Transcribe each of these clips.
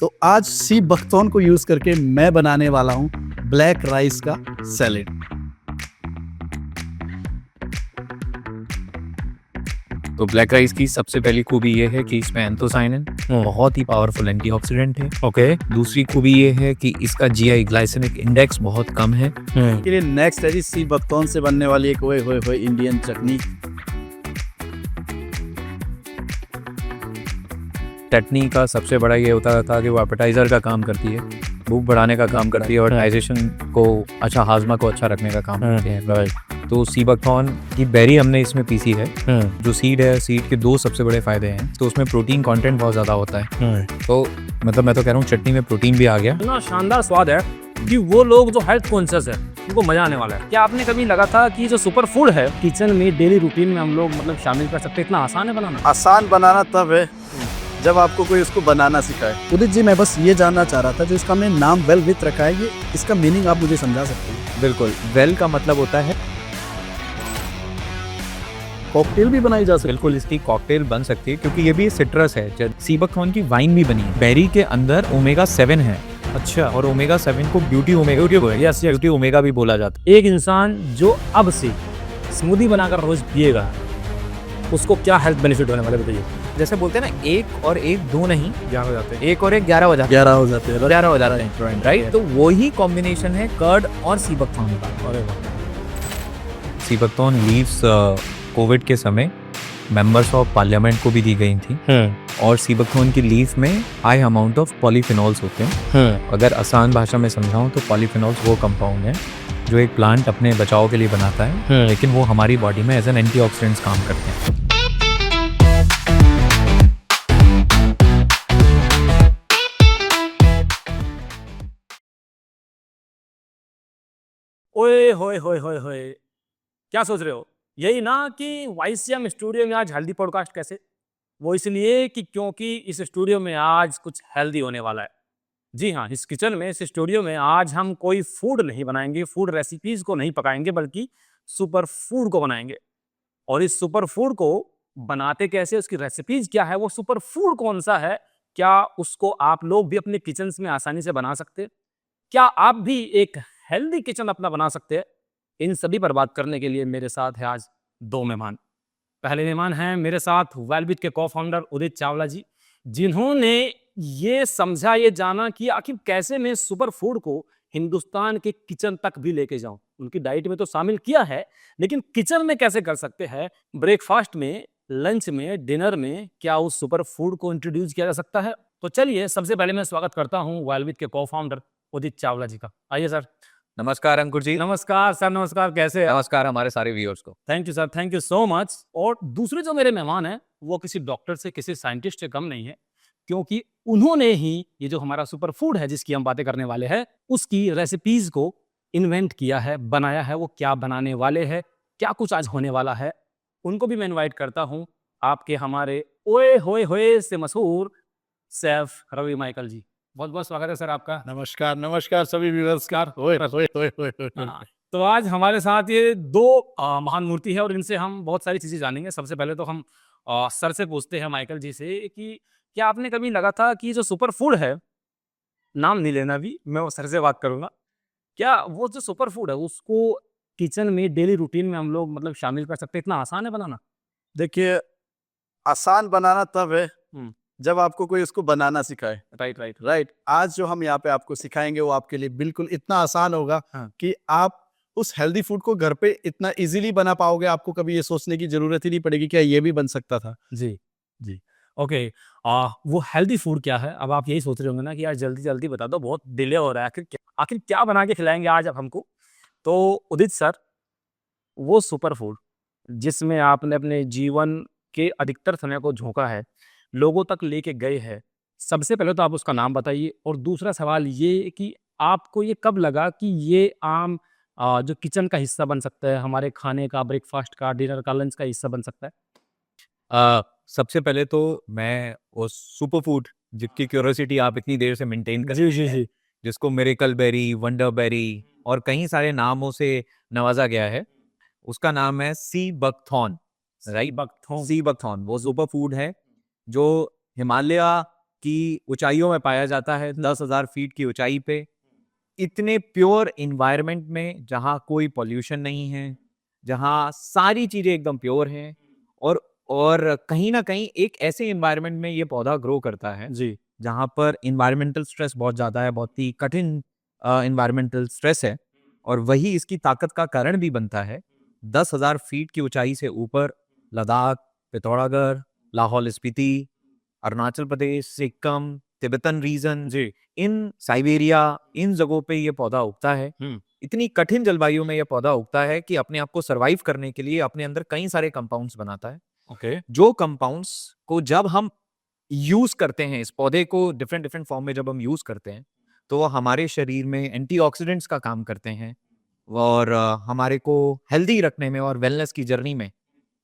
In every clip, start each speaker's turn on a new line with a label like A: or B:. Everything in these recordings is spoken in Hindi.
A: तो आज सी बख्तौन को यूज करके मैं बनाने वाला हूँ ब्लैक राइस का सैलेड।
B: तो ब्लैक राइस की सबसे पहली खूबी ये है कि इसमें एंथोसाइनिन बहुत ही पावरफुल एंटीऑक्सीडेंट है।
C: ओके।
B: दूसरी खूबी ये है कि इसका जीआई ग्लाइसेमिक इंडेक्स बहुत कम है।
A: के लिए नेक्स्ट है जी सी बख्तौन से बनने वाली एक ओए होए होए इंडियन चटनी।
B: चटनी का सबसे बड़ा ये होता था कि वो एपेटाइजर का काम करती है, भूख बढ़ाने का काम करती है और डाइजेशन को अच्छा, हाजमा को अच्छा रखने का काम करती है। तो सी बख्तौन की बेरी हमने इसमें पीसी है। जो सीड है, सीड के दो सबसे बड़े फायदे हैं। तो उसमें प्रोटीन कंटेंट बहुत ज़्यादा होता है। तो मतलब मैं तो कह रहा हूँ चटनी में प्रोटीन भी आ गया।
C: इतना शानदार स्वाद है कि वो लोग जो हेल्थ कॉन्शियस है उनको मजा आने वाला है। क्या आपने कभी लगा था कि जो सुपर फूड है किचन में डेली रूटीन में हम लोग मतलब शामिल कर सकते हैं? इतना आसान है बनाना।
A: आसान बनाना तब है जब आपको कोई उसको बनाना सिखाए। उदित जी, मैं बस ये जानना चाह रहा था, जो इसका हमने नाम वेल विथ रखा है, ये इसका मीनिंग आप मुझे समझा सकते हैं?
B: बिल्कुल, वेल का मतलब होता है
A: कॉकटेल भी बनाई जा सकती है।
B: बिल्कुल इसकी कॉकटेल बन सकती है क्योंकि ये भी सिट्रस है। सी बख्तौन की वाइन भी बनी है। बेरी के अंदर ओमेगा 7 है।
C: अच्छा।
B: और ओमेगा 7 को ब्यूटी ओमेगा भी बोला जाता
C: एक इंसान जो अब से स्मूदी बनाकर रोज पिएगा उसको क्या हेल्थ बेनिफिट होने वाले बताइए।
B: है। जैसे बोलते हैं ना, एक और एक दो नहीं,
C: 11 हो जाते हैं।
B: एक और एक 11 हो जाते
A: 11 हो जाते हैं।
B: हैं। 11 हो जाते हैं, राइट। तो वही कॉम्बिनेशन है कर्ड और सी बख्तौन का।
C: अरे वाह।
B: सी बख्तौन लीव्स कोविड के समय मेंबर्स ऑफ पार्लियामेंट को भी दी गई थी। और सी बख्तौन की लीफ में हाई अमाउंट ऑफ पॉलीफिनॉल्स होते हैं। अगर आसान भाषा में समझाऊं तो पॉलीफिनॉल्स वो कंपाउंड है जो एक प्लांट अपने बचाव के लिए बनाता है, लेकिन वो हमारी बॉडी में एज एन एंटीऑक्सीडेंट्स काम करते हैं।
C: ओए होए होए होए होए, क्या सोच रहे हो? यही ना कि वाईसीएम स्टूडियो में आज हेल्दी पॉडकास्ट कैसे? वो इसलिए कि क्योंकि इस स्टूडियो में आज कुछ हेल्दी होने वाला है। जी हाँ, इस किचन में, इस स्टूडियो में आज हम कोई फूड नहीं बनाएंगे, फूड रेसिपीज को नहीं पकाएंगे, बल्कि सुपर फूड को बनाएंगे। और इस सुपर फूड को बनाते कैसे, उसकी रेसिपीज क्या है, वो सुपर फूड कौन सा है, क्या उसको आप लोग भी अपने किचन में आसानी से बना सकते हैं? क्या आप भी एक हेल्दी किचन अपना बना सकते हैं? इन सभी पर बात करने के लिए मेरे साथ है आज दो मेहमान। पहले मेहमान हैं मेरे साथ वेलबिट के को-फाउंडर उदित चावला जी, जिन्होंने ये समझा, ये जाना कि आखिर कैसे मैं सुपर फूड को हिंदुस्तान के किचन तक भी लेके जाऊं। उनकी डाइट में तो शामिल किया है, लेकिन किचन में कैसे कर सकते हैं? ब्रेकफास्ट में, लंच में, डिनर में क्या उस सुपर फूड को इंट्रोड्यूस किया जा सकता है? तो चलिए, सबसे पहले मैं स्वागत करता हूं वेलबिट के को-फाउंडर उदित चावला जी का। आइए सर।
B: नमस्कार अंकुर जी।
C: नमस्कार सर, नमस्कार, कैसे हैं?
B: नमस्कार हमारे सारे व्यूअर्स को।
C: Thank you sir, thank you so much. और दूसरे जो मेरे मेहमान हैं वो किसी डॉक्टर से, किसी साइंटिस्ट से कम नहीं है, क्योंकि उन्होंने ही ये जो हमारा सुपर फूड है जिसकी हम बातें करने वाले हैं, उसकी रेसिपीज को इन्वेंट किया है, बनाया है। वो क्या बनाने वाले हैं, क्या कुछ आज होने वाला है, उनको भी मैं इनवाइट करता हूँ। आपके हमारे ओए होए होए से मशहूर शेफ रवि माइकल जी, बहुत बहुत स्वागत है सर आपका।
A: नमस्कार नमस्कार सभी व्यूअर्स का। होए होए होए होए होए।
C: हाँ, तो आज हमारे साथ ये दो महान मूर्ति है और इनसे हम बहुत सारी चीजें जानेंगे। सबसे पहले तो हम सर से पूछते हैं, माइकल जी से, कि क्या आपने कभी लगा था कि जो सुपर फूड है, नाम नहीं लेना भी, मैं वो सर से बात करूंगा, क्या वो जो सुपर फूड है उसको किचन में डेली रूटीन में हम लोग मतलब शामिल कर सकते हैं? इतना आसान है बनाना?
A: देखिए, आसान बनाना तब है
C: हम्म।
A: जब आपको कोई उसको बनाना सिखाए।
C: Right right.
A: राइट। आज जो हम यहाँ पे आपको सिखाएंगे वो आपके लिए बिल्कुल इतना आसान होगा
C: हाँ।
A: कि आप उस हेल्दी फूड को घर पे इतना इजीली बना पाओगे। आपको कभी ये सोचने की जरूरत ही नहीं पड़ेगी क्या ये भी बन सकता था।
C: जी जी। ओके। वो हेल्दी फूड क्या है? अब आप यही सोच रहे होंगे ना कि यार जल्दी जल्दी बता दो, बहुत डिले हो रहा है, आखिर क्या बना के खिलाएंगे आज आप हमको? तो उदित सर, वो सुपर फूड जिसमें आपने अपने जीवन के अधिकतर समय को झोंका है, लोगों तक लेके गए हैं, सबसे पहले तो आप उसका नाम बताइए। और दूसरा सवाल ये कि आपको ये कब लगा कि ये आम जो किचन का हिस्सा बन सकता है, हमारे खाने का, ब्रेकफास्ट का, डिनर का, लंच का हिस्सा बन सकता है?
B: सबसे पहले तो मैं उस सुपर फूड जिसकी क्यूरियोसिटी आप इतनी देर से मेंटेन कर
C: जी
B: रहे
C: जी
B: हैं,
C: जी।
B: जिसको मिरेकल बेरी, वंडर बेरी और कई सारे नामों से नवाजा गया है, उसका नाम है sea buckthorn. Right.
C: Buckthorn.
B: Sea buckthorn वो सुपर फूड है जो हिमालय की ऊंचाइयों में पाया जाता है, 10,000 फीट की ऊंचाई पे, इतने प्योर इन्वायरमेंट में जहाँ कोई पॉल्यूशन नहीं है, जहाँ सारी चीजें एकदम प्योर हैं, और कहीं ना कहीं एक ऐसे इन्वायरमेंट में ये पौधा ग्रो करता है
C: जी
B: जहाँ पर इन्वायरमेंटल स्ट्रेस बहुत ज़्यादा है, बहुत ही कठिन इन्वायरमेंटल स्ट्रेस है, और वही इसकी ताकत का कारण भी बनता है। 10,000 फीट की ऊंचाई से ऊपर लद्दाख, पिथौरागढ़, लाहौल स्पीति, अरुणाचल प्रदेश, सिक्किम, तिब्बतन रीजन,
C: जी
B: इन साइबेरिया, इन जगहों पे ये पौधा उगता है। इतनी कठिन जलवायु में ये पौधा उगता है कि अपने आप को सरवाइव करने के लिए अपने अंदर कई सारे कंपाउंड्स बनाता है,
C: ओके
B: जो कंपाउंड्स को जब हम यूज करते हैं, इस पौधे को डिफरेंट डिफरेंट फॉर्म में जब हम यूज करते हैं, तो वो हमारे शरीर में एंटीऑक्सीडेंट्स का काम करते हैं, और हमारे को हेल्दी रखने में और वेलनेस की जर्नी में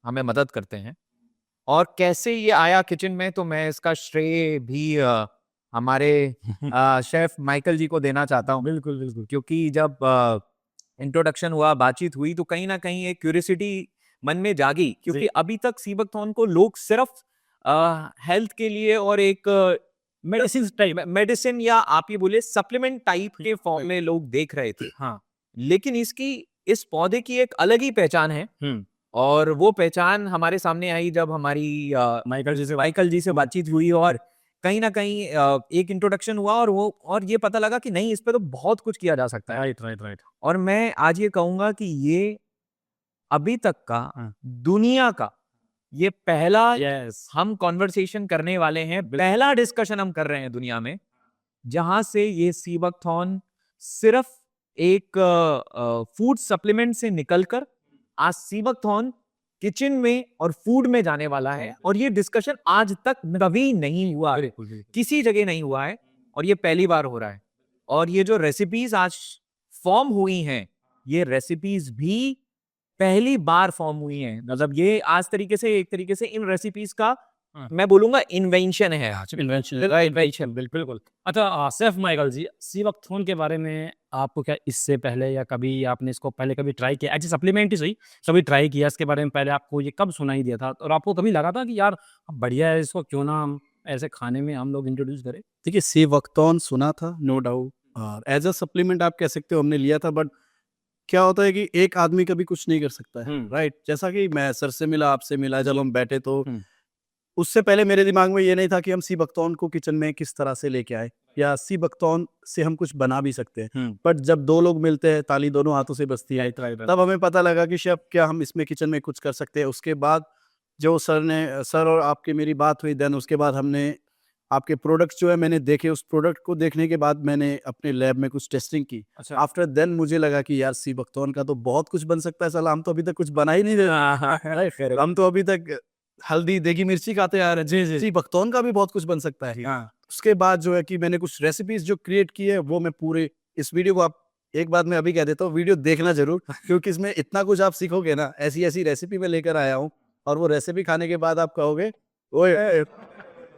B: हमें मदद करते हैं। और कैसे ये आया किचन में, तो मैं इसका श्रेय भी हमारे शेफ माइकल जी को देना चाहता हूँ,
C: बिल्कुल बिल्कुल
B: क्योंकि जब इंट्रोडक्शन हुआ, बातचीत हुई, तो कहीं ना कहीं एक क्यूरियोसिटी मन में जागी, क्योंकि अभी तक सीबकथॉर्न को लोग सिर्फ हेल्थ के लिए और एक
C: मेडिसिन टाइप
B: मेडिसिन या आप ये बोले सप्लीमेंट टाइप के फॉर्म में लोग देख रहे थे,
C: हाँ
B: लेकिन इस पौधे की एक अलग ही पहचान है। और वो पहचान हमारे सामने आई जब हमारी माइकल जी से बातचीत हुई, और कहीं ना कहीं एक इंट्रोडक्शन हुआ, और ये पता लगा कि नहीं, इस पे तो बहुत कुछ किया जा सकता है।
C: राइट राइट राइट
B: और मैं आज ये कहूंगा कि ये अभी तक का दुनिया का ये पहला
C: यस
B: हम कॉन्वर्सेशन करने वाले हैं, पहला डिस्कशन हम कर रहे हैं दुनिया में, जहां से ये सीबकथॉर्न सिर्फ एक फूड सप्लीमेंट से निकलकर आज सीबकथॉर्न किचन में और फूड में जाने वाला है। और ये डिस्कशन आज तक कभी नहीं हुआ है, किसी जगह नहीं हुआ है, और ये पहली बार हो रहा है। और ये जो रेसिपीज आज फॉर्म हुई हैं, ये रेसिपीज भी पहली बार फॉर्म हुई हैं। मतलब ये आज एक तरीके से इन रेसिपीज का मैं बोलूंगा इन्वेंशन है आज।
C: इन्वेंशन बिल्कुल। अच्छा शेफ माइकल जी, सीबकथॉर्न के बारे में आपको क्या इससे पहले या कभी आपने इसको पहले कभी ट्राई किया, एज ए सप्लीमेंट ही सही, कभी ट्राई किया इसके बारे में? पहले आपको ये कब सुनाई दिया था, और आपको कभी लगा था कि यार बढ़िया है, इसको क्यों ना हम ऐसे खाने में हम लोग इंट्रोड्यूस करें?
A: देखिए सीबकथॉर्न सुना था, नो डाउट, और एज अ सप्लीमेंट आप कह सकते हो हमने लिया था, बट क्या होता है कि एक आदमी कभी कुछ नहीं कर सकता है, राइट? जैसा कि मैं सर से मिला, आपसे मिला, जब हम बैठे तो उससे पहले मेरे दिमाग में ये नहीं था कि हम सीबकथॉर्न को किचन में किस तरह से लेके आए, या सीबकथॉर्न से हम कुछ बना भी सकते हैं। बट जब दो लोग मिलते हैं, ताली दोनों हाथों से बजती है, तब हमें पता लगा कि शेफ क्या हम इसमें किचन में कुछ कर सकते हैं। उसके बाद जो सर और आपकी मेरी बात हुई, देन उसके बाद हमने आपके प्रोडक्ट्स जो है मैंने देखे, उस प्रोडक्ट को देखने के बाद मैंने अपने लैब में कुछ टेस्टिंग की।
C: अच्छा
A: आफ्टर देन मुझे लगा कि यार सीबकथॉर्न का तो बहुत कुछ बन सकता है, साला हम तो अभी तक कुछ बना ही नहीं रहे, हम तो अभी तक हल्दी देगी मिर्ची खाते आ रहे हैं। सीबकथॉर्न का भी बहुत कुछ बन सकता है। उसके बाद जो है कि मैंने कुछ रेसिपीज जो क्रिएट की है, वो मैं पूरे इस वीडियो को, आप एक बात मैं अभी कह देता हूँ, वीडियो देखना जरूर, क्योंकि इसमें इतना कुछ आप सीखोगे ना, ऐसी ऐसी रेसिपी में लेकर आया हूँ, और वो रेसिपी खाने के बाद आप कहोगे ओए।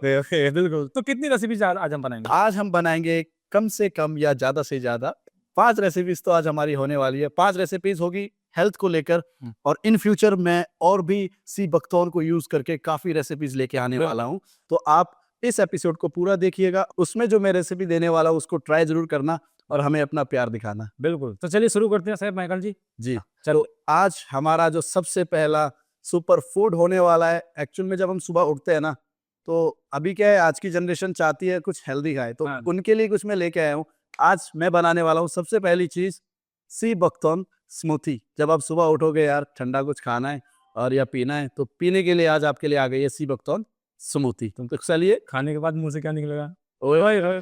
C: बिल्कुल। तो कितनी रेसिपीज आज हम बनाएंगे?
A: आज हम बनाएंगे कम से कम या ज्यादा से ज्यादा 5 रेसिपीज तो आज हमारी होने वाली है। 5 रेसिपीज होगी हेल्थ को लेकर, और इन फ्यूचर मैं और भी सीबकथॉर्न को यूज करके काफी रेसिपीज लेके आने वाला हूँ। तो आप इस एपिसोड को पूरा देखिएगा, उसमें जो मैं रेसिपी देने वाला हूँ उसको ट्राई जरूर करना और हमें अपना प्यार दिखाना।
C: बिल्कुल। तो चलिए शुरू करते हैं शेफ माइकल जी।
A: जी चलो, आज हमारा जो सबसे पहला सुपर फूड होने वाला है, एक्चुअल में जब हम सुबह उठते हैं ना, तो अभी क्या है, आज की जनरेशन चाहती है कुछ हेल्दी खाए, तो उनके लिए कुछ मैं लेके आया हूँ। आज मैं बनाने वाला हूँ सबसे पहली चीज सीबकथॉर्न स्मूथी। जब आप सुबह उठोगे यार, ठंडा कुछ खाना है और या पीना है, तो पीने के लिए आज आपके लिए आ गई है सीबकथॉर्न स्मूथी। तुम तो चलिए,
C: खाने के बाद मुंह से क्या निकलेगा?
A: ओए ओए,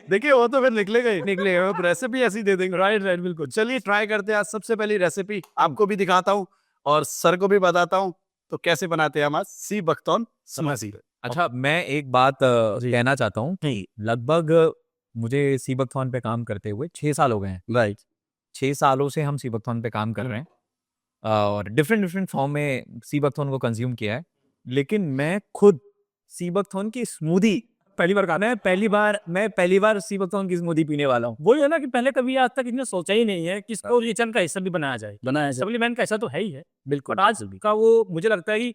A: देखिए वो तो फिर निकलेगा ही निकलेगा, रेसिपी ऐसी दे देंगे।
C: राइट राइट बिल्कुल।
A: चलिए ट्राई करते हैं आज सबसे पहली रेसिपी, आपको भी दिखाता हूँ और सर को भी बताता हूँ तो कैसे बनाते हैं हम आज सीबकथॉर्न स्मूथी।
B: अच्छा, मैं एक बात कहना चाहता हूँ कि लगभग मुझे सीबकथॉर्न पे काम करते हुए 6 साल हो गए हैं।
A: राइट,
B: 6 सालों से हम सीबकथॉर्न पे काम कर रहे हैं, और डिफरेंट फॉर्म में सीबकथॉर्न को कंज्यूम किया है। लेकिन मैं खुद सीबकथॉर्न की स्मूदी
C: पहली बार खाना है,
B: मैं पहली बार सीबकथॉर्न की स्मूदी पीने वाला हूँ।
C: वही है ना कि पहले कभी आज तक इन्हें सोचा ही नहीं है कि इसको किचन का हिस्सा भी बनाया जाए। सप्लीमेंट का हिस्सा तो है ही है,
A: बिल्कुल।
C: बट आज का वो मुझे लगता है कि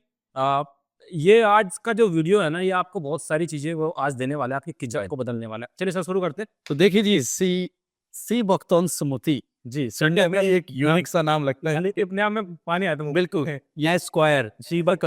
C: ये आज का जो वीडियो है ना, ये आपको बहुत सारी चीजें वो आज देने वाला है, आपकी किचन को बदलने वाला है। चलिए सर शुरू करते हैं।
A: तो देखिए जी, सी बकथॉर्न स्मूथी जी, संडे में एक यूनिक सा नाम लगता है।
C: अपने आप में पानी आया था मुंह में।
A: बिल्कुल, यह स्क्वायर सीबक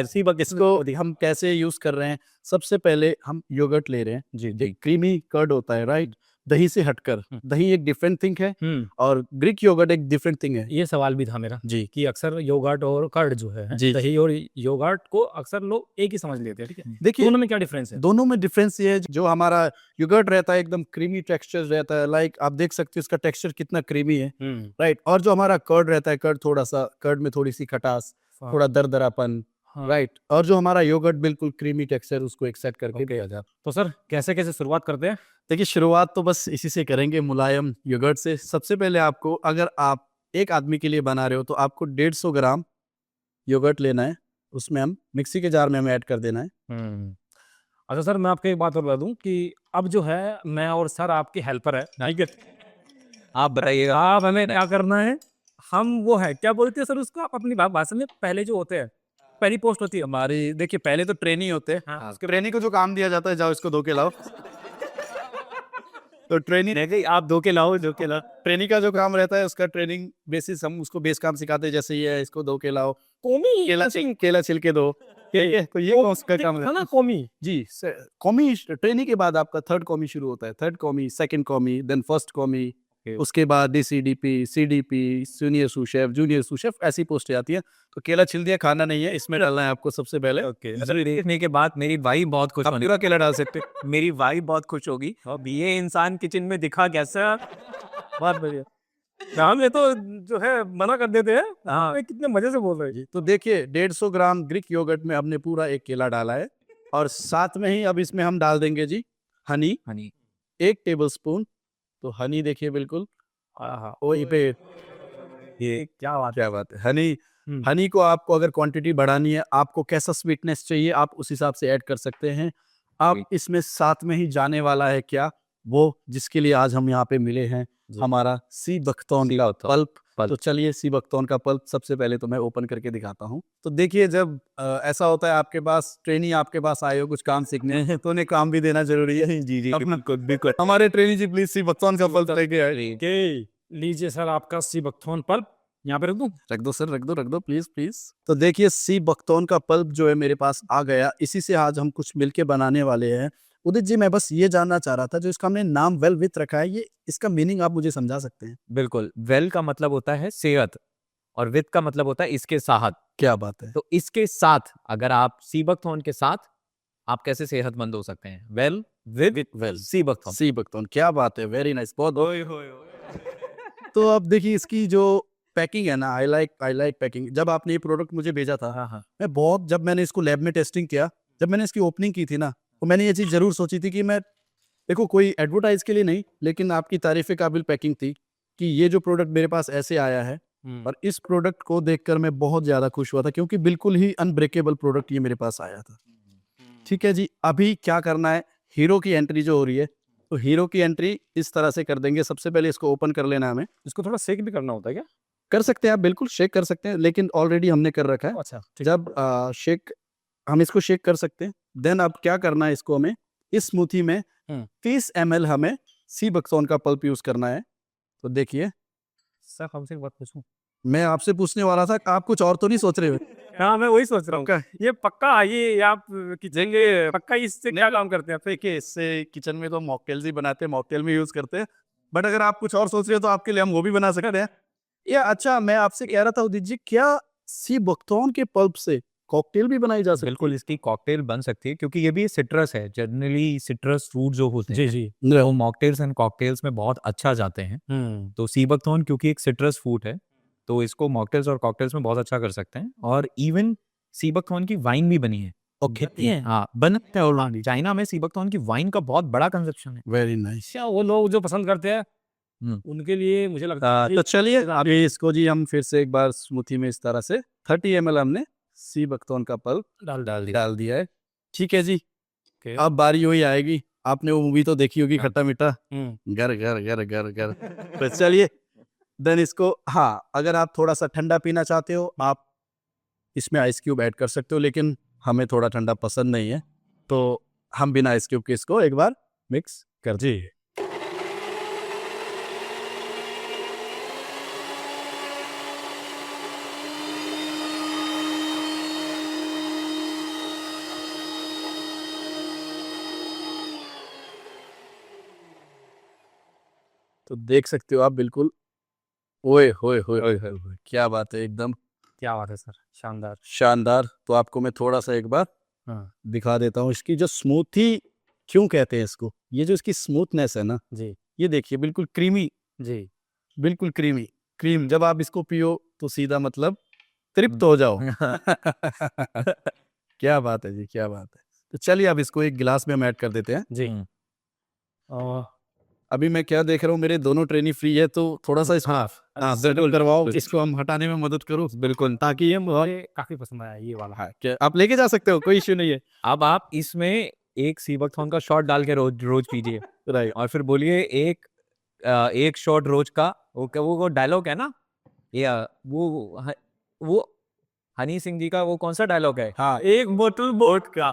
A: सीबक इसको हम कैसे यूज कर रहे हैं। सबसे पहले हम योगर्ट ले रहे हैं जी, क्रीमी कर्ड होता है, राइट, दही से हटकर। दही एक डिफरेंट थिंग है और ग्रीक योगर्ट एक डिफरेंट थिंग है।
C: ये सवाल भी था मेरा
A: जी
C: कि अक्सर योगर्ट और कर्ड जो है,
A: जी।
C: दही और योगर्ट को अक्सर लोग एक ही समझ लेते हैं, ठीक है।
A: देखिए
C: दोनों में क्या डिफरेंस है?
A: दोनों में डिफरेंस ये है, जो हमारा योगर्ट रहता है एकदम क्रीमी टेक्सचर रहता है, लाइक आप देख सकते हो इसका टेक्सचर कितना क्रीमी है, राइट। और जो हमारा कर्ड रहता है, कर्ड थोड़ा सा, कर्ड में थोड़ी सी खटास, थोड़ा दरदरापन, राइट। और जो हमारा योगर्ट बिल्कुल क्रीमी टेक्सचर, उसको एक्सेप्ट करके दिया जाता है।
C: तो सर कैसे कैसे शुरुआत करते हैं?
A: देखिए शुरुआत तो बस इसी से करेंगे, मुलायम योगर्ट से। सबसे पहले आपको, अगर आप एक आदमी के लिए बना रहे हो तो आपको 150 ग्राम योगर्ट लेना है, उसमें हम मिक्सी के जार में हमें ऐड कर देना है।
C: अच्छा सर, मैं आपको एक बात और बता दूं कि अब जो है मैं और सर आपके हेल्पर है, नहीं कि
B: आप बताइएगा।
C: आप हमें क्या करना है, हम वो है क्या बोलते हैं सर उसको, आप अपनी भाषा में पहले जो होते हैं, पहली पोस्ट होती है
A: हमारी, देखिए पहले तो ट्रेनी होते हैं,
C: हाँ।
A: ट्रेनी को जो काम दिया जाता है, जाओ इसको धो के लाओ। तो ट्रेनी आप धो के लाओ, ट्रेनी का जो काम रहता है, उसका ट्रेनिंग बेसिस हम उसको बेस काम सिखाते हैं, जैसे ये है, इसको धो के लाओ, केला छिल के दो, ठीक है। तो ये उसका काम
C: है
A: है
C: ना, कौमी।
A: जी। कॉमी ट्रेनिंग के बाद आपका थर्ड कॉमी शुरू होता है, third commis, second commis, then first commis, उसके बाद DCDP, CDP, senior sous chef, junior sous chef, ऐसी पोस्ट आती है। तो केला छिल दिया, खाना नहीं है, इसमें डालना है आपको सबसे पहले।
B: देखने के बाद मेरी वाइफ बहुत खुश
A: आप
B: होगी।
A: पूरा केला डाल सकते
B: मेरी वाइफ बहुत खुश होगी। अब ये इंसान किचन में दिखा कैसा।
C: बहुत बढ़िया। हम ये तो जो है मना कर देते हैं,
B: हाँ।
C: कितने मजे से बोल रहे हैं।
A: तो देखिए 150 ग्राम ग्रीक योगर्ट में हमने पूरा एक केला डाला है, और साथ में ही अब इसमें हम डाल देंगे जी हनी, 1 टेबल स्पून। तो हनी देखिए बिल्कुल वही पे,
C: ये क्या बात
A: है हनी। हनी को आपको अगर क्वांटिटी बढ़ानी है, आपको कैसा स्वीटनेस चाहिए, आप उस हिसाब से ऐड कर सकते हैं। अब इसमें साथ में ही जाने वाला है क्या, वो जिसके लिए आज हम यहाँ पे मिले हैं, हमारा सी बकथॉर्न का पल्प। तो चलिए सी बकथॉर्न का पल्प सबसे पहले तो मैं ओपन करके दिखाता हूँ। तो देखिए जब ऐसा होता है, आपके पास ट्रेनी आपके पास आए हो कुछ काम सीखने, तो उन्हें काम भी देना जरूरी है। जी जी बिल्कुल। हमारे trainee ji please sea buckthorn का पल्प लेके आए।
C: लीजिए सर आपका सी बकथॉर्न पल्प, यहाँ पे रख दूं?
A: रख दो सर, रख दो प्लीज प्लीज। तो देखिए सी बकथॉर्न का पल्प जो है मेरे पास आ गया, इसी से आज हम कुछ मिलके बनाने वाले हैं। उदित जी, मैं बस ये जानना चाह रहा था, जो इसका हमने नाम वेल विथ रखा है, ये इसका मीनिंग आप मुझे समझा सकते हैं?
B: बिल्कुल। वेल का मतलब होता है सेहत, और विथ का मतलब होता है इसके साथ।
A: क्या बात है।
B: तो इसके साथ, अगर आप सी बकथॉर्न के साथ, आप कैसे सेहतमंद हो सकते हैं? Well with
A: well
B: sea buckthorn.
A: Sea buckthorn, क्या बात है, वेरी नाइस, बहुत। तो अब देखिए इसकी जो पैकिंग है ना, आई लाइक पैकिंग। जब आपने ये प्रोडक्ट मुझे भेजा था, मैं जब मैंने इसको लैब में टेस्टिंग किया, जब मैंने इसकी ओपनिंग की थी ना, तो मैंने ये चीज़ जरूर सोची थी कि मैं, देखो कोई एडवर्टाइज के लिए नहीं, लेकिन आपकी तारीफ़ काबिल पैकिंग थी कि ये जो प्रोडक्ट मेरे पास ऐसे आया है। और इस प्रोडक्ट को देखकर मैं बहुत ज़्यादा खुश हुआ था, क्योंकि बिल्कुल ही अनब्रेकेबल प्रोडक्ट ये मेरे पास आया था। ठीक है जी, अभी क्या करना है, हीरो की एंट्री जो हो रही है, तो हीरो की एंट्री इस तरह से कर देंगे। सबसे पहले इसको ओपन कर लेना है हमें।
C: इसको थोड़ा शेक भी करना होता है क्या?
A: कर सकते हैं आप, बिल्कुल शेक कर सकते हैं, लेकिन ऑलरेडी हमने कर रखा है।
C: अच्छा,
A: जब हम इसको शेक कर सकते हैं, देन अब क्या करना है, इसको हमें इस स्मूथी में 30 ml हमें सी बकथॉर्न का पल्प यूज करना है। तो देखिए
C: सर हमसे एक बात पूछूं?
A: मैं आपसे पूछने वाला था, आप कुछ और तो नहीं सोच रहे हो?
C: हाँ मैं वही सोच रहा हूँ, ये पक्का ये आप किचन के पक्का इससे क्या काम करते हैं?
A: देखिए इससे किचन में तो मॉकटेल्स ही बनाते हैं, मॉकटेल में यूज करते हैं, बट अगर आप कुछ और सोच रहे हो तो आपके लिए हम वो भी बना सकते हैं। या अच्छा, मैं आपसे कह रहा था उदित जी, क्या सी बकथॉर्न के पल्प से कॉकटेल भी बनाई जा सकती है?
B: बिल्कुल, इसकी कॉकटेल बन सकती है, क्योंकि ये भी सिट्रस है। जनरली सिट्रस फ्रूट जो होते हैं,
C: जी
B: वो मॉकटेल्स एंड कॉकटेल्स में बहुत अच्छा जाते हैं। तो सी बकथॉर्न क्योंकि एक सिट्रस फ्रूट है, तो इसको मॉकटेल्स और कॉकटेल्स में बहुत अच्छा कर सकते हैं। और इवन सी बकथॉर्न की वाइन भी बनी है। हाँ, बनते हैं ऑलरेडी। चाइना में सी बकथॉर्न की वाइन का बहुत बड़ा कंजप्शन है।
A: Very nice.
C: क्या वो लोग जो पसंद करते हैं उनके लिए मुझे लगता है।
A: तो चलिए अभी इसको जी हम फिर से एक बार स्मूथी में इस तरह से 30 ml हमने सी बकथॉर्न का पल्प डाल दिया है। ठीक है जी, अब बारी वही आएगी, आपने वो मूवी तो देखी होगी, खट्टा मीठा, गर गर गर गर गर। तो चलिए देन इसको, हाँ अगर आप थोड़ा सा ठंडा पीना चाहते हो, आप इसमें आइस क्यूब ऐड कर सकते हो, लेकिन हमें थोड़ा ठंडा पसंद नहीं है, तो हम बिना आइस क्यूब के इसको एक बार मिक्स कर जी। तो देख सकते हो आप बिल्कुल, ओए होए होए होए होए होए, क्या बात है, एकदम
C: क्या बात है सर, शानदार।
A: शानदार। तो आपको मैं थोड़ा सा एक बार
C: हाँ
A: दिखा देता हूँ इसकी जो स्मूथी, क्यों कहते हैं इसको, ये जो इसकी स्मूथनेस है ना,
C: जी
A: ये देखिए बिल्कुल क्रीमी,
C: जी।
A: बिल्कुल क्रीमी क्रीम। जब आप इसको पियो तो सीधा मतलब तृप्त हो जाओ। क्या बात है जी, क्या बात है। तो चलिए अब इसको एक गिलास में हम ऐड कर देते हैं।
C: जी। और
A: अभी मैं क्या देख रहा हूँ, मेरे दोनों ट्रेनी फ्री है, तो थोड़ा सा इसको हाँ सेटल करवाओ, इसको हम हटाने में मदद करो बिल्कुल, ताकि ये
C: मुझे काफी पसंद आया ये वाला।
A: हाँ, क्या आप लेके जा सकते हो, कोई इश्यू नहीं है।
B: अब आप इसमें एक सीबकथॉर्न का शॉट डाल के रोज रोज पीजिए
A: राइट,
B: और फिर बोलिए एक शॉट रोज का। वो डायलॉग है ना, या वो हनी सिंह जी का वो कौन सा डायलॉग है?
A: हाँ
C: एक बोतल बोट का,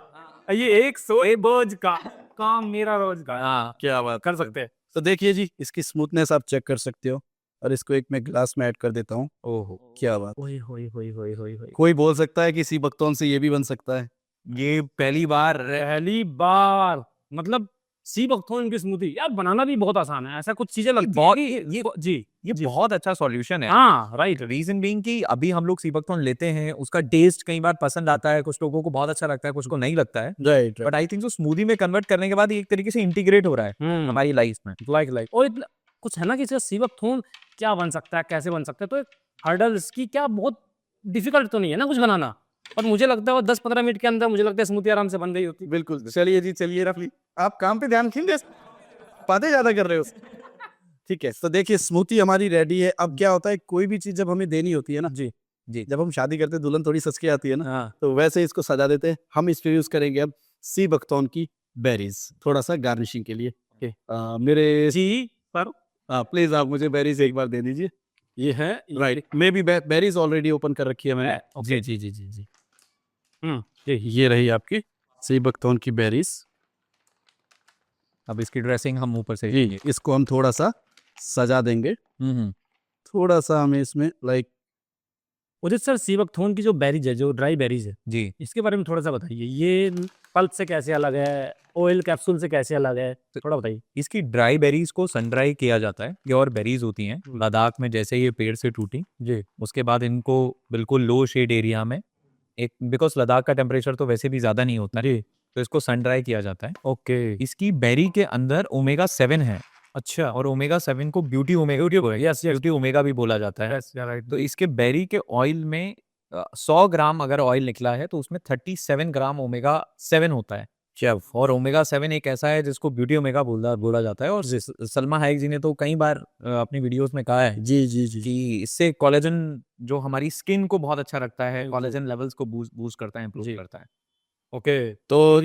C: ये एक सो बोझ का, काम मेरा रोज का।
B: हाँ,
A: क्या बात
C: कर सकते हैं।
A: तो देखिए जी, इसकी स्मूथनेस आप चेक कर सकते हो, और इसको एक मैं गिलास में ऐड कर देता हूँ।
B: ओहो,
A: क्या बात,
C: ओए होए होए होए होए होए।
A: कोई बोल सकता है कि सी बख्तौन से ये भी बन सकता है।
B: ये पहली बार
C: पहली बार मतलब सी बख्तौन की स्मूदी यार बनाना भी बहुत आसान है, ऐसा कुछ चीजें लगती
B: बहुत-
C: हैं कि जी
B: ये
C: जी।
B: बहुत अच्छा सॉल्यूशन है।
C: हाँ राइट।
B: रीजन बीइंग कि अभी हम लोग सीबकथॉर्न लेते हैं, उसका टेस्ट कई बार पसंद आता है, कुछ लोगों को बहुत अच्छा लगता है, कुछ को नहीं लगता है।
A: Right
B: but I think smoothie में कन्वर्ट करने के बाद ये एक तरीके से इंटीग्रेट हो रहा है हमारी लाइफ में।
C: लाइक और कुछ है ना कि सी बख्तौन क्या बन सकता है, कैसे बन सकता है, तो एक हर्डल्स की क्या बहुत डिफिकल्ट तो नहीं है ना कुछ बनाना, और मुझे लगता है वो 10-15 मिनट के अंदर मुझे लगता है स्मूदी आराम से बन गई होती।
A: बिल्कुल। चलिए जी, चलिए रफली, आप काम पे ध्यान खींच दे, बातें ज्यादा कर रहे हो। ठीक है, तो देखिए स्मूथी हमारी रेडी है। अब क्या होता है, कोई भी चीज जब हमें देनी होती है ना
C: जी
B: जी।
A: जब हम शादी करते हैं दुल्हन थोड़ी सज के आती है ना,
C: हाँ
A: तो वैसे ही इसको सजा देते हैं। हम इस पे यूज करेंगे अब सी बख्तौन की बेरीज, थोड़ा सा गार्निशिंग के लिए। मेरे
C: जी पर
A: प्लीज आप मुझे बेरीज एक बार दे दीजिए।
C: ये है
A: right, may be berries already open कर रखी है मैंने।
C: ओके।
A: जी जी जी जी जी,
C: ये
A: ये रही आपकी सी बख्तौन की बेरीज।
B: अब इसकी ड्रेसिंग हम ऊपर से
A: जी, इसको हम थोड़ा सा सजा देंगे।
B: हम्म,
A: थोड़ा सा हमें इसमें लाइक,
C: उदित सर सी बख्तौन की जो बेरीज है, जो ड्राई बेरीज है,
B: जी।
C: इसके बारे में थोड़ा सा बताइए। ये पल्प से कैसे अलग है, ऑयल कैप्सूल से कैसे अलग है, थोड़ा बताइए।
B: इसकी ड्राई बेरीज को सन ड्राई किया जाता है। ये और बेरीज होती हैं लद्दाख में, जैसे ये पेड़ से टूटी
C: जी
B: उसके बाद इनको बिल्कुल लो शेड एरिया में, एक बिकॉज लद्दाख का टेम्परेचर तो वैसे भी ज्यादा नहीं होता है,
C: जी
B: तो इसको सन ड्राई किया जाता है।
C: ओके।
B: इसकी बेरी के अंदर ओमेगा 7 है,
C: अच्छा
B: और ओमेगा 7 को ब्यूटी ओमेगा ब्यूटी ओमेगा भी बोला जाता है।
C: राइट।
B: तो इसके बेरी के ऑयल में 100 ग्राम अगर ऑयल निकला है तो उसमें 37 ग्राम ओमेगा 7 होता है। और ओमेगा 7 एक ऐसा है जिसको ब्यूटी ओमेगा बोला जाता है। और सलमा हाइक जी ने तो कई बार अपनी वीडियोस में कहा है
A: जी जी जी
B: कि इससे कोलेजन जो हमारी स्किन को बहुत अच्छा रखता है, कोलेजन लेवल्स को बूस्ट करता है, इंप्रूव करता है।
C: ओके
A: तो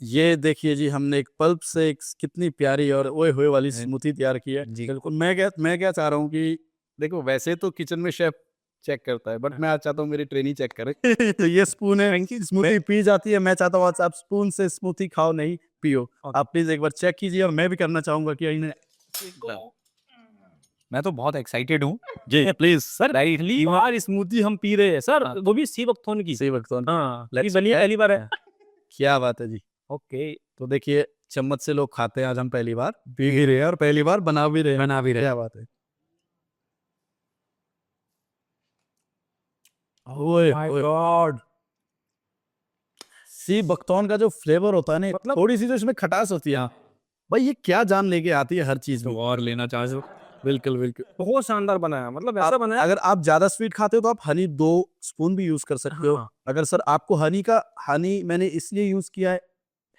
A: ये देखिए जी, हमने एक पल्प से एक कितनी प्यारी और ओए होए वाली स्मूथी तैयार की है।
B: जी।
A: बिल्कुल, मैं क्या चाह रहा हूँ कि देखो, वैसे तो किचन में शेफ चेक करता है, बट मैं आज चाहता हूँ मेरी ट्रेनी चेक करे। तो ये स्पून है, स्मूथी पी जाती है। मैं चाहता हूँ आज आप स्पून से स्मूथी खाओ, नहीं पियो। आप प्लीज एक बार चेक कीजिए, और मैं भी करना चाहूंगा कि इन्हें
B: मैं तो बहुत एक्साइटेड हूँ।
A: जी प्लीज
C: सर पहली बार स्मूदी हम पी रहे हैं सर, वो भी सी बख्तौन की।
A: सही वक्त on।
C: हाँ
A: Let's-
C: ये बनिए पहली बार है।
A: क्या बात है जी।
C: ओके
A: तो देखिए, चम्मच से लोग खाते हैं, आज हम पहली बार पी भी रहे हैं और पहली बार बना भी रहे हैं। क्या बात है। ओए
C: माय
A: ओए,
C: गॉड।
A: सी बख्तौन का जो फ्लेवर होता है ना,
C: मतलब-
A: थोड़ी सी जो इसमें खटास होती है, भाई ये क्या जान लेके आती है हर चीज में।
B: और लेना चाहे
A: बिल्कुल बिल्कुल।
C: बहुत शानदार बनाया, मतलब ऐसा बनाया।
A: अगर आप ज्यादा स्वीट खाते हो तो आप हनी 2 स्पून भी यूज कर सकते हो।
C: हाँ।
A: अगर सर आपको हनी मैंने इसलिए यूज किया है,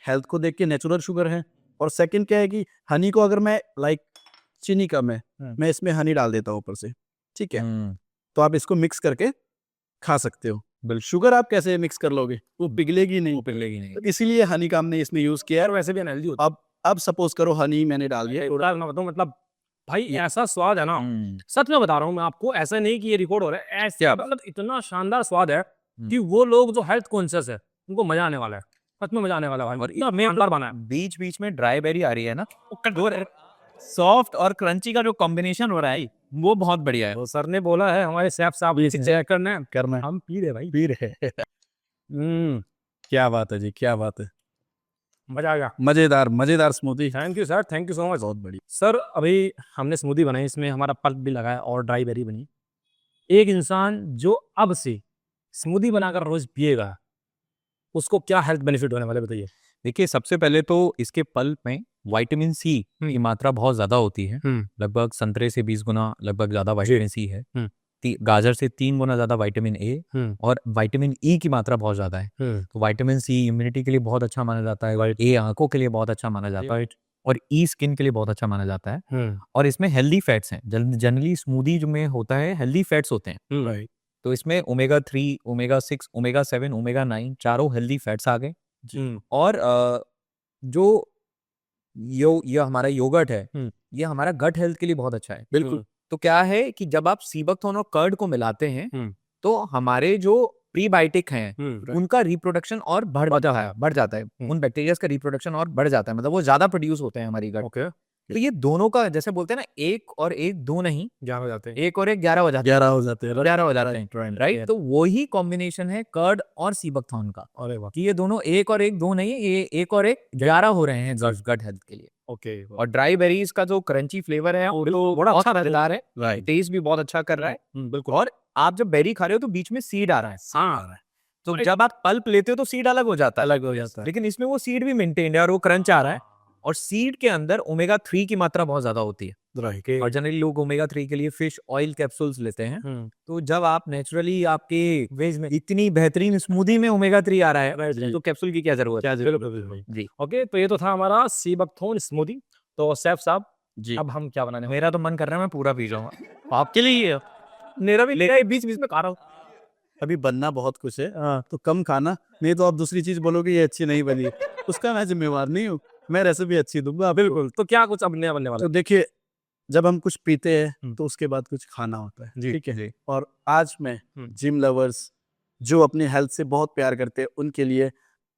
A: हेल्थ को देख के, नेचुरल शुगर है। और सेकंड क्या है कि हनी को अगर मैं लाइक चीनी कम है, मैं इसमें हनी डाल देता हूँ ऊपर से, ठीक है, तो आप इसको मिक्स करके खा सकते हो। शुगर आप कैसे मिक्स कर लोगे, वो पिघलेगी नहीं।
B: पिघलेगी नहीं।
A: तो इसीलिए हनी का हमने इसमें यूज किया
C: यार
A: है।
C: वैसे भी अनहेल्दी होता
A: अब सपोज करो हनी मैंने डाल दिया
C: है।
A: थोड़ा,
C: मैं बताऊं, मतलब भाई ऐसा स्वाद है ना, सच में बता रहा हूँ मैं आपको, ऐसा नहीं कि ये रिकॉर्ड हो रहा है, ऐसा मतलब इतना शानदार स्वाद है कि वो लोग जो हेल्थ कॉन्शियस है उनको मजा आने वाला है, सच में मजा आने वाला है भाई।
B: और
C: इतना मेहनत बना है।
B: बीच बीच में ड्राई बेरी आ रही है ना, सॉफ्ट और क्रंची का जो कॉम्बिनेशन हो रहा है वो बहुत बढ़िया है।
C: तो सर ने बोला है हमारे शेफ साहब ये चेक करना है,
A: करना है,
C: हम पी रहे भाई।
A: पी रहे। क्या बात है जी, क्या बात है,
C: मजा आ गया।
A: मजेदार मजेदार smoothie.
C: Thank you sir, thank you so much.
A: बहुत बढ़िया।
C: सर अभी हमने स्मूदी बनाई, इसमें हमारा पल्प भी लगा है और ड्राई बेरी बनी। एक इंसान जो अब से स्मूदी बनाकर रोज पिएगा, उसको क्या हेल्थ बेनिफिट होने वाले बताइए।
B: देखिए, सबसे पहले तो इसके पल्प में विटामिन सी की मात्रा बहुत ज्यादा होती है। लगभग संतरे से 20 गुना लगभग ज्यादा विटामिन सी है। गाजर से 3 गुना ज्यादा विटामिन ए और विटामिन ई की मात्रा बहुत ज्यादा है। तो विटामिन सी इम्यूनिटी के लिए बहुत अच्छा माना जाता है, ए आंखों के लिए बहुत अच्छा माना जाता है और ई स्किन के लिए बहुत अच्छा माना जाता है। और इसमें हेल्दी फैट्स हैं। जनरली स्मूदी जो में होता है हेल्दी फैट्स होते हैं।
A: राइट।
B: तो इसमें ओमेगा 3, ओमेगा 6, ओमेगा 7, ओमेगा 9 चारों हेल्दी फैट्स आ गए। और जो ये हमारा योगर्ट है, ये हमारा गट हेल्थ के लिए बहुत अच्छा है।
A: बिल्कुल।
B: तो क्या है कि जब आप सीबकथॉर्न और कर्ड को मिलाते हैं तो हमारे जो प्रीबायोटिक हैं उनका रिप्रोडक्शन और बढ़ जाता है। उन बैक्टीरिया का रिप्रोडक्शन और बढ़ जाता है, मतलब वो ज्यादा प्रोड्यूस होते हैं हमारी गट। तो ये दोनों का जैसे बोलते हैं ना, 1 और 1 2 नहीं,
C: 11 हो जाते हैं।
B: 1 और 1 11 हो जाते हैं।
A: 11 हो जाते हैं।
B: 11 हो जाते हैं, राइट। तो वही कॉम्बिनेशन है कर्ड और सीबकथॉर्न का,
C: अरे वाह।
B: कि ये दोनों 1 और 1 2 नहीं है, ये 1 और 1 11 हो रहे हैं गट हेल्थ के लिए।
C: ओके।
B: और ड्राई बेरीज का जो क्रंची फ्लेवर है वो तो
C: बड़ा अच्छा
B: मजेदार है,
A: राइट।
B: टेस्ट भी बहुत अच्छा कर रहा है।
C: बिल्कुल।
B: और आप जब बेरी खा रहे हो तो बीच में सीड आ रहा है।
C: हाँ,
B: तो जब आप पल्प लेते हो तो सीड अलग हो जाता है,
A: अलग हो जाता है।
B: लेकिन इसमें वो सीड भी मेंटेन्ड है और वो क्रंच आ रहा है। और सीड के अंदर ओमेगा 3 की मात्रा बहुत ज्यादा होती है।
A: राइट।
B: और जनरली लोग ओमेगा 3 के लिए फिश ऑयल कैप्सूल्स लेते हैं। तो जब आप नेचुरली आपके वेज में इतनी बेहतरीन स्मूदी में ओमेगा 3 आ रहा है तो कैप्सूल की क्या जरूरत है। जी
C: ओके, तो ये तो था हमारा सीबकथॉर्न स्मूदी। तो शेफ साहब
A: जी।
C: अब हम क्या बनाने वाले
B: मेरा तो मन कर रहा है मैं पूरा पी जाऊंगा।
C: आपके लिए? मेरा भी ले बीच बीच में खा रहा हूँ।
A: अभी बनना बहुत कुछ है, तो कम खाना, नहीं तो आप दूसरी चीज बोलोगे ये अच्छी नहीं बनी, उसका मैं जिम्मेवार नहीं हूँ, मैं रेसिपी अच्छी दूंगा आपको।
C: बिल्कुल। तो क्या कुछ अब नया बनने वाला
A: तो देखिए, जब हम कुछ पीते हैं तो उसके बाद कुछ खाना होता है,
B: जी,
A: ठीक है।
B: जी।
A: और आज मैं जिम लवर्स जो अपनी हेल्थ से बहुत प्यार करते हैं उनके लिए,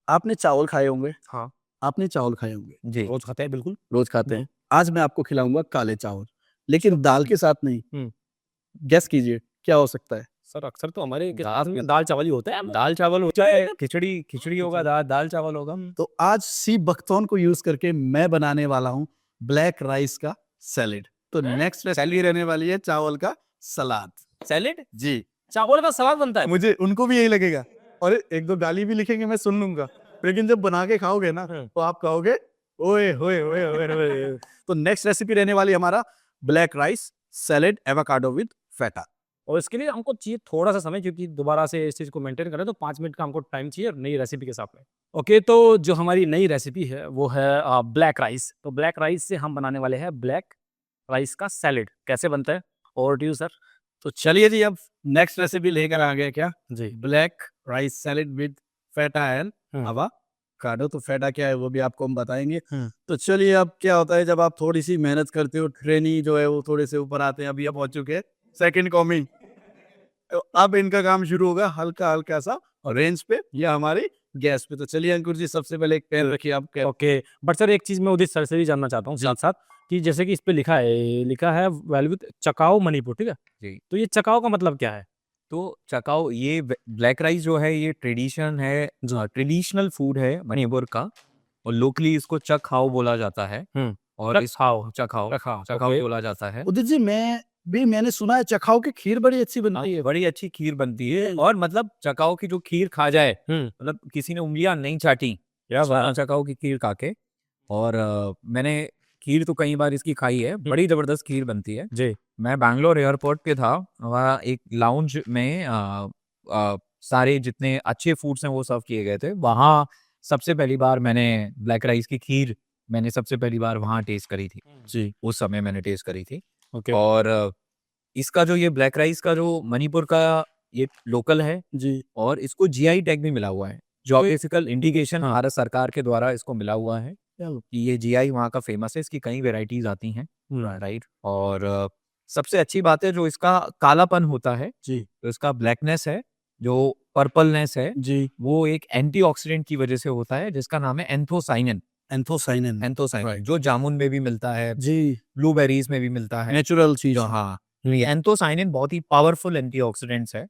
A: आपने चावल खाए होंगे,
C: हाँ,
A: आपने चावल खाए होंगे,
B: जी
C: रोज खाते हैं बिल्कुल।
A: रोज खाते हैं। आज मैं आपको खिलाऊंगा काले चावल, लेकिन दाल के साथ नहीं। गेस कीजिए क्या हो सकता है।
C: सर अक्सर तो हमारे दाल में दाल चावल ही होता है।
B: दाल चावल हो चाहे खिचड़ी होगा, दाल चावल होगा।
A: तो आज सी बख्तौन को यूज करके मैं बनाने वाला हूँ ब्लैक राइस का सैलेड। तो नेक्स्ट रेसिपी रहने वाली है चावल का सलाद।
B: सैलेड
A: जी,
C: चावल का सलाद बनता है।
A: मुझे उनको भी यही लगेगा, और एक दो गाली भी लिखेंगे, मैं सुन लूंगा, लेकिन जब बना के खाओगे ना तो आप कहोगे ओए होए होए होए होए। तो नेक्स्ट रेसिपी रहने वाली हमारा black rice salad avocado with feta.
C: और इसके लिए हमको चाहिए थोड़ा सा समय, क्योंकि दोबारा से इस चीज़ को मेंटेन करें तो 5 मिनट का हमको टाइम चाहिए नई रेसिपी के साथ में। ओके, तो जो हमारी नई रेसिपी है वो है ब्लैक राइस। तो ब्लैक राइस से हम बनाने वाले हैं ब्लैक राइस का सैलेड। कैसे बनता है, ओवर टू यू सर।
A: तो चलिए जी, अब नेक्स्ट रेसिपी लेकर आ गए क्या
C: जी।
A: Black rice salad with feta and avocado. तो फेटा क्या है वो भी आपको हम बताएंगे। तो चलिए, अब क्या होता है जब आप थोड़ी सी मेहनत करते हो, ट्रेनी जो है वो थोड़े से ऊपर आते हैं, अभी आप पहुंच चुके हैं सेकंड कॉमिंग। तो अब इनका काम शुरू होगा हल्का हल्का सा रेंज पे या हमारी गैस पे। तो चलिए अंकुर जी, सबसे पहले एक पैन रखिए आप।
C: ओके, बट सर एक चीज़ मैं उदित सर से भी जानना चाहता हूँ साथ साथ, कि जैसे कि इस पे लिखा है वेल विद चकाओ मणिपुर, ठीक है।
B: जी।
C: तो ये चकाओ का मतलब क्या है?
B: तो चकाओ, ये ब्लैक राइस जो है ये ट्रेडिशनल फूड है मणिपुर का, और लोकली इसको चखाओ बोला जाता है। और
C: चखाओ
B: चखाओ बोला जाता है।
A: उदित जी, मैंने सुना है चखाओ की खीर बड़ी अच्छी बनती है।
B: बड़ी अच्छी खीर बनती है, और मतलब चकाओ की जो खीर खा जाए, मतलब किसी ने उंगलियां नहीं चाटी चकाओ की खीर खा के। और मैंने खीर तो कई बार इसकी खाई है, बड़ी जबरदस्त खीर बनती है
C: जी।
B: मैं बैंगलोर एयरपोर्ट पे था, वहाँ एक लाउंज में सारे जितने अच्छे फूड्स हैं वो सर्व किए गए थे। वहाँ सबसे पहली बार मैंने ब्लैक राइस की खीर मैंने सबसे पहली बार वहाँ टेस्ट करी थी।
A: जी,
B: उस समय मैंने टेस्ट करी थी।
C: ओके।
B: और इसका जो ये ब्लैक राइस का जो मणिपुर का ये लोकल है
A: जी,
B: और इसको जीआई टैग भी मिला हुआ है, जोग्राफिकल इंडिकेशन भारत सरकार के द्वारा इसको मिला हुआ है कि ये जीआई वहाँ का फेमस है। इसकी कई वेराइटीज आती हैं, राइट। और सबसे अच्छी बात है जो इसका कालापन होता है,
A: जी,
B: तो इसका ब्लैकनेस है जो पर्पलनेस है
A: जी,
B: वो एक एंटीऑक्सीडेंट की वजह से होता है जिसका नाम है एंथोसाइनिन।
A: एंथोसाइनिन।
B: एंथोसाइनिन जो जामुन में भी मिलता है,
A: जी,
B: ब्लूबेरीज में भी मिलता है।
A: नेचुरल चीज
B: जो
A: है।
B: हाँ, ये एंथोसाइनिन बहुत ही पावरफुल एंटीऑक्सीडेंट्स है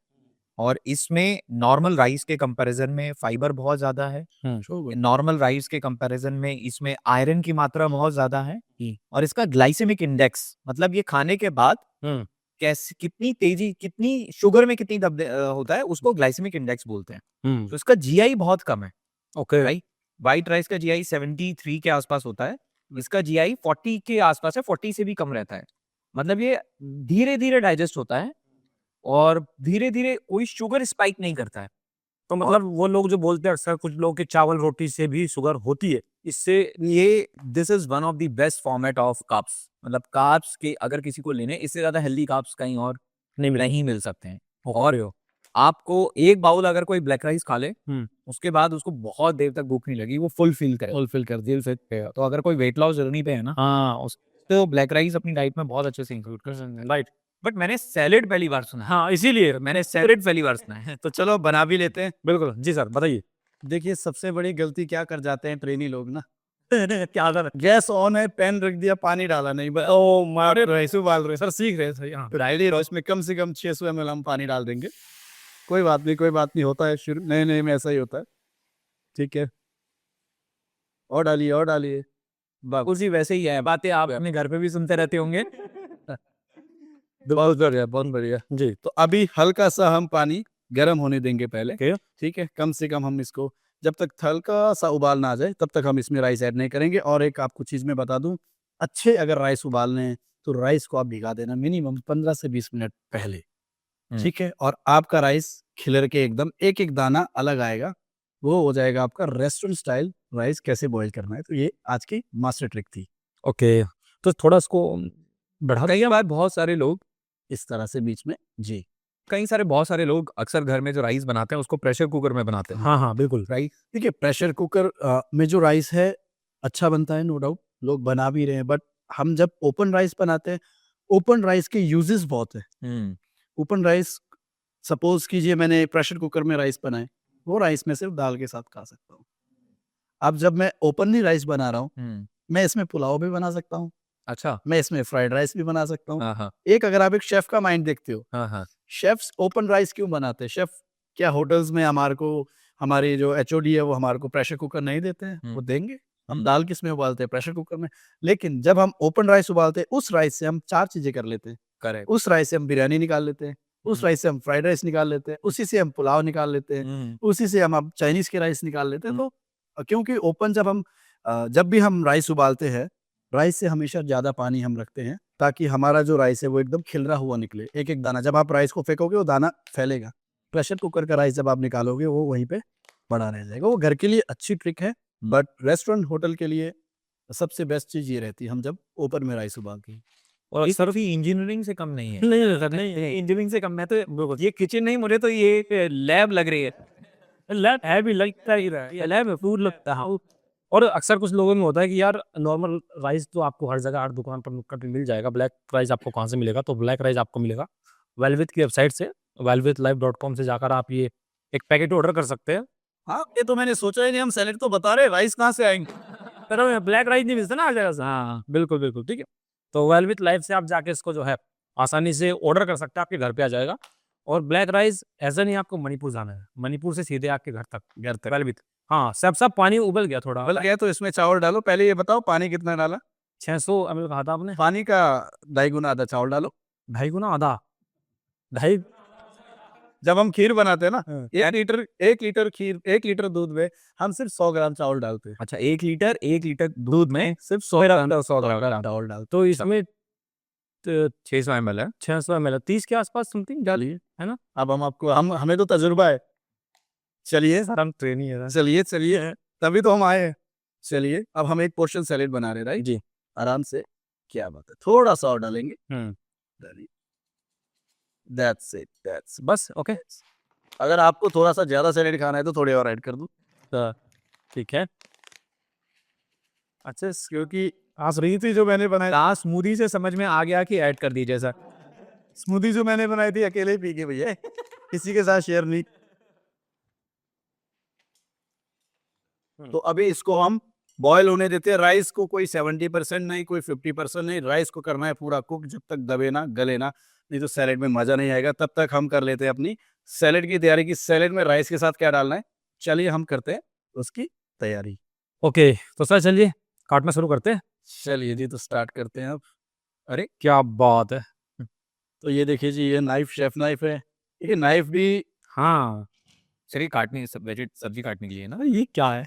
B: और इसमें नॉर्मल राइस के कंपैरिजन में फाइबर बहुत ज्यादा है।
A: Sure good.
B: नॉर्मल राइस के कंपैरिजन में इसमें आयरन की मात्रा बहुत ज्यादा है
C: हम्म।
B: और इसका ग्लाइसेमिक इंडेक्स मतलब ये खाने के बाद
C: हम्म।
B: कैसे कितनी तेजी कितनी शुगर में कितनी होता है उसको ग्लाइसेमिक इंडेक्स बोलते हैं।
C: हम्म।
B: तो इसका जीआई बहुत कम है।
C: ओके।
B: राइट, व्हाइट राइस का जीआई 73 के आसपास होता है, इसका जीआई 40 के आसपास है, 40 से भी कम रहता है। मतलब ये धीरे धीरे डाइजेस्ट होता है और धीरे धीरे कोई शुगर स्पाइक नहीं करता है।
C: तो मतलब वो लोग जो बोलते हैं अक्सर कुछ लोग कि चावल रोटी से भी शुगर होती है, इससे
B: ये this is one of the best format of carbs. मतलब कार्ब्स के अगर किसी को लेने इससे ज्यादा हेल्दी कार्ब्स कहीं और नहीं मिल सकते हैं। और आपको एक बाउल अगर कोई ब्लैक राइस खा ले उसके बाद उसको बहुत देर तक भूख नहीं लगी, वो फुल फील करे,
A: फुलफिल कर दिया।
B: तो अगर कोई वेट लॉस जर्नी पे है ना
C: हाँ
B: उस तो ब्लैक राइस अपनी डाइट में बहुत अच्छे से इंक्लूड कर सकते हैं।
C: राइट।
B: बट मैंने सैलेड पहली बार सुना है।
C: हाँ इसीलिए
B: मैंने सैलेड पहली बार सुना है।
A: तो चलो बना भी लेते हैं।
C: बिल्कुल जी सर बताइए।
A: देखिए सबसे बड़ी गलती क्या कर जाते हैं ट्रेनी लोग ना,
C: क्या सर?
A: गैस ऑन है, पैन रख दिया, पानी डाला नहीं, ओ मारे राइस उबाल रहे
C: सर सीख रहे थे। हाँ
A: डायली राइस में कम से कम 600 ml हम पानी डाल देंगे। कोई बात नहीं, कोई बात नहीं, होता है शुरू नए नए में ऐसा ही होता है। ठीक है, और डालिए और डालिए।
B: उसी वैसे ही है बातें आप अपने घर पे भी सुनते रहते होंगे।
A: बहुत बढ़िया, बहुत बढ़िया
C: जी।
A: तो अभी हल्का सा हम पानी गर्म होने देंगे पहले।
C: ओके।
A: ठीक है, कम से कम हम इसको जब तक हल्का सा उबाल ना आ जाए तब तक हम इसमें राइस ऐड नहीं करेंगे। और एक आपको चीज मैं बता दूं, अच्छे अगर राइस उबालने हैं तो राइस को आप भिगा देना मिनिमम 15 से 20 मिनट पहले। ठीक है, और आपका राइस खिलर के एकदम एक एक दाना अलग आएगा, वो हो जाएगा आपका रेस्टोरेंट स्टाइल राइस कैसे बॉईल करना है। तो ये आज की मास्टर ट्रिक थी।
C: ओके तो थोड़ा इसको बढ़ा
B: कई बार बहुत सारे लोग
A: इस तरह से बीच में जी।
B: बहुत सारे लोग अक्सर घर में जो राइस बनाते हैं उसको प्रेशर कुकर में बनाते हैं।
C: हाँ हाँ बिल्कुल।
B: राइट,
A: देखिए प्रेशर कुकर में जो राइस है अच्छा बनता है, नो डाउट, लोग बना भी रहे हैं। बट हम जब ओपन राइस बनाते हैं, ओपन राइस के यूजेस बहुत है। ओपन राइस, सपोज कीजिए मैंने प्रेशर कुकर में राइस बनाए, वो राइस में सिर्फ दाल के साथ खा सकता हूँ। अब जब मैं ओपनली राइस बना रहा हूँ, मैं इसमें पुलाव भी बना सकता हूँ,
B: अच्छा,
A: मैं इसमें फ्राइड राइस भी बना सकता हूँ।
B: हाँ हाँ
A: एक अगर आप एक शेफ का माइंड देखते हो,
B: हाँ हाँ
A: शेफ्स ओपन राइस क्यों बनाते हैं? शेफ क्या होटल्स में हमारे को, हमारी जो एचओडी है वो हमारे को प्रेशर कुकर नहीं देते हैं? वो देंगे। हम दाल किस में उबालते हैं? प्रेशर कुकर में। लेकिन जब हम ओपन राइस उबालते हैं, उस राइस से हम 4 चीजें कर लेते हैं।
B: करेक्ट,
A: उस राइस से हम बिरयानी निकाल लेते हैं, उस राइस से हम फ्राइड राइस निकाल लेते हैं, उसी से हम पुलाव निकाल लेते हैं, उसी से हम अब चाइनीज के राइस निकाल लेते हैं। तो क्योंकि ओपन जब भी हम राइस उबालते हैं, राइस से हमेशा ज्यादा पानी हम रखते हैं ताकि हमारा जो राइस है वो एकदम खिलरा हुआ निकले, एक एक दाना। जब आप राइस को फेंकोगे वो दाना फैलेगा। प्रेशर कुकर का राइस जब आप निकालोगे वो वहीं पे बड़ा रह जाएगा। वो घर के लिए अच्छी ट्रिक है, बट रेस्टोरेंट होटल के लिए सबसे बेस्ट चीज ये रहती है हम जब ओपन में राइस उबालते हैं।
B: और इस तरफ ही इंजीनियरिंग से कम नहीं है।
C: नहीं सर नहीं
B: इंजीनियरिंग से कम, मैं तो ये किचन नहीं, मुझे तो ये लैब लग रही है।
C: लैब है भी, लगता ही रहा है लैब है, फूड लगता है। और अक्सर कुछ लोगों में होता है कि यार नॉर्मल राइस तो आपको हर जगह हर दुकान पर नुक्कड़ पे मिल जाएगा, ब्लैक राइस आपको कहाँ से मिलेगा? तो ब्लैक राइस आपको मिलेगा वेलविथ की वेबसाइट से, velvethlife.com से जाकर आप ये एक पैकेट ऑर्डर कर सकते हैं।
A: हाँ, ये तो मैंने सोचा ही नहीं, हम सैलेड तो बता रहे, राइस कहाँ से आएंगे?
C: पर ब्लैक राइस नहीं मिलता ना हर जगह से। हाँ बिल्कुल बिल्कुल ठीक है। तो वेलविथ लाइफ से आप जाके इसको जो है आसानी से ऑर्डर कर सकते हैं, आपके घर पे आ जाएगा। और ब्लैक राइस ऐसा नहीं आपको मणिपुर जाना है, मणिपुर से सीधे आपके घर तक वेलविथ। हाँ सब पानी उबल गया थोड़ा,
A: उबल गया तो इसमें चावल डालो। पहले ये बताओ पानी कितना डाला?
C: 600 ml कहा था आपने?
A: पानी का 2.5 गुना आधा चावल डालो।
C: 2.5 गुना आधा? 2.5?
A: जब हम खीर बनाते हैं ना,
C: हाँ।
A: 1 लीटर दूध में हम सिर्फ 100 ग्राम चावल डालते हैं।
B: अच्छा, 1 लीटर दूध में
A: सिर्फ 100 ग्राम चावल डालते
C: तो इसमें
B: 600 ml है।
C: 600 ml 30 के आसपास समथिंग
A: डालिए,
C: है ना?
A: अब हमें तो तजुर्बा है। चलिए
C: सर हम ट्रेनी है
A: चलिए तभी तो हम आए हैं। चलिए अब हम एक पोर्शन सैलेड बना रहे हैं, राइट
C: जी।
A: आराम से, क्या बात है, थोड़ा सा और डालेंगे। डालिए, दैट्स इट।
C: बस ओके।
A: अगर आपको थोड़ा सा ज्यादा सैलेड खाना है तो थोड़े और ऐड कर दूं,
C: ठीक है।
A: अच्छा, क्योंकि आप रही थी जो मैंने बनाई,
B: स्मूदी से समझ में आ गया कि ऐड कर दीजिए सर।
A: स्मूदी जो मैंने बनाई थी अकेले ही पी के भैया, किसी के साथ शेयर नहीं। तो अभी इसको हम बॉयल होने देते हैं। राइस को कोई 70% नहीं, कोई 50% नहीं, राइस को करना है पूरा कुक, जब तक दबे ना गले ना, नहीं तो सैलेड में मजा नहीं आएगा। तब तक हम कर लेते हैं अपनी सैलेड की तैयारी। की सैलेड में राइस के साथ क्या डालना है, चलिए हम करते हैं उसकी तैयारी।
C: ओके, तो सर चलिए काटना शुरू करते हैं।
A: चलिए जी, तो स्टार्ट करते हैं अब। अरे
C: क्या बात है।
A: तो ये देखिए जी, ये नाइफ शेफ नाइफ है। ये नाइफ भी
C: हाँ,
B: चलिए काटने सब्जी काटने के लिए ना।
C: ये क्या है?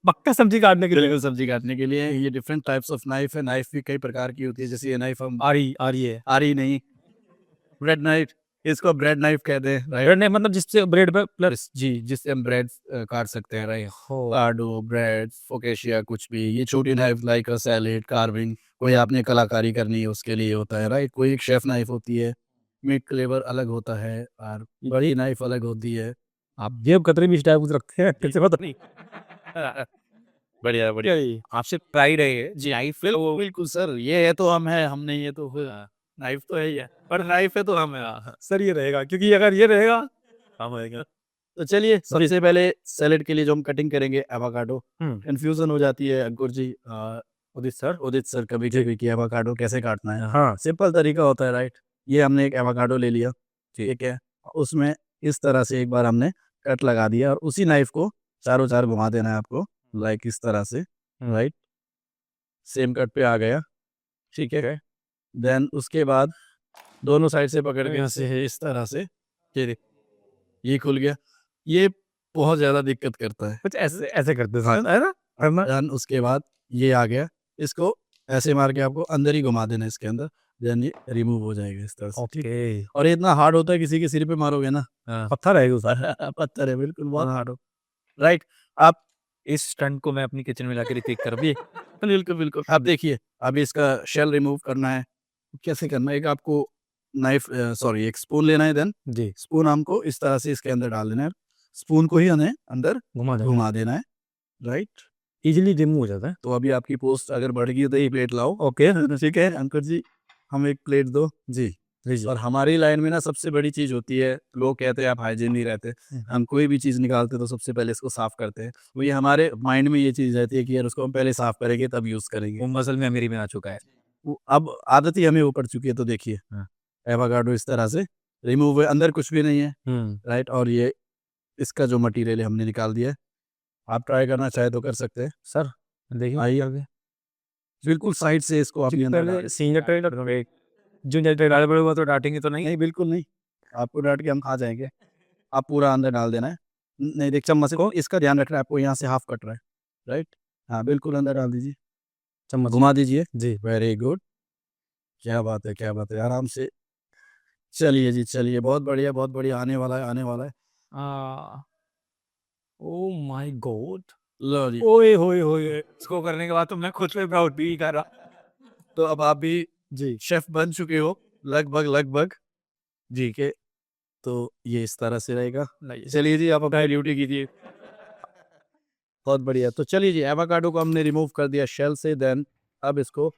C: पक्का सब्जी काटने के लिए।
A: बिल्कुल सब्जी काटने के लिए। ये डिफरेंट टाइप्स ऑफ नाइफ है। नाइफ भी कई प्रकार की होती है, जैसे ये नाइफ हम
C: आ रही है।
A: आरी नहीं, ब्रेड नाइफ, इसको ब्रेड नाइफ कहते हैं, राइट।
C: ब्रेड नहीं, मतलब जिससे ब्रेड पे प्लस।
A: जी, जिससे हम ब्रेड काट सकते हैं, राइट।
C: हो
A: आडो, ब्रेड, फोकेशिया, कुछ भी। ये छोटी नाइफ लाइक सैलेड, कार्विंग, कोई आपने कलाकारी करनी है उसके लिए होता है, राइट। कोई एक शेफ नाइफ होती है, मीट क्लेवर अलग होता है, और बड़ी नाइफ अलग होती है।
C: आप जेब कतरी भी इस टाइप कुछ रखते हैं, कैसे पता नहीं।
A: बढ़िया बढ़िया।
C: ये
B: आपसे प्राइड है ये
A: जी बिल्कुल बिल्कुल सर, ये है तो हम है, हम नहीं है तो नाइफ तो है ही है, पर नाइफ है तो हम है।
C: सर ये रहेगा, क्योंकि अगर ये रहेगा
A: हम रहेगा। तो चलिए, सबसे पहले सैलेड के लिए जो हम कटिंग करेंगे एवोकाडो। कंफ्यूजन हो जाती है अंकुर जी, उदित सर कभी कभी कि एवोकाडो कैसे काटना है।
C: हाँ।
A: सिंपल तरीका होता है, राइट। ये हमने एक एवोकाडो ले लिया, ठीक है। उसमें इस तरह से एक बार हमने कट लगा दिया, और उसी नाइफ को चारों चार घुमा देना है आपको, लाइक इस तरह से, राइट। सेम कट पे आ गया, ठीक है। देन उसके बाद दोनों साइड से पकड़ के ऐसे इस तरह से, ये खुल गया। ये बहुत ज्यादा दिक्कत करता है।
C: कुछ ऐसे ऐसे करते
A: हाँ।
C: हैं, है ना?
A: देन उसके बाद ये आ गया, इसको ऐसे मार के आपको अंदर ही घुमा देना इसके अंदर, देन ये रिमूव हो जाएगा इस तरह से।
C: ओके।
A: और ये इतना हार्ड होता है, किसी के सिर पे मारोगे ना,
C: पत्थर है सर।
A: पत्थर है, बिल्कुल बहुत हार्ड हो, राइट। आप
B: इस स्टंट को मैं अपनी किचन में लाके रिपीट कर
A: अभी बिल्कुल बिल्कुल, आप देखिए अभी इसका शेल रिमूव करना है। कैसे करना है, एक आपको नाइफ सॉरी एक स्पून लेना है, देन
C: जी,
A: स्पून हमको इस तरह से इसके अंदर डाल देना है, स्पून को ही हमें अंदर घुमा देना है, राइट।
C: इजीली रिमूव हो जाता है।
A: तो अभी आपकी पोस्ट अगर बढ़ गई तो ये प्लेट लाओ, ओके ठीक है अंकुर जी, हम एक प्लेट दो जी।
C: जी।
A: और हमारी लाइन में ना सबसे बड़ी चीज होती है, लोग कहते हैं आप हाइजीन नहीं रहते, हम कोई भी चीज निकालते तो सबसे पहले इसको साफ करते हैं। वही हमारे माइंड में ये चीज रहती है कि यार उसको हम पहले साफ करेंगे तब यूज करेंगे।
B: वो मसल में मेरी में आ चुका है।
A: अब आदत ही हमें ऊपर चुकी है। तो देखिए एवोकाडो इस तरह से रिमूव है, अंदर कुछ भी नहीं है, राइट। और ये इसका जो मटेरियल है हमने निकाल दिया है। आप ट्राई करना चाहे तो कर सकते हैं
C: सर देखिए,
A: आइए, बिल्कुल साइड से इसको आप अंदर डालें।
C: पहले सीनियर ट्रेडर जूनियर ट्रेडर बोलूंगा तो डांटेंगे तो नहीं।
A: नहीं बिल्कुल नहीं, आपको डांट के हम खा जाएंगे। आप पूरा अंदर डाल देना है। नहीं देख, चम्मच को इसका ध्यान रखना है आपको, यहाँ से हाफ कट रहा है, राइट। हाँ बिल्कुल अंदर डाल दीजिए,
C: चम्मच
A: घुमा दीजिए
C: जी।
A: वेरी गुड, क्या बात है, क्या बात है, आराम से। चलिए जी, चलिए, बहुत बढ़िया बहुत बढ़िया, आने वाला है आने वाला है।
C: Oh my God.
A: लो जी,
C: ओए होए होए।
B: इसको करने के बाद तो मैं खुद पे प्राउड भी कर रहा।
A: तो अब आप भी
C: जी।
A: शेफ बन चुके हो लगभग लगभग जी के। तो ये इस तरह से रहेगा। चलिए जी, आप अपनी ड्यूटी कीजिए। बहुत बढ़िया। तो चलिए जी, एवोकाडो को हमने रिमूव कर दिया शेल से, देन अब इसको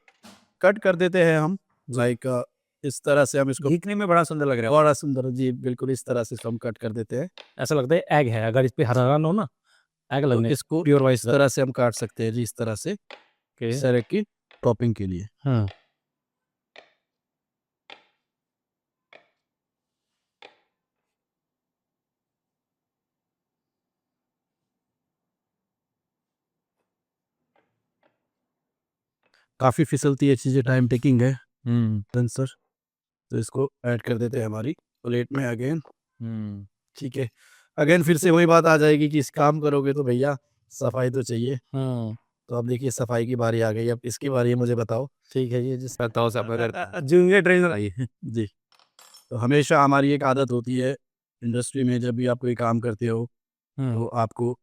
A: कट कर देते हैं हम, लाइक इस तरह से हम इसको,
B: दिखने में बड़ा सुंदर लग रहा है।
A: बड़ा सुंदर जी, बिल्कुल इस तरह से इसको हम कट कर देते हैं।
C: ऐसा लगता है एग है, अगर इस पे हरा ना हो ना, एग
A: तो
C: लगने
A: इसको
C: प्योर वाइस।
A: इस तरह से हम काट सकते हैं जी, इस तरह से सैलेड की टॉपिंग के लिए।
C: हाँ।
A: काफ़ी फिसलती है चीज़ें, टाइम टेकिंग है सर। तो इसको ऐड कर देते हैं हमारी प्लेट में अगेन, ठीक है। अगेन फिर से वही बात आ जाएगी कि इस काम करोगे तो भैया सफाई तो चाहिए। तो अब देखिए सफाई की बारी आ गई, अब इसकी बारी है, मुझे बताओ। ठीक है जी, जिस
B: बताओ सब अगर
C: जूनियर ट्रेनर
A: आइए जी। तो हमेशा हमारी एक आदत होती है इंडस्ट्री में, जब भी आप कोई काम करते हो तो आपको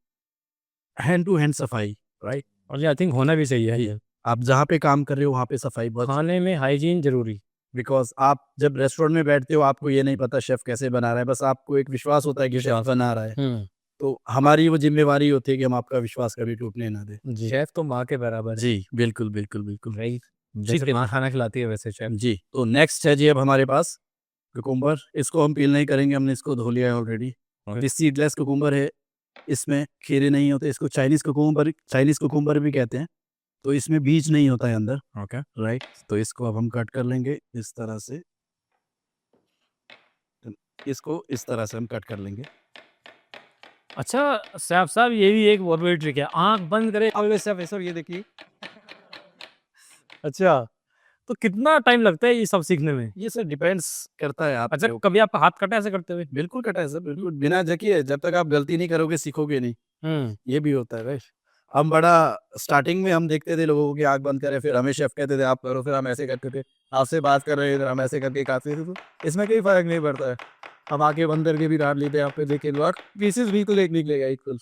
A: हैंड टू हैंड सफाई, राइट।
C: और ये आई थिंक होना भी चाहिए ये।
A: आप जहाँ पे काम कर रहे हो वहाँ पे सफाई बहुत,
C: खाने में हाइजीन जरूरी।
A: बिकॉज आप जब रेस्टोरेंट में बैठते हो आपको ये नहीं पता शेफ कैसे बना रहा है, बस आपको एक विश्वास होता है कि शेफ बना रहा है। तो हमारी वो जिम्मेवारी होती है कि हम आपका विश्वास कभी टूटने ना दें।
C: शेफ तो माँ के बराबर है।
A: जी बिल्कुल बिल्कुल बिल्कुल,
C: राइट।
B: जैसे माँ खाना खिलाती है वैसे शेफ।
A: जी। तो नेक्स्ट है जी अब हमारे पास कुकुम्बर। इसको हम पील नहीं करेंगे, हमने इसको धो लिया है ऑलरेडी। दिस सीडलेस कुकुम्बर है, इसमें खीरे नहीं होते, इसको चाइनीज कुकुम्बर भी कहते हैं। तो इसमें बीज नहीं होता है अंदर,
B: ओके
A: राइट। तो इसको अब हम कट कर लेंगे इस तरह से, इसको इस तरह से हम कट कर लेंगे।
C: अच्छा सैफ साहब, ये भी एक बहुत बड़ी ट्रिक है, आंख बंद करे।
B: अब वैसे सर ये देखिए
C: अच्छा, तो कितना टाइम लगता है ये सब सीखने में?
A: ये सर डिपेंड्स करता है
C: अच्छा,
A: आपके ऊपर।
C: कभी आपका हाथ कटा ऐसे करते हुए?
A: बिल्कुल कटा है सर, बिल्कुल। बिना देखिए, जब तक आप गलती नहीं करोगे सीखोगे नहीं। ये भी होता है राइट। हम बड़ा स्टार्टिंग में हम देखते थे लोगों की आंख बंद करे, फिर हमें शेफ कहते थे आप करो, फिर हम ऐसे करते थे। आपसे बात कर रहे थे, हम ऐसे करके खाते थे। तो इसमें कोई फर्क नहीं पड़ता है। हम आंखें बंद करके भी काट लेते हैं। आप पे देखिए लोग पीसेस बिल्कुल एक निकलेगा इक्वल।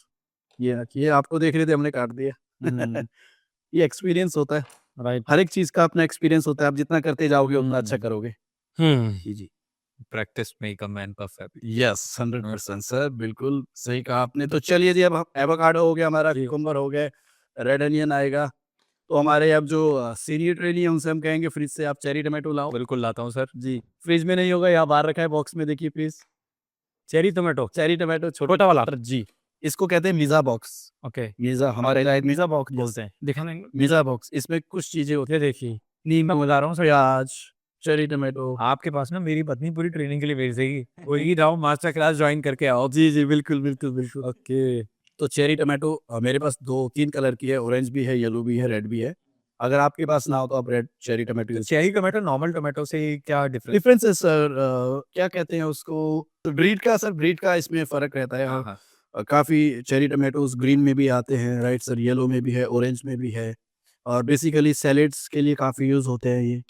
A: ये रखिए, आपको देख रहे थे हमने काट दिया। ये एक्सपीरियंस होता है,
C: राइट।
A: हर एक चीज का अपना एक्सपीरियंस होता है। आप जितना करते जाओगे उतना अच्छा करोगे। जी जी,
B: practice make a man perfect.
A: Yes 100% sir, बिल्कुल सही कहा आपने। तो चलिए जी, अब एवोकाडो हो गया हमारा, कुकुम्बर हो गए, रेड अनियन आएगा। तो हमारे अब जो सीनियर ट्रेनी है उनसे हम कहेंगे फ्रिज से आप चेरी टमाटो लाओ।
B: बिल्कुल लाता हूँ सर।
A: जी, फ्रिज में नहीं होगा, यहाँ बाहर रखा है बॉक्स में, देखिए please.
C: Cherry tomato.
A: Cherry tomato
C: छोटा वाला।
A: जी, इसको कहते हैं मिजा बॉक्स।
C: ओके,
A: मिजा हमारे इलाके मिजा बॉक्स
C: बोलते हैं, दिखाने में।
A: मिजा बॉक्स। इसमें कुछ चीजें होती
C: ये देखिए,
A: है, नीम मैं बता रहा हूँ, प्याज, चेरी टमाटो।
B: आपके पास ना मेरी पत्नी पूरी ट्रेनिंग के लिए भेजेगी, कोई जाओ मास्टर क्लास ज्वाइन करके आओ।
A: जी जी, बिल्कुल बिल्कुल बिल्कुल।
C: ओके।
A: तो चेरी टमाटो मेरे पास 2-3 कलर की है, ऑरेंज भी है, येलो भी है, रेड भी है। अगर आपके पास ना हो तो आप red cherry tomato use.
B: Cherry tomato normal tomato से क्या डिफरेंस?
A: डिफरेंस है सर, क्या कहते हैं उसको, तो ब्रीड का सर, ब्रीड का इसमें फर्क रहता है।
B: हाँ हाँ।
A: काफी चेरी टमाटोज ग्रीन में भी आते हैं, राइट सर, येलो में भी है, ऑरेंज में भी है। और बेसिकली सैलेड्स के लिए काफी यूज होते हैं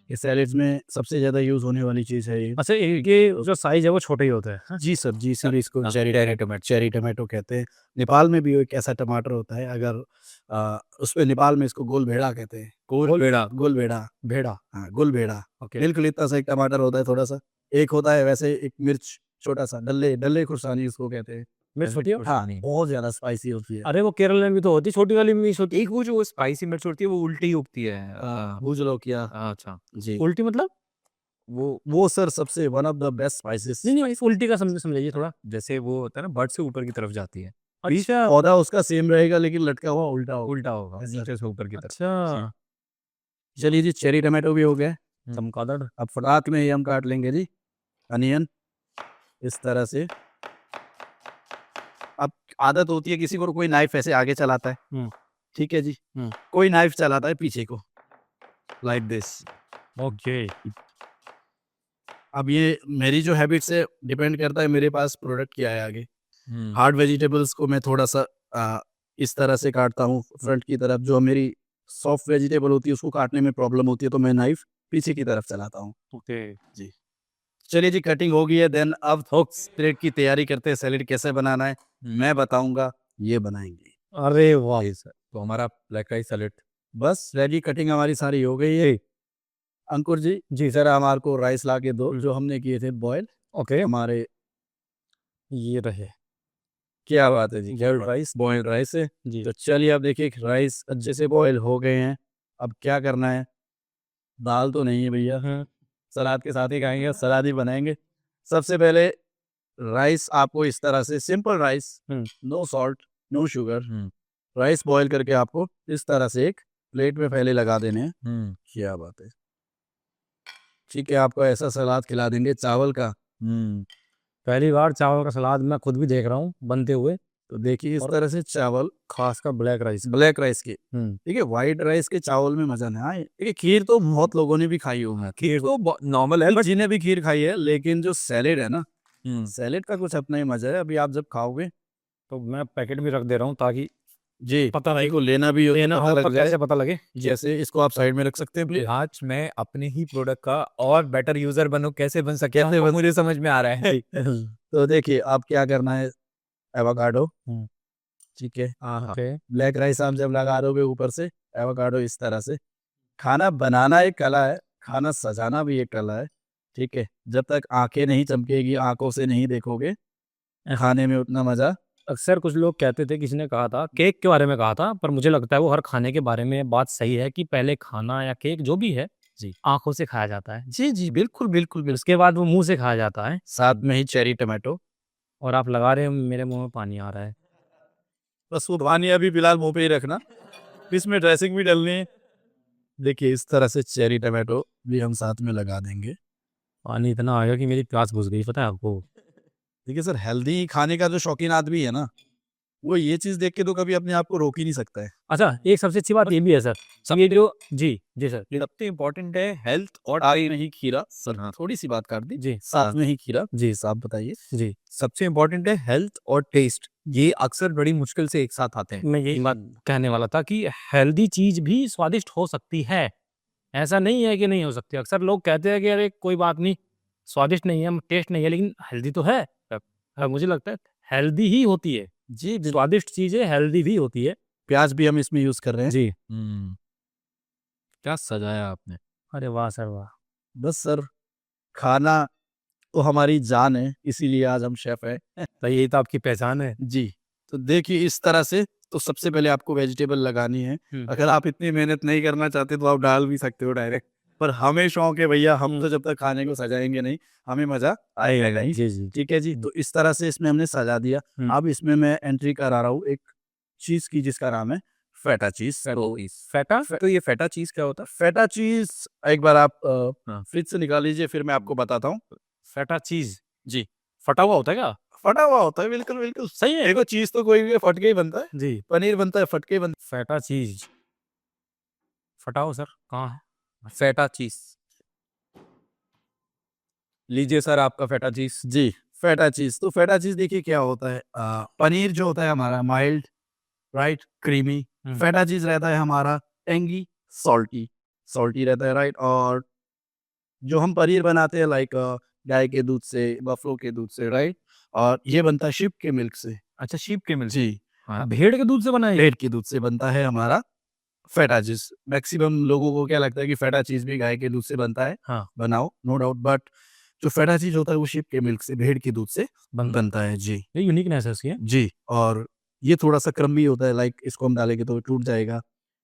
A: ये सैलेड्स में सबसे ज्यादा यूज होने वाली चीज है ये।
C: अच्छा, ये जो साइज है वो छोटा ही होता है, हाँ?
A: जी सर, जी सर, इसको
B: हाँ,
A: चेरी टमाटो कहते हैं। नेपाल में भी एक ऐसा टमाटर होता है, अगर उसमें नेपाल में इसको गोल भेड़ा कहते हैं।
B: गोल पेड़ा।
A: गोल भेड़ा,
C: भेड़ा।
A: हाँ गोल भेड़ा।
C: ओके।
A: बिल्कुल इतना सा एक टमाटर होता है, थोड़ा सा। एक होता है वैसे एक मिर्च, छोटा सा, डल्ले डल्ले खुर्सानी उसको कहते हैं।
C: मिर्च छोटी है?
A: हाँ, बहुत ज्यादा स्पाइसी होती है।
C: अरे वो केरल में भी तो होती, छोटी वाली मिर्च होती
B: एक वो जो स्पाइसी मिर्च होती है वो उल्टी उगती है।
A: भूज लो क्या।
B: अच्छा,
A: जी,
C: है। उल्टी मतलब?
A: वो सर सबसे one of the best spices.
C: नहीं नहीं, इस उल्टी का समझाइए थोड़ा।
B: जैसे वो होता है ना बर्ड से ऊपर की तरफ जाती है,
C: अच्छा।
A: पौधा उसका सेम रहेगा लेकिन लटका हुआ उल्टा होगा।
B: उल्टा होगा
A: ऐसा।
B: नीचे से ऊपर की तरफ।
C: अच्छा,
A: चलिए जी, चेरी टमाटो भी हो गए।
C: चमगादड़।
A: अब फटाक में ही हम काट लेंगे जी अनियन इस तरह से। अब आदत होती है किसी को, कोई नाइफ ऐसे आगे चलाता है,
C: हम्म।
A: ठीक है जी,
C: हम्म।
A: कोई नाइफ चलाता है पीछे को, लाइक दिस।
C: ओके।
A: अब ये मेरी जो हैबिट से डिपेंड करता है, मेरे पास प्रोडक्ट क्या है आगे।
B: हम्म।
A: हार्ड वेजिटेबल्स को मैं थोड़ा सा इस तरह से काटता हूँ फ्रंट की तरफ। जो मेरी सॉफ्ट वेजिटेबल होती है उसको काटने में प्रॉब्लम होती है, तो मैं नाइफ पीछे की तरफ चलाता हूँ।
C: ओके।
A: जी, चलिए जी, कटिंग हो गई है। देन अब सैलेड की तैयारी करते हैं। सैलेड कैसे बनाना है मैं बताऊंगा, ये बनाएंगे।
C: अरे वाह।
B: ये सर तो हमारा ब्लैक राइस सैलेड
A: बस रेडी, कटिंग हमारी सारी हो गई है। अंकुर जी, जी सर, हमारे को राइस ला के दो जो हमने किए थे बॉयल।
C: ओके,
A: हमारे,
C: ये रहे।
A: क्या बात है जी, राइस, बॉयल राइस है
C: जी।
A: तो चलिए अब देखिए राइस अच्छे से बॉयल हो गए हैं। अब क्या करना है, दाल तो नहीं है भैया, सलाद के साथ ही खाएंगे, सलाद ही बनाएंगे। सबसे पहले राइस आपको इस तरह से, simple rice, no salt no sugar, rice boil करके आपको इस तरह से एक प्लेट में पहले लगा देने हैं। क्या बात है, ठीक है, आपको ऐसा सलाद खिला देंगे चावल का।
C: पहली बार चावल का सलाद मैं खुद भी देख रहा हूँ बनते हुए।
A: तो देखिए इस तरह से चावल,
C: खासकर ब्लैक राइस।
A: ब्लैक राइस के, ठीक है, व्हाइट राइस के चावल में मजा नहीं आए। देखिए खीर तो बहुत लोगों ने भी खाई होगी,
B: खीर तो नॉर्मल है,
A: बट जिन्हें भी खीर खाई है, लेकिन जो सैलेड है ना, सैलेड का कुछ अपना ही मजा है। अभी आप जब खाओगे
C: तो मैं पैकेट भी रख दे रहा हूँ ताकि
A: जी
C: पता नहीं
A: को लेना भी हो,
C: लेना
A: पता
C: हो
A: लग
C: तो
A: जाए।
C: कैसे पता लगे।
A: जैसे इसको आप साइड में रख सकते हैं please।
B: आज मैं अपने ही प्रोडक्ट का और बेटर यूजर बनूं, कैसे बन सकता हूं, मुझे समझ में आ रहा है।
A: तो देखिए आप क्या करना है, एवोकाडो, ठीक है,
C: ओके।
A: ब्लैक राइस आप जब लगा दोगे ऊपर से, एवोकाडो इस तरह से। खाना बनाना एक कला है, खाना सजाना भी एक कला है, ठीक है। जब तक आंखें नहीं चमकेगी, आंखों से नहीं देखोगे, खाने में उतना मजा।
C: अक्सर कुछ लोग कहते थे, किसी ने कहा था केक के बारे में कहा था, पर मुझे लगता है वो हर खाने के बारे में बात सही है कि पहले खाना या केक जो भी है
A: जी,
C: आंखों से खाया जाता है,
A: जी जी, बिल्कुल बिल्कुल बिल्कुल।
C: उसके बाद वो मुंह से खाया जाता है।
A: साथ में ही चेरी टमाटो।
C: और आप लगा रहे हो, मेरे मुंह में पानी आ रहा है।
A: बस वो पानी अभी फिलहाल मुंह पे ही रखना, इसमें ड्रेसिंग भी डलनी है। देखिए इस तरह से चेरी टमाटो भी हम साथ में लगा देंगे।
C: पानी इतना आया कि मेरी प्यास बुझ गई, पता है आपको।
A: देखिए सर, हेल्दी खाने का जो शौकीन आदमी है ना, वो ये चीज देख के तो कभी अपने आप को रोक ही नहीं सकता है।
C: अच्छा, एक सबसे अच्छी बात ये भी है सर, ये जो जी जी सर,
A: सबसे इम्पोर्टेंट है हेल्थ और साथ में ही खीरा। सर
B: हाँ।
A: थोड़ी सी बात कर दी,
C: जी
A: साथ में ही खीरा।
C: जी
A: आप बताइए।
C: जी,
B: सबसे इम्पोर्टेंट है हेल्थ और टेस्ट, ये अक्सर बड़ी मुश्किल से एक साथ आते हैं।
C: मैं यही बात कहने वाला था कि हेल्दी चीज भी स्वादिष्ट हो सकती है, ऐसा नहीं है कि नहीं हो सकती। अक्सर लोग कहते हैं कि अरे कोई बात नहीं, स्वादिष्ट नहीं है, टेस्ट नहीं है, लेकिन हेल्दी तो है। मुझे लगता है हेल्दी ही होती है,
A: जी
C: स्वादिष्ट चीजें हेल्दी भी होती है।
A: प्याज भी हम इसमें यूज कर रहे हैं।
C: जी,
B: क्या सजाया आपने।
C: अरे वाह सर वाह।
A: बस सर, खाना तो हमारी जान है, इसीलिए आज हम शेफ है।
C: तो यही तो आपकी पहचान है।
A: जी, तो देखिए इस तरह से, तो सबसे पहले आपको वेजिटेबल लगानी है। अगर आप इतनी मेहनत नहीं करना चाहते तो आप डाल भी सकते हो डायरेक्ट, पर हमें शौक है भैया, हम तो जब तक खाने को सजाएंगे नहीं, हमें मजा आएगा नहीं।
C: जी जी,
A: ठीक है जी, तो इस तरह से इसमें हमने सजा दिया। अब इसमें मैं एंट्री करा रहा हूँ एक चीज की, जिसका नाम है फेटा चीज।
C: फेटा,
B: तो ये फेटा चीज क्या होता
A: फेटा चीज एक बार आप
B: हाँ।
A: फ्रिज से निकाल लीजिए, फिर मैं आपको बताता हूँ।
C: फेटा चीज
A: जी,
C: फटा हुआ होता है क्या?
A: फटा हुआ होता है, बिल्कुल बिल्कुल
C: सही है।
A: देखो, चीज तो कोई भी फट के ही बनता है,
C: जी,
A: पनीर बनता है फट के ही बनता
C: फेटा चीज फटाओ सर, कहाँ है?
B: है। फेटा चीज लीजिए सर, आपका फेटा चीज।
A: है। जी, फेटा चीज, तो फेटा चीज देखिए क्या होता है। पनीर जो होता है हमारा माइल्ड, राइट, क्रीमी। फेटा चीज रहता है हमारा टेंगी, सॉल्टी, सॉल्टी रहता है, राइट। और जो हम पनीर बनाते हैं लाइक गाय के दूध से, बफलो के दूध से, राइट, और ये बनता है शिप के मिल्क से।
C: अच्छा, शीप के मिल्क।
A: जी,
C: हाँ, भेड़ के दूध से बना है ये?
A: भेड़ के दूध से बनता है हमारा फेटा चीज। मैक्सिमम लोगों को क्या लगता है कि फेटा चीज भी गाय के दूध से बनता है,
C: हाँ,
A: बनाओ, नो डाउट, बट जो फेटा चीज होता है वो शिप के मिल्क से, भेड़ के दूध से बनता है। जी
C: ये यूनिकनेस है इसकी है।
A: जी, और ये थोड़ा सा क्रम्बी होता है, लाइक इसको हम डालेंगे तो टूट जाएगा,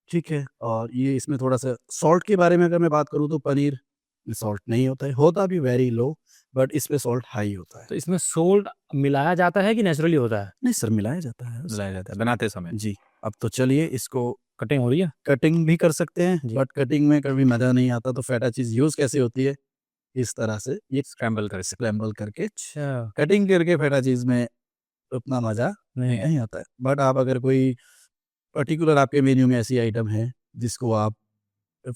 A: ठीक है। और ये इसमें थोड़ा सा सॉल्ट के बारे में अगर मैं बात करूँ तो पनीर में सॉल्ट नहीं होता है, होता भी वेरी लो, बट इसमें सॉल्ट हाई होता है।
C: तो इसमें सोल्ट मिलाया जाता है कि नेचुरली होता है?
A: नहीं सर, मिलाया जाता है
B: लाया जाता है बनाते समय।
A: जी। अब तो चलिए इसको
C: कटिंग हो रही है।
A: कटिंग भी कर सकते हैं,
C: जी।
A: बट कटिंग में कभी मज़ा नहीं आता, तो फेटा चीज़ यूज़ कैसे होती है, इस तरह से ये
B: स्क्रैम्बल कर
A: स्क्रैम्बल करके
C: अच्छा,
A: कटिंग करके फेटा चीज़ में उतना मज़ा नहीं आता है। बट आप अगर कोई पर्टिकुलर आपके मेन्यू में ऐसी आइटम है जिसको आप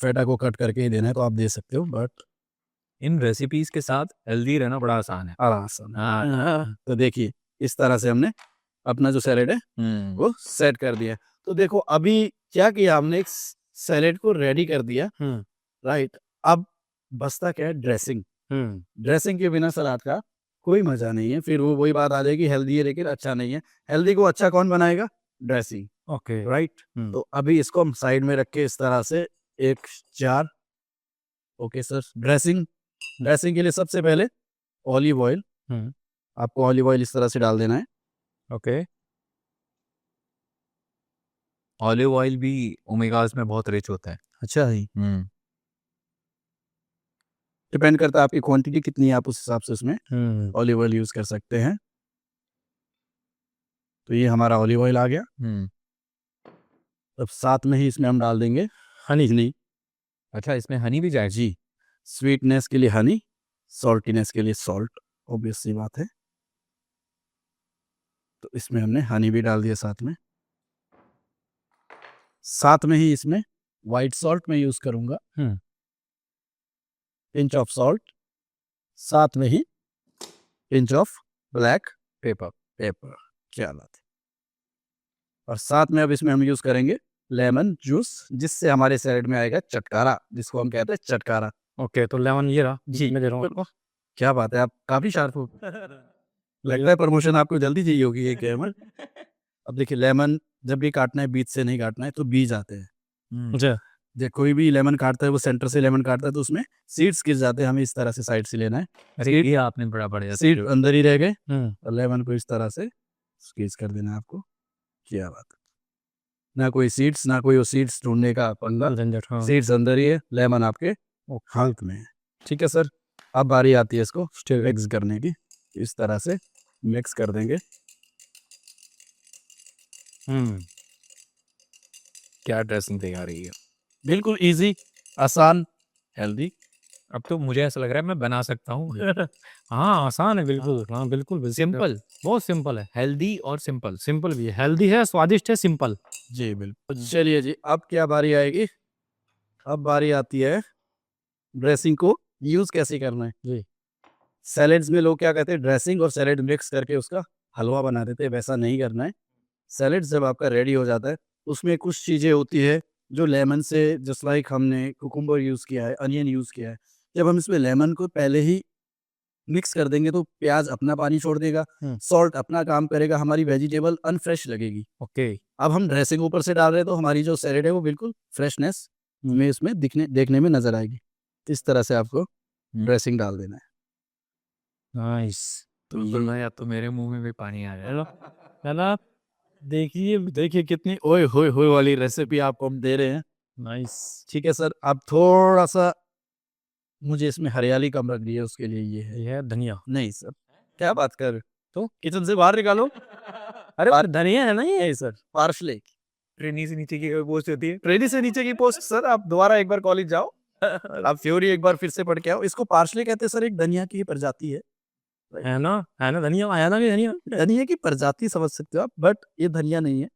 A: फेटा को कट करके ही देना है तो आप दे सकते हो, बट
B: इन रेसिपीज के साथ हेल्दी रहना बड़ा आसान है।
A: आराम।
B: हाँ।
A: तो देखिए इस तरह से हमने अपना जो सैलेड है वो सेट कर दिया। तो देखो अभी क्या किया हमने, एक सैलेड को रेडी कर दिया, राइट। अब बचता क्या है, ड्रेसिंग। ड्रेसिंग के बिना सलाद का कोई मजा नहीं है, फिर वो वही बात आ जाएगी, हेल्दी है लेकिन अच्छा नहीं है। हेल्दी को अच्छा कौन बनाएगा, ड्रेसिंग,
C: ओके,
A: राइट। तो अभी इसको हम साइड में रख के इस तरह से एक jar, okay sir. Dressing, dressing के लिए सबसे पहले ऑलिव ऑयल, आपको ऑलिव ऑयल इस तरह से डाल देना है।
C: ओके,
B: ऑलिव ऑयल भी ओमेगास में बहुत रिच होता है।
A: अच्छा ही डिपेंड करता है आपकी क्वांटिटी कितनी है, आप उस हिसाब से उसमें ऑलिव ऑयल यूज कर सकते हैं। तो ये हमारा ऑलिव ऑयल आ गया। अब साथ में ही इसमें हम डाल देंगे हनी।
B: अच्छा, इसमें हनी भी जाएगी।
A: जी, स्वीटनेस के लिए हनी, सॉल्टीनेस के लिए सॉल्ट, ऑब्वियस सी बात है। तो इसमें हमने हनी भी डाल दिया साथ में। साथ में ही इसमें वाइट सॉल्ट मैं यूज करूंगा, पिंच ऑफ सॉल्ट, साथ में ही pinch of black
B: pepper.
A: Pepper, क्या बात है। और साथ में अब इसमें हम यूज करेंगे लेमन जूस, जिससे हमारे सैलेड में आएगा चटकारा, जिसको हम कहते हैं चटकारा।
C: ओके, तो लेमन ये रहा
A: जी,
C: मैं दे रहा हूँ आपको।
A: क्या बात है, आप काफी शार्प हो। लग रहा है प्रमोशन आपको जल्दी चाहिए होगी ये लेमन। अब देखिए लेमन जब भी काटना है बीज से नहीं काटना है, तो बीज आते हैं।
C: अच्छा,
A: जब कोई भी लेमन काटता है वो सेंटर से लेमन काटता है तो उसमें सीड्स गिर जाते हैं, हमें इस तरह से साइड से लेना है।
B: अरे ये आपने बड़ा बढ़िया
A: सीड अंदर ही रह गए और लेमन को इस तरह से स्क्वीज कर देना है आपको। क्या बात है, ना कोई सीड्स, ना कोई वो सीड्स ढूंढने का पंगा,
C: झंझट, हाँ।
A: सीड्स अंदर ही है, लेमन आपके हाथ में है। ठीक है सर, अब बारी आती है इसको मिक्स करने की। इस तरह से मिक्स कर देंगे।
B: क्या ड्रेसिंग तैयार रही है।
A: बिल्कुल इजी, आसान, हेल्दी।
B: अब तो मुझे ऐसा लग रहा है मैं बना सकता हूँ।
C: हाँ आसान है बिल्कुल, हाँ बिल्कुल बिल्कुल।
B: सिंपल,
C: बहुत सिंपल है,
B: हेल्दी और सिंपल।
C: सिंपल भी है, हेल्दी है, स्वादिष्ट है, सिंपल।
A: जी बिल्कुल। चलिए जी, अब क्या बारी आएगी? अब बारी आती है ड्रेसिंग को यूज कैसे करना है।
C: जी।
A: सैलेड्स में लोग क्या कहते हैं, ड्रेसिंग और सैलेड मिक्स करके उसका हलवा बना देते हैं, वैसा नहीं करना है। सैलेड जब आपका रेडी हो जाता है, उसमें कुछ चीज़ें होती है जो लेमन से, जस्ट लाइक हमने कुकुम्बर यूज़ किया है, अनियन यूज़ किया है। जब हम इसमें लेमन को पहले ही मिक्स कर देंगे तो प्याज अपना पानी छोड़ देगा, सॉल्ट अपना काम करेगा, हमारी वेजिटेबल अनफ्रेश लगेगी।
C: ओके।
A: अब हम ड्रेसिंग ऊपर से डाल रहे हैं तो हमारी जो सैलेड है वो बिल्कुल फ्रेशनेस में इसमें देखने में नजर आएगी। इस तरह से आपको ड्रेसिंग डाल देना है।
C: नाइस।
A: तो
B: बिल्कुल
A: ये
B: ना, या तो मेरे मुंह में भी पानी आ
C: हेलो,
B: जाए।
C: है ना? देखिए,
A: देखिए कितनी ओए होए होए वाली रेसिपी आपको हम दे रहे हैं।
C: नाइस।
A: ठीक है सर, अब थोड़ा सा मुझे इसमें हरियाली कम लग रही है, उसके लिए ये है।
C: ये है धनिया।
A: नहीं सर, क्या बात कर रहे हो? तो किचन से बाहर निकालो।
C: अरे धनिया है ना ये सर।
A: पार्सले
B: ट्रेनी से नीचे की पोस्ट होती है।
A: ट्रेनी से नीचे की पोस्ट। सर आप दोबारा एक बार कॉलेज जाओ, आप थ्योरी एक बार फिर से पढ़ के आओ। इसको पार्सले कहते हैं सर, एक धनिया की प्रजाति है।
C: है ना? है ना धनिया? आया ना कि धनिया?
A: धनिया की प्रजाति समझ सकते हो आप, बट ये धनिया नहीं है।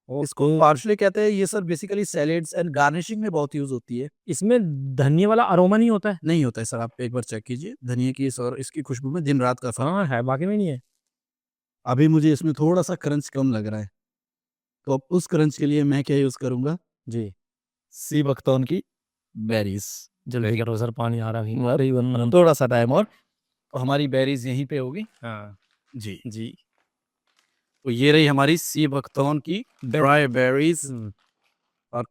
A: इसको
C: ओके।
A: पार्सले कहते हैं। ये sir basically salads and garnishing में बहुत यूज होती है।
C: इसमें धनिया वाला अरोमा नहीं होता है?
A: नहीं होता है सर, आप एक बार चेक कीजिए। धनिया की सर इसकी खुशबू में दिन रात का फर्क।
C: हाँ है, बाकी में नहीं है।
A: अभी मुझे इसमें थोड़ा सा क्रंच कम लग रहा है, तो अब उस क्रंच के लिए मैं क्या यूज करूंगा?
C: जी।
A: सी बख्तौन की बेरीज।
C: जल्दी करो सर, पानी आ रहा है।
A: थोड़ा सा टाइम और, तो हमारी बेरीज यहीं पे होगी।
C: हाँ
A: जी,
C: जी।
A: तो ये रही हमारी सी बख्तौन की ड्राई बेरीज। और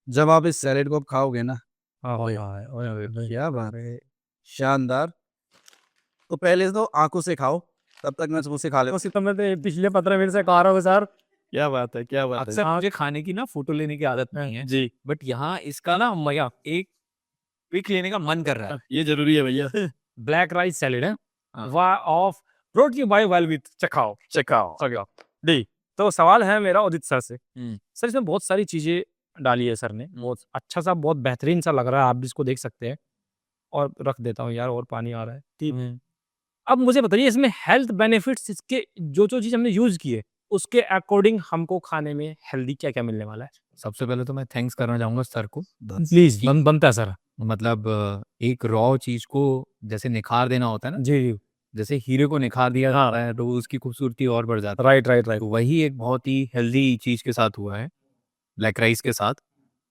A: जब आप इस सैलेड को खाओगे ना,
C: हाँ ओए हाय, ओए ओए ओए।
A: क्या बात है, शानदार। तो पहले तो आंखों से खाओ, तब तक मैं मुंह से खा लेता हूँ।
C: तो मैं तो पिछले 15 मिनट से खा रहा हूँ सर।
A: क्या बात है, क्या बात है।
B: अक्सर मुझे खाने की ना फोटो लेने की आदत नहीं है,
A: जी,
B: बट यहाँ इसका ना मजा, एक पिक लेने का मन कर रहा है।
A: ये जरूरी है भैया।
C: ब्लैक राइस सैलेड है।
B: हाँ।
C: वाह ऑफ ब्रॉट यू बाय वेल विथ चखाओ
A: चकाओ।
C: डी। तो सवाल है मेरा उदित सर से।
B: हम्म।
C: सर इसमें बहुत सारी चीजें डाली है सर ने, बहुत अच्छा सा, बहुत बेहतरीन सा लग रहा है, आप भी इसको देख सकते हैं। और रख देता हूँ यार, और पानी आ रहा है। ठीक। अब मुझे बताइए इसमें हेल्थ बेनिफिट्स, इसके जो जो चीज हमने यूज की है उसके अकॉर्डिंग हमको खाने में हेल्दी क्या क्या मिलने वाला है?
B: सबसे पहले तो मैं थैंक्स करना चाहूंगा सर को।
C: प्लीज बनता है सर।
B: मतलब एक रॉ चीज को जैसे निखार देना होता है ना,
C: जी जी।
B: जैसे हीरे को निखार दिया जाता है तो उसकी खूबसूरती और बढ़ जाती है।
C: Right right right.
B: तो वही एक बहुत ही हेल्दी चीज के साथ हुआ है, ब्लैक राइस के साथ।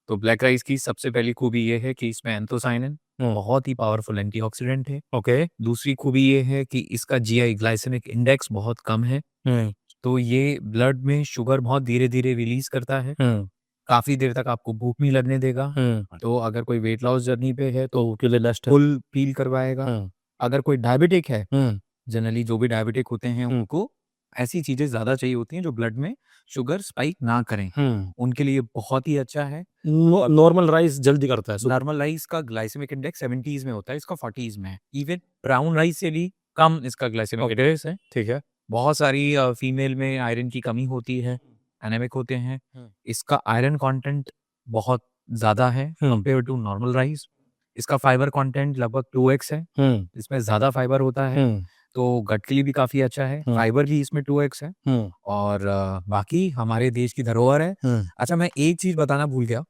B: तो ब्लैक राइस की सबसे पहली खूबी ये है कि इसमें एंथोसाइनिन बहुत ही पावरफुल एंटीऑक्सीडेंट है।
C: ओके।
B: दूसरी खूबी ये है कि इसका जीआई ग्लाइसेमिक इंडेक्स बहुत कम है, तो ये ब्लड में शुगर बहुत धीरे धीरे रिलीज करता है, काफी देर तक आपको भूख नहीं लगने देगा। तो अगर कोई वेट लॉस जर्नी पे है तो फुल फील करवाएगा। अगर कोई डायबिटिक है, जनरली जो भी डायबिटिक होते हैं उनको ऐसी चीजें ज्यादा चाहिए होती हैं जो ब्लड में शुगर स्पाइक ना करें, उनके लिए बहुत ही अच्छा है।
C: नॉर्मल राइस जल्दी करता है
B: नॉर्मल राइस का ग्लाइसेमिक इंडेक्स 70s में होता है, इसका 40s में है। इवन ब्राउन राइस से भी कम इसका ग्लाइसेमिक इंडेक्स है।
C: ठीक है।
B: बहुत सारी फीमेल में आयरन की कमी होती है, एनेमिक होते हैं। इसका आयरन कंटेंट बहुत ज्यादा है कंपेयर टू नॉर्मल राइस। इसका फाइबर कंटेंट लगभग 2x है, इसमें ज्यादा फाइबर होता है, तो गट के लिए भी काफी अच्छा है। फाइबर भी इसमें 2x है। और बाकी हमारे देश की धरोहर है। अच्छा, मैं एक चीज बताना भूल गया,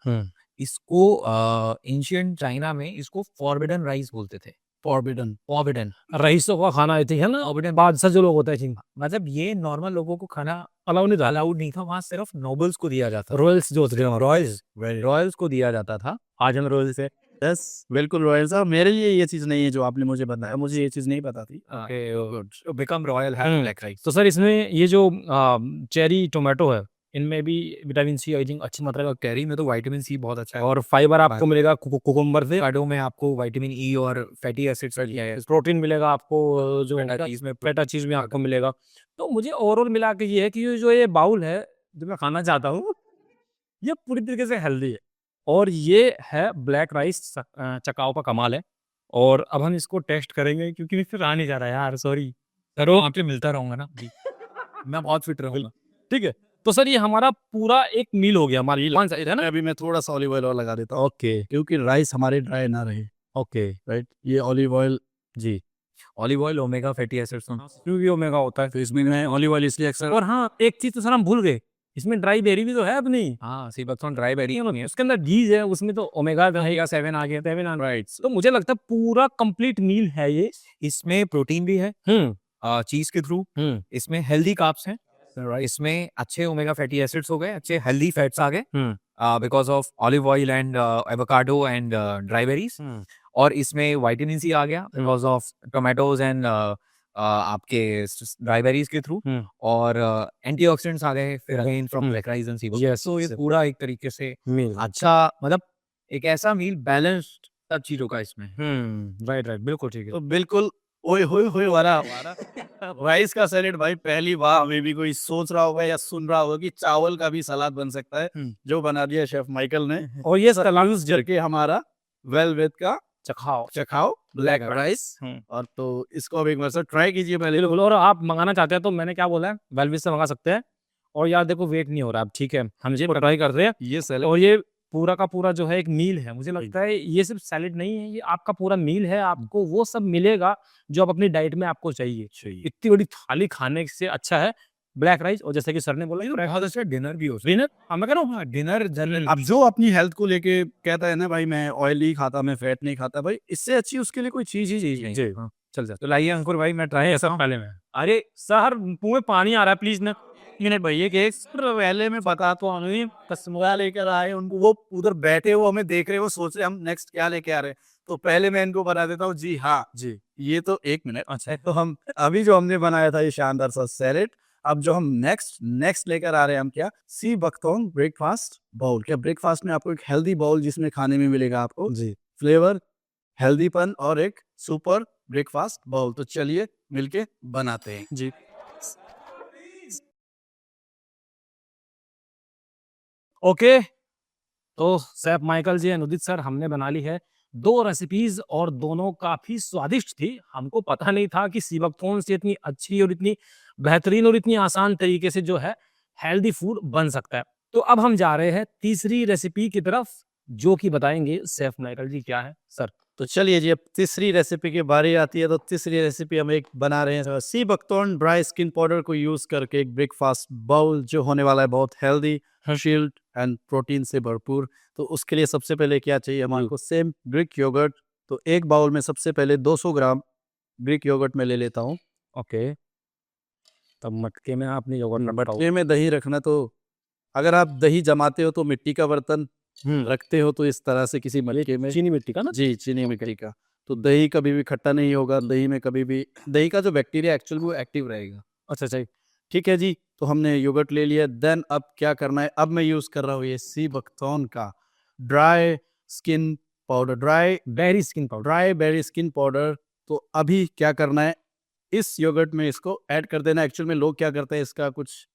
B: इसको एंशियंट चाइना में इसको फॉरबिडन राइस बोलते थे। फॉरबिडन
C: रईसों का खाना आई थी, है ना?
B: Forbidden।
C: बादशाह जो लोग होते हैं,
B: मतलब ये नॉर्मल लोगों को खाना
C: अलाउ नहीं था।
B: अलाउड नहीं था, वहां सिर्फ नोबल्स को दिया जाता था,
C: रॉयल्स जो होते थे, रॉयल्स।
B: रॉयल्स को दिया जाता था।
C: आज हम रॉयल्स है।
A: यस बिल्कुल रॉयल साहब, मेरे लिए ये चीज नहीं है जो आपने मुझे बताया, मुझे ये चीज नहीं पता थी।
B: बिकम रॉयल है ब्लैक राइस।
C: तो सर इसमें ये जो चेरी टोमेटो है, इनमें भी विटामिन सी आई थिंक अच्छी मात्रा में,
B: कैरी में तो विटामिन सी बहुत अच्छा है,
C: और फाइबर आपको मिलेगा कुकुम्बर से।
B: एवोकाडो में आपको विटामिन ई और फैटी एसिड्स मिलता है।
C: प्रोटीन मिलेगा आपको, जो
B: फैटा चीज में
C: पेटा चीज में आपको मिलेगा। तो मुझे ओवरऑल मिला के ये है कि ये बाउल है जो मैं खाना चाहता हूँ, ये पूरी तरीके से हेल्दी है। और ये है ब्लैक राइस, चकाओ का कमाल है। और अब हम इसको टेस्ट करेंगे क्योंकि मैं फिर आ नहीं जा रहा यार, सॉरी।
B: सर वो आपसे मिलता रहूंगा ना, मैं बहुत फिट रहूंगा।
C: ठीक है, तो सर ये हमारा पूरा एक मील हो गया हमारी वन साइड है ना।
A: अभी मैं थोड़ा सा ऑलिव ऑयल और लगा देता हूँ
C: ओके
A: क्योंकि राइस हमारे ड्राई ना रहे।
C: ओके
A: राइट, ये ऑलिव ऑयल
C: जी,
B: olive oil omega fatty acids
C: क्योंकि ओमेगा होता है।
A: तो इसमें मैं ऑलिव ऑयल इसलिए अक्सर
C: और हाँ, एक चीज तो सर हम भूल गए, इसमें ड्राई बेरी भी तो है अपनी।
B: हाँ, सी बकथॉर्न ड्राई बेरी है।
C: उसके अंदर घीज है, उसमें तो ओमेगा रहेगा 7 आ गया 7
A: राइट।
C: तो मुझे लगता है पूरा कंप्लीट मील है ये।
B: इसमें प्रोटीन भी है चीज के थ्रू, इसमें हेल्दी कार्ब्स हैं, इसमें अच्छे ओमेगा फैटी एसिड्स हो गए, अच्छे हेल्दी फैट्स आ गए because of olive oil and avocado and dry berries. और इसमें विटामिन सी आ गया बिकॉज ऑफ टोमेटोज एंड आपके ड्राई बेरीज के थ्रू। और एंटीऑक्सीडेंट्स आ गए फिर again from black rice and sea buck.
C: Yes,
B: so ये
C: yes.
B: पूरा एक तरीके से
C: मील
B: अच्छा, मतलब एक ऐसा मील बैलेंस्ड सब चीजों का इसमें है।
C: राइट राइट बिल्कुल ठीक है।
A: तो बिल्कुल ओए होए होए वाला हमारा राइस का सैलेड भाई पहली बार में भी कोई सोच रहा होगा या सुन रहा होगा कि चावल का भी सलाद बन सकता है, जो बना दिया शेफ माइकल ने।
C: और ये सलांस
A: करके हमारा वेलवेट का
C: चखाओ
A: चखाओ ब्लैक राइस। और तो इसको अब एक बार से ट्राई कीजिए पहले।
C: बिल्कुल। और आप मंगाना चाहते हैं तो मैंने क्या बोला है, वेलविस से मंगा सकते हैं। और यार देखो वेट नहीं हो रहा अब, ठीक है हम ये ट्राई कर रहे हैं।
A: ये सैलेड
C: और ये पूरा का पूरा जो है एक मील है, मुझे लगता है ये सिर्फ सैलेड नहीं है, ये आपका पूरा मील है। आपको वो सब मिलेगा जो आप अपनी डाइट में आपको चाहिए। इतनी बड़ी थाली खाने से अच्छा है ब्लैक राइस। और जैसे कि सर ने बोला ये बहुत अच्छा डिनर भी हो, डिनर मैं कह रहा हूँ डिनर जनरल।
A: अब जो अपनी हेल्थ को लेके कहता है ना भाई मैं ऑयल नहीं खाता, मैं फैट नहीं खाता, भाई इससे अच्छी उसके लिए कोई चीज ही नहीं।
C: जी हाँ चल जा। तो लाइए अंकुर भाई मैं ट्राई ऐसा पहले में। अरे सर मुंह में पानी आ रहा है प्लीज ना।
A: मिनट भाई एक पहले में बता तो हमें कस्टमर लेकर आए, उनको वो उधर बैठे वो हमें देख रहे, वो सोच रहे हम नेक्स्ट क्या लेके आ रहे हैं। तो पहले मैं इनको बता देता हूँ जी हाँ
C: जी
A: ये तो एक मिनट अच्छा। तो हम अभी जो हमने बनाया था ये शानदार सा सैलेड, अब जो हम नेक्स्ट लेकर आ रहे हैं हम क्या, सी बकथॉर्न ब्रेकफास्ट बाउल। क्या ब्रेकफास्ट में आपको एक हेल्दी बाउल जिसमें खाने में मिलेगा आपको
C: जी
A: फ्लेवर, हेल्दीपन और एक सुपर ब्रेकफास्ट बाउल। तो चलिए मिलके बनाते हैं
C: जी। ओके तो Saif Michael ji and Udit sir हमने बना ली है 2 रेसिपीज और दोनों काफी स्वादिष्ट थी। हमको पता नहीं था कि सी बकथॉर्न से इतनी अच्छी और इतनी बेहतरीन और इतनी आसान तरीके से जो है हेल्दी फूड बन सकता है। तो अब हम जा रहे हैं तीसरी रेसिपी की तरफ, जो कि बताएंगे सैफ माइकल जी क्या है सर।
A: तो चलिए जी अब तीसरी रेसिपी की बारी आती है। तो तीसरी रेसिपी हम एक बना रहे हैं सी बकथॉर्न ड्राई स्किन पाउडर को यूज करके एक ब्रेकफास्ट बाउल, जो होने वाला है बहुत हेल्दी, शील्ड एंड प्रोटीन से भरपूर। तो उसके लिए सबसे पहले क्या चाहिए हमारे को, सेम ग्रीक योगर्ट। तो एक बाउल में सबसे पहले 200 ग्राम ग्रीक योगर्ट में ले लेता हूँ।
C: ओके तब मटके में आपने योगर्ट
A: मटके में दही रखना, तो अगर आप दही जमाते हो तो मिट्टी का बर्तन रखते हो तो इस तरह से किसी मटके में,
C: चीनी मिट्टी का ना
A: जी चीनी मिट्टी का। तो दही कभी भी खट्टा नहीं होगा, दही में कभी भी दही का जो बैक्टीरिया एक्चुअली वो एक्टिव रहेगा।
C: अच्छा अच्छा
A: ठीक है जी, तो हमने योगर्ट ले लिया। देन अब क्या करना है, अब मैं यूज कर रहा हूँ ये सी बकथॉर्न का dry skin powder, dry
C: berry skin powder.
A: Dry berry skin powder. तो अभी क्या करना है, इस योगर्ट में इसको ऐड कर देना। एक्चुअल में लोग क्या करते हैं, इसका कुछ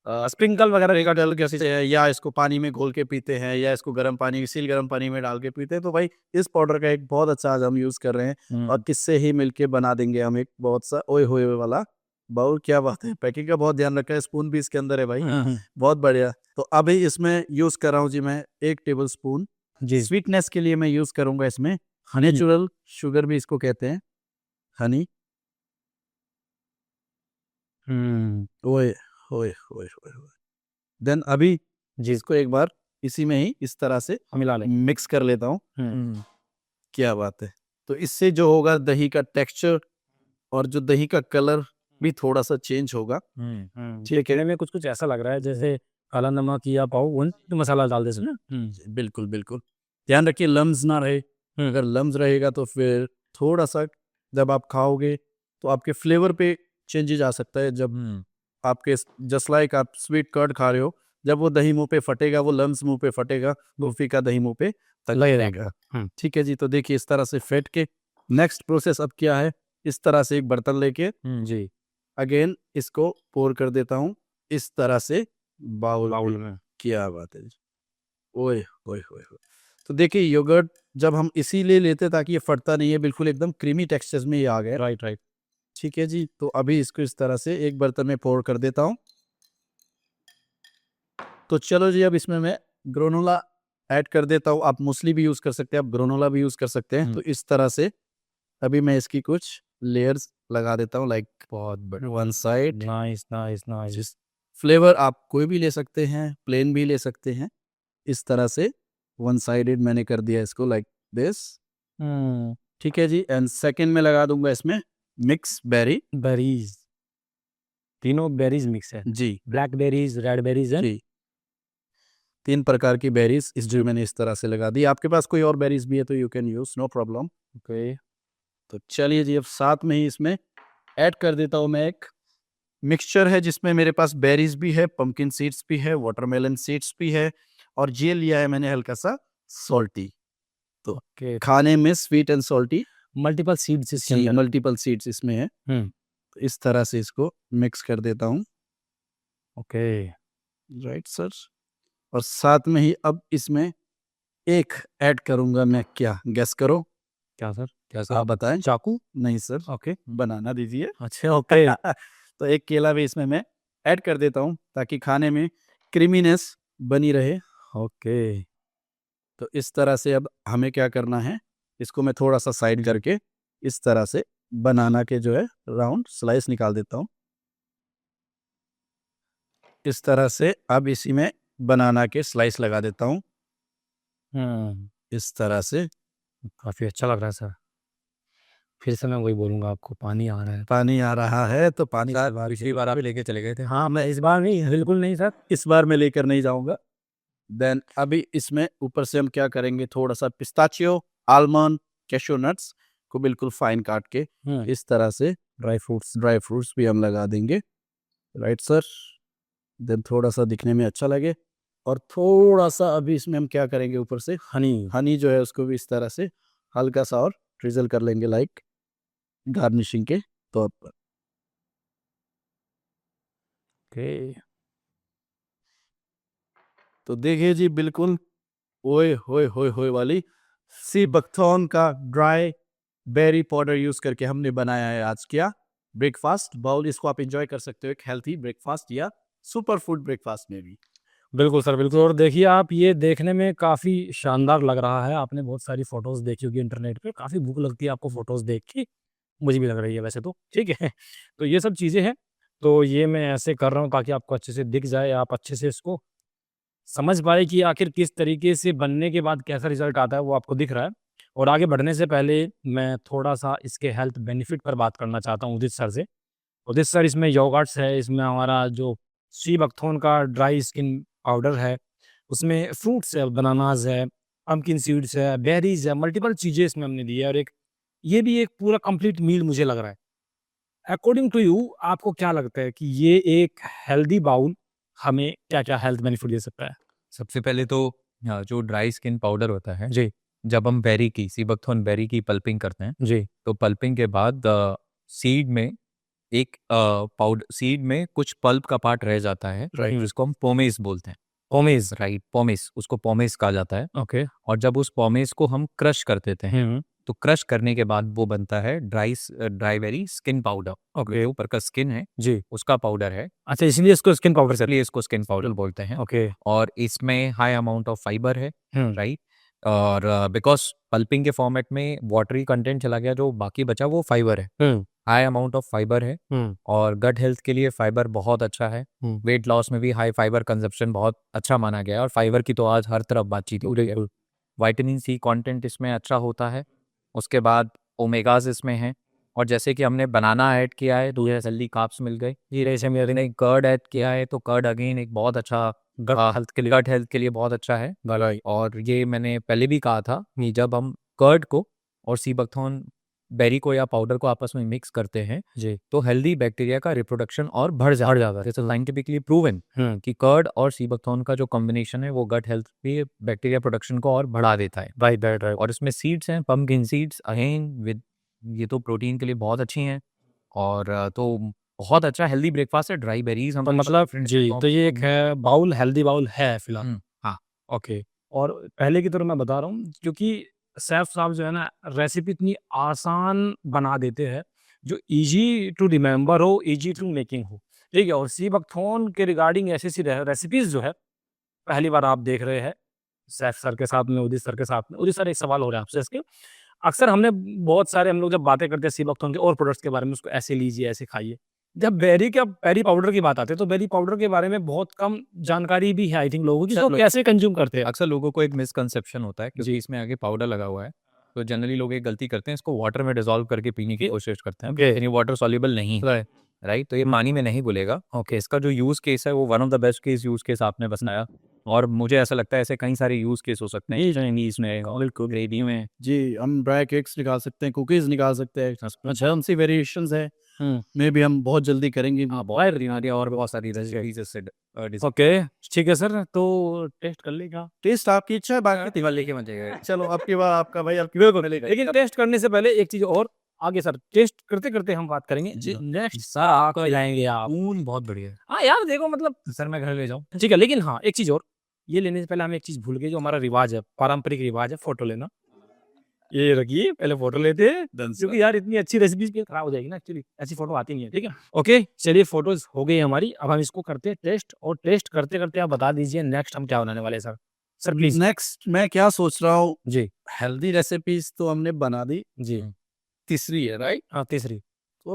C: स्प्रिंकल वगैरह का डाल के
A: कैसे है, या इसको पानी में घोल के पीते हैं, या इसको गर्म पानी सील गर्म पानी में डाल के पीते हैं। तो भाई इस पाउडर का एक बहुत अच्छा आज हम यूज कर रहे हैं और किससे ही मिलके बना देंगे हम एक बहुत सा ओए होए वाला बाउल। क्या बात है, पैकिंग का बहुत ध्यान रखा है, स्पून भी इसके अंदर है भाई, बहुत बढ़िया। तो अभी इसमें यूज कर रहा हूँ जी मैं 1 टेबल स्पून
C: जी
A: स्वीटनेस के लिए मैं यूज करूंगा इसमें नेचुरल शुगर भी इसको कहते हैं, हनी। ओए होए होए होए। देन अभी जिसको एक बार इसी में ही इस तरह से
C: मिला लें।
A: मिक्स कर लेता हूँ। क्या बात है, तो इससे जो होगा दही का टेक्सचर और जो दही का कलर भी थोड़ा सा चेंज होगा।
C: ठीक है, कहने में कुछ कुछ ऐसा लग रहा है जैसे काला नमक या पाव वन तो मसाला डाल दे ना।
A: बिल्कुल बिल्कुल, ध्यान रखिए लम्स ना रहे। अगर लम्स रहेगा तो फिर थोड़ा सा जब आप खाओगे तो आपके फ्लेवर पे चेंजेस आ सकता है। जब आपके जस्ट लाइक आप स्वीट कर्ड खा रहे हो, जब वो दही मुंह पे फटेगा, वो लम्स मुंह पे फटेगा, तो फीका दही मुंह पे लगेगा। ठीक है जी, तो देखिए इस तरह से फेंट के नेक्स्ट प्रोसेस अब क्या है, इस तरह से एक बर्तन लेके
C: जी
A: अगेन इसको पोर कर देता हूँ इस तरह से बाउल में। क्या बात है जी, ओए ओए ओए। तो देखिए योगर्ट जब हम इसीलिए लेते ताकि ये फटता नहीं है, बिल्कुल एकदम क्रीमी टेक्सचर में ये आ गया।
C: राइट राइट
A: ठीक है जी, तो अभी इसको इस तरह से एक बर्तन में पोर कर देता हूँ। तो चलो जी, अब इसमें मैं ग्रोनोला ऐड कर देता हूँ। आप मूसली भी यूज कर सकते हैं, आप ग्रोनोला भी यूज कर सकते हैं। तो इस तरह से अभी मैं इसकी कुछ लेयर्स लगा देता हूँ, लाइक
B: बहुत बढ़िया।
A: One side.
C: Nice nice nice.
A: जिस फ्लेवर आप कोई भी ले सकते हैं, प्लेन भी ले सकते हैं। इस तरह से वन साइडेड मैंने कर दिया इसको, लाइक दिस। ठीक है जी। एंड सेकंड में लगा दूंगा इसमें मिक्स बेरी।
C: बेरीज, तीनों बेरीज मिक्स है,
A: जी
C: ब्लैक बेरीज, रेड बेरीज है।
A: जी, 3 प्रकार की बेरीज इस जो मैंने इस तरह से लगा दी। आपके पास कोई और बेरीज भी है तो you can use, no problem.
C: Okay,
A: तो चलिए जी, अब साथ में ही इसमें ऐड कर देता हूँ मैं एक मिक्सचर है जिसमें मेरे पास बेरीज भी है, पंपकिन सीड्स भी है, वाटरमेलन सीड्स भी है, और ये लिया है मैंने हल्का सा सॉल्टी। तो
C: ओके,
A: खाने में sweet and salty,
C: multiple seeds इसके अंदर।
A: मल्टीपल सीड्स इसमें है।
C: हम्म,
A: तो इस तरह से इसको मिक्स कर देता हूँ।
C: Okay,
A: right sir. और साथ में ही अब इसमें एक ऐड करूंगा मैं, क्या गेस करो?
C: क्या सर?
B: क्या सर?
A: आप बताएं।
C: चाकू?
A: नहीं सर,
C: ओके,
A: बनाना दीजिए।
C: अच्छा, ओके।
A: तो एक केला भी इसमें मैं ऐड कर देता हूँ ताकि खाने में क्रीमीनेस बनी रहे।
C: ओके,
A: तो इस तरह से अब हमें क्या करना है, इसको मैं थोड़ा सा साइड करके इस तरह से बनाना के जो है राउंड स्लाइस निकाल देता हूँ। इस तरह से अब इसी में बनाना के स्लाइस लगा देता हूँ, इस तरह से।
C: काफी अच्छा लग रहा है सर। फिर से मैं वही बोलूंगा आपको, पानी आ रहा है।
A: पानी आ रहा है तो पानी
B: सर पिछली बार आप लेके चले गए थे।
C: हाँ, मैं इस बार नहीं, बिल्कुल नहीं सर।
A: इस बार मैं लेकर नहीं जाऊंगा। देन अभी इसमें ऊपर से हम क्या करेंगे, थोड़ा सा पिस्ताचियो, आलमंड, कैशू नट्स को बिल्कुल फाइन काट के इस तरह से
C: ड्राई फ्रूट्स।
A: ड्राई फ्रूट्स भी हम लगा देंगे। Right sir. देन थोड़ा सा दिखने में अच्छा लगे। और थोड़ा सा अभी इसमें हम क्या करेंगे, ऊपर से हनी जो है उसको भी इस तरह से हल्का सा और ट्रिजल कर लेंगे, लाइक गार्निशिंग के तौर पर।
C: ओके,
A: तो देखिए जी, बिल्कुल ओए होए होए होए वाली सी बकथॉर्न का ड्राई बेरी पाउडर यूज करके हमने बनाया है आज क्या ब्रेकफास्ट बाउल। इसको आप एंजॉय कर सकते हो एक हेल्थी ब्रेकफास्ट या सुपर फूड ब्रेकफास्ट में भी।
C: बिल्कुल सर, बिल्कुल। और देखिए आप, ये देखने में काफ़ी शानदार लग रहा है। आपने बहुत सारी फ़ोटोज़ देखी होगी इंटरनेट पे, काफ़ी भूख लगती है आपको फ़ोटोज़ देख के। मुझे भी लग रही है वैसे तो, ठीक है। तो ये सब चीज़ें हैं, तो ये मैं ऐसे कर रहा हूँ ताकि आपको अच्छे से दिख जाए, आप अच्छे से इसको समझ पाए कि आखिर किस तरीके से बनने के बाद कैसा रिज़ल्ट आता है, वो आपको दिख रहा है। और आगे बढ़ने से पहले मैं थोड़ा-सा इसके हेल्थ बेनिफिट पर बात करना चाहता हूँ उदित सर से। उदित सर, इसमें योगर्ट्स है, इसमें हमारा जो सी बकथॉर्न का ड्राई स्किन पाउडर है, उसमें फ्रूट्स है, बनानाज़ है, पम्पकिन सीड्स है, बेरीज़ है, मल्टीपल चीज़ें इसमें हमने दी है। और एक ये भी एक पूरा कंप्लीट मील मुझे लग रहा है। अकॉर्डिंग टू यू, आपको क्या लगता है कि ये एक हेल्दी बाउल हमें क्या-क्या हेल्थ बेनिफिट दे सकता है?
B: सबसे पहले तो जो ड्राई स्किन पाउडर होता है,
C: जी,
B: जब हम बेरी की सी बकथॉर्न बेरी की पल्पिंग करते हैं,
C: जी,
B: तो पल्पिंग के बाद सीड में एक पाउडर सीड में कुछ पल्प का पार्ट रह जाता है,
A: राइट।
B: जिसको हम पोमेस बोलते हैं।
C: पोमेज़,
B: राइट, पोमेस, उसको पोमेस कहा जाता है।
C: ओके,
B: और जब उस पोमेस को हम क्रश कर देते हैं,
C: हुँ,
B: तो क्रश करने के बाद वो बनता है dry berry skin powder.
C: Okay,
B: जो ऊपर का स्किन है
C: जी।
B: उसका पाउडर है,
C: अच्छा, इसलिए इसको स्किन पाउडर से
B: इसलिए इसको स्किन पाउडर बोलते हैं।
C: ओके,
B: और इसमें हाई अमाउंट ऑफ फाइबर है,
C: हुँ,
B: राइट। और बिकॉज पल्पिंग के फॉर्मेट में वाटरी कंटेंट चला गया, जो बाकी बचा वो फाइबर है,
C: हुँ,
B: हाई अमाउंट ऑफ फाइबर है।
C: हुँ,
B: और गट हेल्थ के लिए फाइबर बहुत अच्छा है।
C: हुँ,
B: वेट लॉस में भी हाई फाइबर कंजप्शन बहुत अच्छा माना गया है, और फाइबर की तो आज हर तरफ बातचीत हो रही है। विटामिन सी कंटेंट इसमें अच्छा होता है। उसके बाद ओमेगाज इसमें हैं, और जैसे कि हमने बनाना ऐड किया है तो ये हेल्दी कार्ब्स मिल गए।
C: जी, जैसे मेरे ने
B: कर्ड ऐड किया है तो कर्ड अगेन एक बहुत अच्छा गट हेल्थ के लिए बहुत अच्छा है।
A: राइट।
B: और ये मैंने पहले भी कहा था कि जब हम कर्ड को और सी बकथॉर्न बेरी को या पाउडर को आपस में मिक्स करते हैं,
C: जी,
B: तो हेल्दी बैक्टीरिया का रिप्रोडक्शन और बढ़ जाता है। जैसे साइंटिफिकली प्रूवन
C: हुँ,
B: कि कर्ड और सी बकथॉर्न का जो कॉम्बिनेशन है वो गट हेल्थ पे बैक्टीरिया प्रोडक्शन को और बढ़ा देता है।
C: Right, right, right.
B: और इसमें सीड्स हैं, पम्पकिन सीड्स अगेन विद, ये तो प्रोटीन के लिए बहुत अच्छी हैं। और तो बहुत अच्छा हेल्दी ब्रेकफास्ट है। ड्राई बेरीज हम
C: तो मतलब जी, तो ये एक है बाउल, हेल्दी बाउल है फिलहाल।
B: हाँ,
C: ओके। और पहले की तरह मैं बता रहा हूँ, क्योंकि शेफ़ साहब जो है ना, रेसिपी इतनी आसान बना देते हैं, जो ईज़ी टू रिमेंबर हो, ईज़ी टू मेकिंग हो, ठीक है? और सी बकथॉर्न के रिगार्डिंग ऐसी-ऐसी रेसिपीज़ जो है, पहली बार आप देख रहे हैं सैफ सर के साथ में, उदित सर के साथ में, उदित सर एक सवाल हो रहा है आपसे इसके, अक्सर हमने बहुत सारे हम लोग जब बातें करते हैं सी बकथॉर्न के और प्रोडक्ट्स के बारे में, उसको ऐसे लीजिए ऐसे खाइए, जब बेरी पाउडर की बात आती है तो बेरी पाउडर के बारे में बहुत कम जानकारी भी है आई थिंक लोगों की, तो कैसे कंज्यूम करते हैं।
B: अक्सर लोगों को एक मिसकंसेप्शन होता है क्योंकि इसमें आगे पाउडर लगा हुआ है, तो जनरली लोग एक गलती करते हैं, इसको वाटर में डिसॉल्व करके पीने की कोशिश करते हैं,
C: Okay.
B: लेकिन ये वाटर सॉल्युबल नहीं है, राइट, तो ये पानी में नहीं घुलेगा। ओके, इसका जो यूज़ केस है वो one of the best case use case आपने बताया, और मुझे ऐसा लगता है ऐसे कई सारे यूज़ केस हो सकते हैं चाइनीज में, ग्रेवी में।
A: जी, हम ड्राई केक्स निकाल सकते हैं, कुकीज़ निकाल सकते हैं, बहुत सी वेरिएशंस है, मे बी हम बहुत जल्दी करेंगे।
B: हाँ, बहुत सारी और बहुत सारी रेसिपीज इससे
C: ओके ठीक है सर, तो टेस्ट कर लेगा।
A: टेस्ट आपकी इच्छा है, बाकी
B: दिवाली के मजे
A: चलो आपकी बात, आपका भाई आपकी
C: बिल्कुल
A: मिलेगा।
C: लेकिन टेस्ट करने से पहले एक चीज और, आगे सर टेस्ट करते करते हम बात करेंगे
A: जी।
C: नेक्स्ट सर आपको खिलाएंगे आप।
B: बहुत बढ़िया
C: हाँ यार देखो मतलब
B: सर, मैं घर ले जाऊँ?
C: ठीक है, लेकिन हाँ एक चीज और, ये लेने से पहले हम एक चीज भूल गए जो हमारा रिवाज है, पारंपरिक रिवाज है, फोटो लेना। ये रखिए पहले फोटो लेते हैं, क्योंकि यार इतनी अच्छी रेसिपीज भी खराब हो जाएगी ना, एक्चुअली ऐसी फोटो आती नहीं है। ठीक है, ओके चलिए फोटोज हो गई हमारी, अब हम इसको करते हैं टेस्ट, और टेस्ट करते करते आप बता दीजिए नेक्स्ट हम क्या बनाने वाले हैं सर। Sir please.
A: नेक्स्ट मैं क्या सोच रहा हूँ,
C: जी
A: हेल्दी रेसिपीज तो हमने बना दी,
C: जी
A: तीसरी है राइट।
C: हाँ तीसरी।
A: तो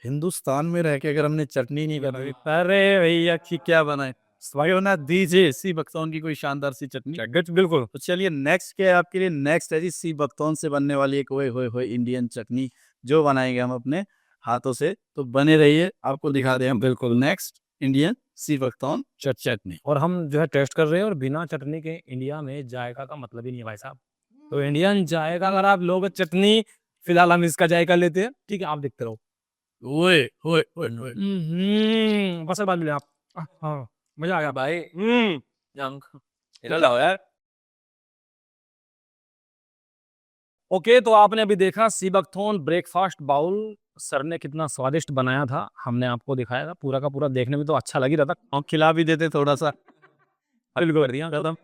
A: हिंदुस्तान में रह के अगर हमने चटनी नहीं बनाई, अरे भैया की क्या बनाए, भाई बना दीजिए सी बख्तौन की कोई शानदार सी चटनी।
C: बिल्कुल।
A: तो चलिए नेक्स्ट क्या है आपके लिए, नेक्स्ट है जी सी बख्तौन से बनने वाली एक ओए होए होए इंडियन चटनी, जो बनाएंगे हम अपने हाथों से। तो बने रहिए, आपको दिखा दें हम बिल्कुल नेक्स्ट इंडियन सी बख्तौन चटनी।
C: और हम जो है टेस्ट कर रहे हैं, और बिना चटनी के इंडिया में जायका का मतलब ही नहीं है भाई साहब। तो इंडियन जायका अगर आप लोग चटनी, फिलहाल हम इसका जायका लेते हैं। ठीक है आप देखते रहो।
A: ओए ओए ओए ओए।
C: बस बाद में आप। हाँ मजा आ गया भाई।
B: इधर लाओ यार।
C: ओके तो आपने अभी देखा sea buckthorn breakfast bowl, sir ने कितना स्वादिष्ट बनाया था, हमने आपको दिखाया था पूरा का पूरा, देखने में तो अच्छा लग ही रहा था।
A: और खिला भी देते थोड़ा सा,
C: बिल्कुल कर दिया खत्म।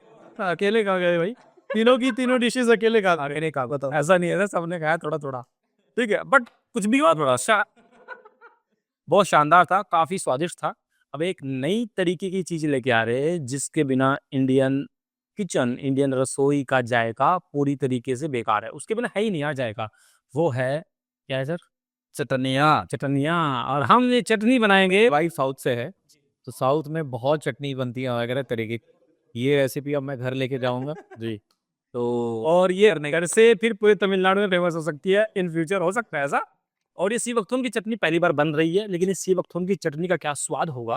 A: अकेले खा गए भाई, तीनों की तीनों डिशेस अकेले खा गए।
C: नहीं कहा बताओ, ऐसा नहीं है, सबने खाया थोड़ा थोड़ा। ठीक है बट कुछ भी हुआ थोड़ा बहुत शानदार था, काफी स्वादिष्ट था। अब एक नई तरीके की चीज लेके आ रहे हैं जिसके बिना इंडियन किचन, इंडियन रसोई का जायका पूरी तरीके से बेकार है, उसके बिना है ही नहीं यार जायका। वो है क्या है सर?
A: चटनिया।
C: चटनिया। और हम ये चटनी बनाएंगे।
B: भाई साउथ से है, तो साउथ में बहुत चटनी बनती है वगैरह तरीके की। ये रेसिपी अब मैं घर लेके जाऊंगा
A: जी।
C: तो, और ये घर से फिर पूरे तमिलनाडु में फेमस हो सकती है इन फ्यूचर, हो सकता है ऐसा। और ये सी बकथॉर्न की चटनी पहली बार बन रही है, लेकिन इस सी बकथॉर्न की चटनी का क्या स्वाद होगा,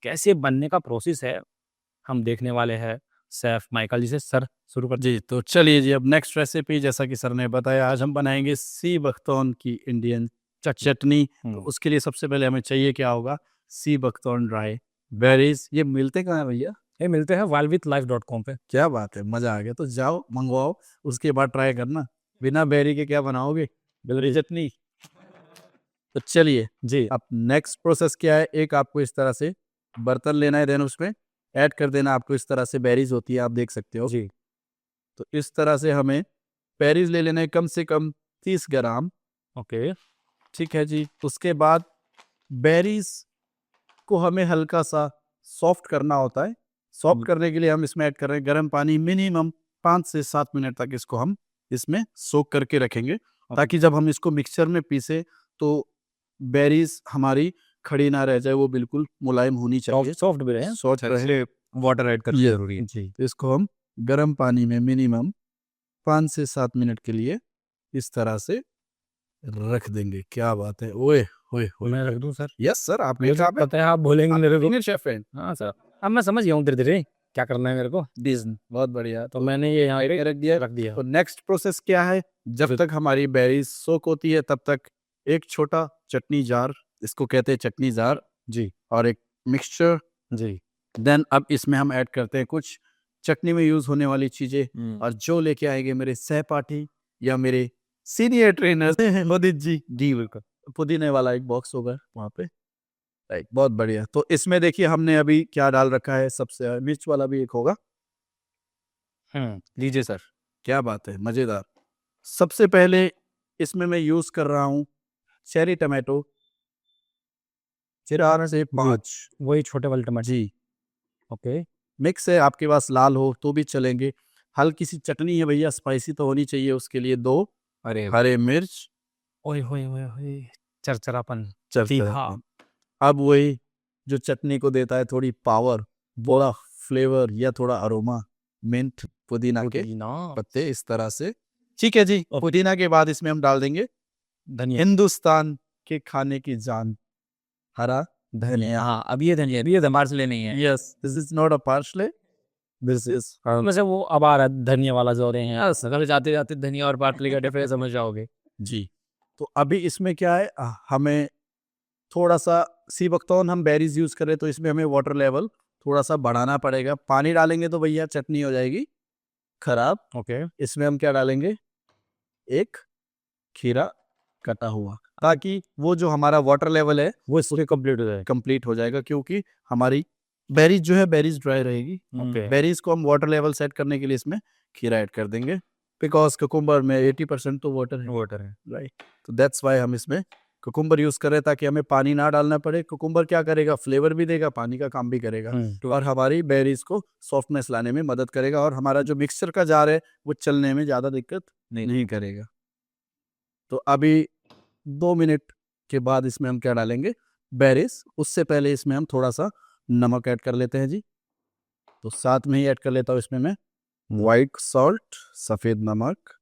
C: कैसे बनने का प्रोसेस है, हम देखने वाले हैं सैफ माइकल जी से। सर शुरू कर।
A: जी तो चलिए जी, अब नेक्स्ट रेसिपी जैसा कि सर ने बताया, आज हम बनाएंगे सी बख्तौन की इंडियन चटनी। तो उसके लिए सबसे पहले हमें चाहिए क्या होगा, सी बख्तौन ड्राई बेरीज। ये मिलते कहाँ हैं भैया?
C: ये मिलते हैं wildwithlife.com पे।
A: क्या बात है, मजा आ गया। तो जाओ मंगवाओ, उसके बाद ट्राई करना, बिना बेरी के क्या बनाओगे, बेरी चटनी। तो चलिए
C: जी
A: अब नेक्स्ट प्रोसेस क्या है, एक आपको इस तरह से बर्तन लेना है, देन उसमें ऐड कर देना आपको इस तरह से बेरीज होती है, आप देख सकते हो।
C: जी
A: तो इस तरह से हमें बेरीज ले लेना है, कम से कम 30 ग्राम।
C: ओके
A: ठीक है जी। उसके बाद बेरीज को हमें हल्का सा सॉफ्ट करना होता है। सॉफ्ट करने के लिए हम इसमें ऐड कर रहे हैं गर्म पानी, मिनिमम 5 से 7 मिनट तक इसको हम इसमें सोक करके रखेंगे, ताकि जब हम इसको मिक्सचर में पीसे तो बेरीज हमारी खड़ी ना रह जाए, वो बिल्कुल मुलायम होनी चाहिए,
C: सॉफ्ट भी रहे।
A: सॉफ्ट रहे।
B: वाटर ऐड करना जरूरी है।
C: जी
A: तो इसको हम गर्म पानी में मिनिमम 5 से 7 मिनट के लिए इस तरह से रख देंगे। क्या बात है, ओए होए होए।
C: मैं रख दूं सर?
A: यस सर, आप
C: मुझे तो पता है आप बोलेंगे मेरे को।
A: शेफ हैं।
C: हाँ सर, अब मैं समझ गया हूँ धीरे धीरे क्या करना है मेरे को।
A: बहुत बढ़िया।
C: तो मैंने ये यहाँ पे रख दिया।
A: तो नेक्स्ट प्रोसेस क्या है, जब तक हमारी बेरीज सोक होती है तब तक एक छोटा चटनी जार, इसको कहते हैं चटनी जार
C: जी
A: और एक मिक्सचर।
C: जी
A: देन अब इसमें हम ऐड करते हैं कुछ चटनी में यूज होने वाली चीजें, और जो लेके आएंगे मेरे सहपाठी या मेरे सीनियर ट्रेनर मोदित जी। बिल्कुल, पुदीने वाला एक बॉक्स होगा वहाँ पे। राइट, बहुत बढ़िया। तो इसमें देखिए हमने अभी क्या डाल रखा है, सबसे मिर्च वाला भी एक होगा।
B: लीजिए सर।
A: क्या बात है, मजेदार। सबसे पहले इसमें मैं यूज कर रहा हूँ चेरी टमाटो, 4 से 5।
C: वही छोटे वाले टमाटर।
A: जी।
C: ओके
A: मिक्स है, आपके पास लाल हो तो भी चलेंगे। हल्की सी चटनी है भैया, स्पाइसी तो होनी चाहिए, उसके लिए 2
B: अरे
A: हरे मिर्च,
C: ओए होए होए होए, चरचरापन,
A: चरचरा।
C: तीखा।
A: अब वही जो चटनी को देता है थोड़ी पावर, थोड़ा फ्लेवर या थोड़ा अरोमा, मिंट, पुदीना के
C: पुदीना,
A: पत्ते इस तरह से। ठीक है जी, पुदीना के बाद इसमें हम डाल देंगे
C: धनिया।
A: हिंदुस्तान के खाने की जान, हरा धनिया।
C: हाँ, अब ये धनिया, अब ये पार्सले नहीं है।
A: Yes, this is not a parsley, this is
C: वैसे वो अब आ रहा है धनिया वाला जो रहे हैं, अगर जाते जाते धनिया और पार्सले का डिफरेंस समझ जाओगे।
A: जी। तो अभी इसमें क्या है, हमें थोड़ा सा सी बख्तौन हम बेरीज यूज करें तो इसमें हमें वाटर लेवल थोड़ा सा बढ़ाना पड़ेगा। पानी डालेंगे तो भैया चटनी हो जाएगी खराब।
C: ओके,
A: इसमें हम क्या डालेंगे, एक खीरा कटा हुआ, ताकि वो जो हमारा वाटर लेवल है
C: वो इससे कंप्लीट हो जाए।
A: कंप्लीट हो जाएगा, क्योंकि हमारी बेरीज जो है बेरीज ड्राई रहेगी।
C: ओके,
A: बेरीज को हम वाटर लेवल सेट करने के लिए इसमें खीरा ऐड कर देंगे, बिकॉज कुकुम्बर में 80% तो वाटर है,
C: वाटर है।
A: राइट। तो दैट्स वाई हम इसमें कुकुम्बर यूज कर रहे हैं, ताकि हमें पानी ना डालना पड़े। कुकुम्बर क्या करेगा, फ्लेवर भी देगा, पानी का काम भी करेगा, और हमारी बेरीज को सॉफ्टनेस लाने में मदद करेगा, और हमारा जो मिक्सचर का जार है वो चलने में ज्यादा दिक्कत नहीं करेगा। तो अभी 2 मिनट के बाद इसमें हम क्या डालेंगे, बेरीज। उससे पहले इसमें हम थोड़ा सा नमक ऐड कर लेते हैं जी। तो साथ में ही ऐड कर लेता हूँ इसमें मैं वाइट सॉल्ट, सफेद नमक,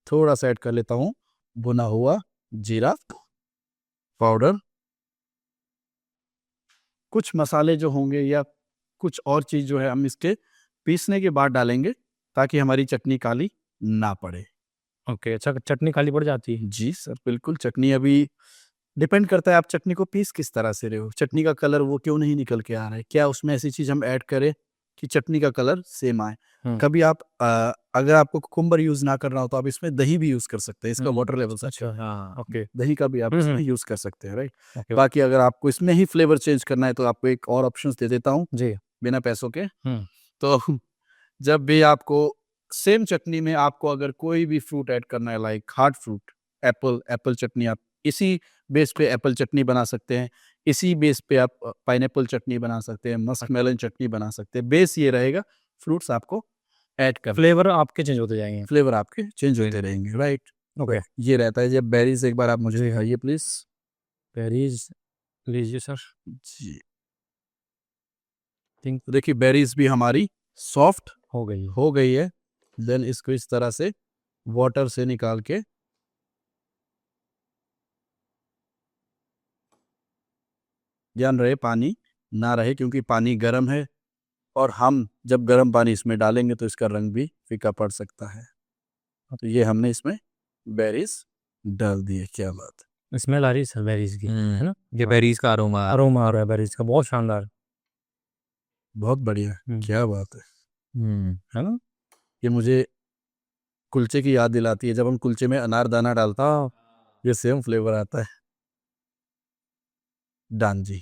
A: थोड़ा सा ऐड कर लेता हूँ भुना हुआ जीरा पाउडर। कुछ मसाले जो होंगे या कुछ और चीज जो है हम इसके पीसने के बाद डालेंगे, ताकि हमारी चटनी काली ना पड़े।
C: ओके, अच्छा, चटनी खाली पड़ जाती है।
A: जी सर, बिल्कुल। चटनी अभी डिपेंड करता है आप चटनी को पीस किस तरह से रहे हो, चटनी का कलर वो क्यों नहीं निकल के आ रहा है, क्या उसमें ऐसी चीज हम ऐड करें कि चटनी का कलर सेम आए। कभी आप अगर आपको कुकुम्बर यूज ना करना हो तो आप इसमें दही भी यूज कर सकते हैं, इसका वाटर लेवल
C: अच्छा, हाँ, ओके,
A: दही का भी आप इसमें यूज कर सकते हैं, राइट।
C: ओके,
A: बाकी अगर आपको इसमें ही फ्लेवर चेंज करना है तो आपको एक और ऑप्शन दे देता हूँ
C: जी,
A: बिना पैसों के। तो जब भी आपको सेम चटनी में आपको अगर कोई भी फ्रूट ऐड करना है, लाइक हार्ड फ्रूट, एप्पल चटनी, आप इसी बेस पे एप्पल चटनी बना सकते हैं, इसी बेस पे आप पाइनएप्पल चटनी बना सकते हैं, मस्क मेलन चटनी बना सकते हैं। बेस ये रहेगा, फ्रूट्स आपको ऐड कर,
C: फ्लेवर आपके चेंज होते जाएंगे।
A: फ्लेवर आपके चेंज होते रहेंगे, राइट।
C: ओके,
A: ये रहता है। जब बेरीज एक बार आप मुझे दिखाइए प्लीज।
C: बेरीज लीजिए सर।
A: जी,
C: थिंक
A: तो देखिए बेरीज भी हमारी सॉफ्ट
C: हो गई।
A: हो गई है। देन इसको इस तरह से वाटर से निकाल के ध्यान रहे पानी ना रहे, क्योंकि पानी गर्म है, और हम जब गर्म पानी इसमें डालेंगे तो इसका रंग भी फीका पड़ सकता है। तो ये हमने इसमें बेरीज डाल दिए। क्या बात है,
C: स्मेल आ रही है सर बेरीज की, है ना?
B: ये बेरीज का अरोमा।
C: अरोमा आ रहा है बेरीज का, बहुत शानदार।
A: बहुत बढ़िया, क्या बात है।
C: है ना?
A: ये मुझे कुलचे की याद दिलाती है, जब हम कुलचे में अनारदाना डालता ये सेम फ्लेवर आता है। डन जी।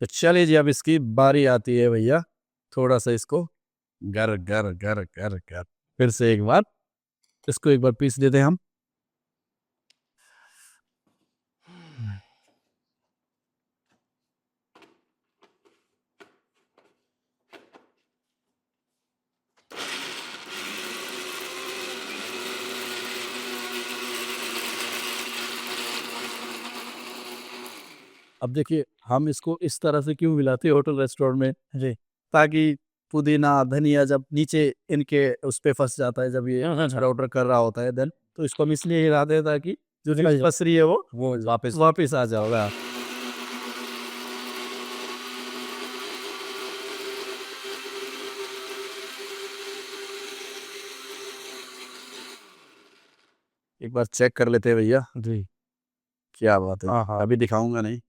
A: तो चलिए जी, अब इसकी बारी आती है भैया, थोड़ा सा इसको गर गर गर गर गर फिर से एक बार इसको एक बार पीस देते हैं हम। अब देखिए हम इसको इस तरह से क्यों मिलाते हैं होटल रेस्टोरेंट में जी, ताकि पुदीना धनिया जब नीचे इनके उस पे फंस जाता है, जब ये ऑर्डर कर रहा होता है, देन तो इसको हम इसलिए हिलाते हैं ताकि जो फंस रही है वो वापस आ जाओगा। एक बार चेक कर लेते हैं भैया जी। क्या बात है, अभी दिखाऊंगा नहीं।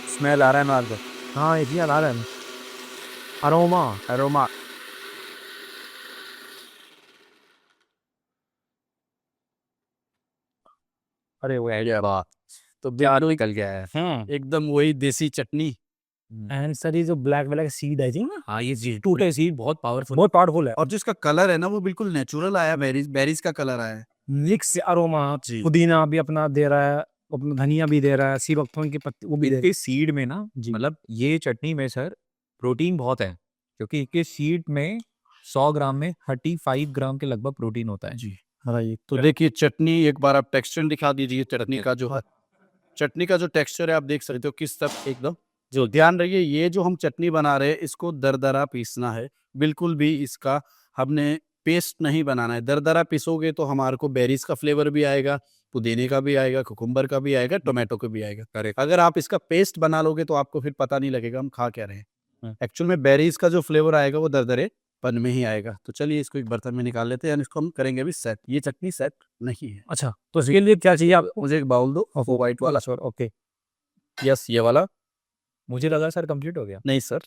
C: स्मेल आ रहा है मार, हाँ ये आ रहा है, अरोमा अरोमा। अरे वो
A: क्या बात, तो
C: क्या
A: बिल्कुल
C: निकल गया है।
A: एकदम वही देसी चटनी।
C: एंड सर ये जो ब्लैक ब्लैक सीड है जी ना,
B: हाँ, ये जी
C: टूटे सीड बहुत पावरफुल है,
A: और जिसका कलर है ना वो बिल्कुल नेचुरल आया, बेरीज का कलर आया है।
C: मिक्स अरोमा
A: जी।
C: पुदीना भी अपना दे रहा है, अपना धनिया भी दे रहा है, सी बकथॉर्न की पत्ती वो भी दे रहा
B: इसके सीड में ना
C: जी।
B: मतलब ये चटनी में सर प्रोटीन बहुत है, क्योंकि इसके सीड में 100 ग्राम में 35 ग्राम के लगभग प्रोटीन होता है।
A: जी राइट। तो देखिए चटनी एक बार आप टेक्सचर दिखा दीजिए चटनी का जो है, चटनी का जो टेक्सचर है आप देख सकते हो किस तरह एकदम। जो ध्यान रखिए ये जो हम चटनी बना रहे हैं इसको दरदरा पीसना है, बिल्कुल भी इसका हमने पेस्ट नहीं बनाना है। दरदरा पीसोगे तो हमारे को बेरीज का फ्लेवर भी आएगा, पुदीने का भी आएगा, कुकुम्बर का भी आएगा, टोमेटो का भी आएगा।
B: करेक्ट।
A: अगर आप इसका पेस्ट बना लोगे तो आपको फिर पता नहीं लगेगा हम खा क्या रहे हैं।
C: हाँ।
A: एक्चुअल में बेरीज का जो फ्लेवर आएगा वो दरदरे पन में ही आएगा। तो चलिए इसको एक बर्तन में निकाल लेते हैं, इसको हम करेंगे अभी सेट। ये चटनी सेट नहीं है।
C: अच्छा, तो इसके लिए क्या चाहिए आप?
A: मुझे एक बाउल दो, वो व्हाइट वाला।
C: सर ओके,
A: यस ये वाला।
B: मुझे लगा सर कंप्लीट हो गया।
A: नहीं सर,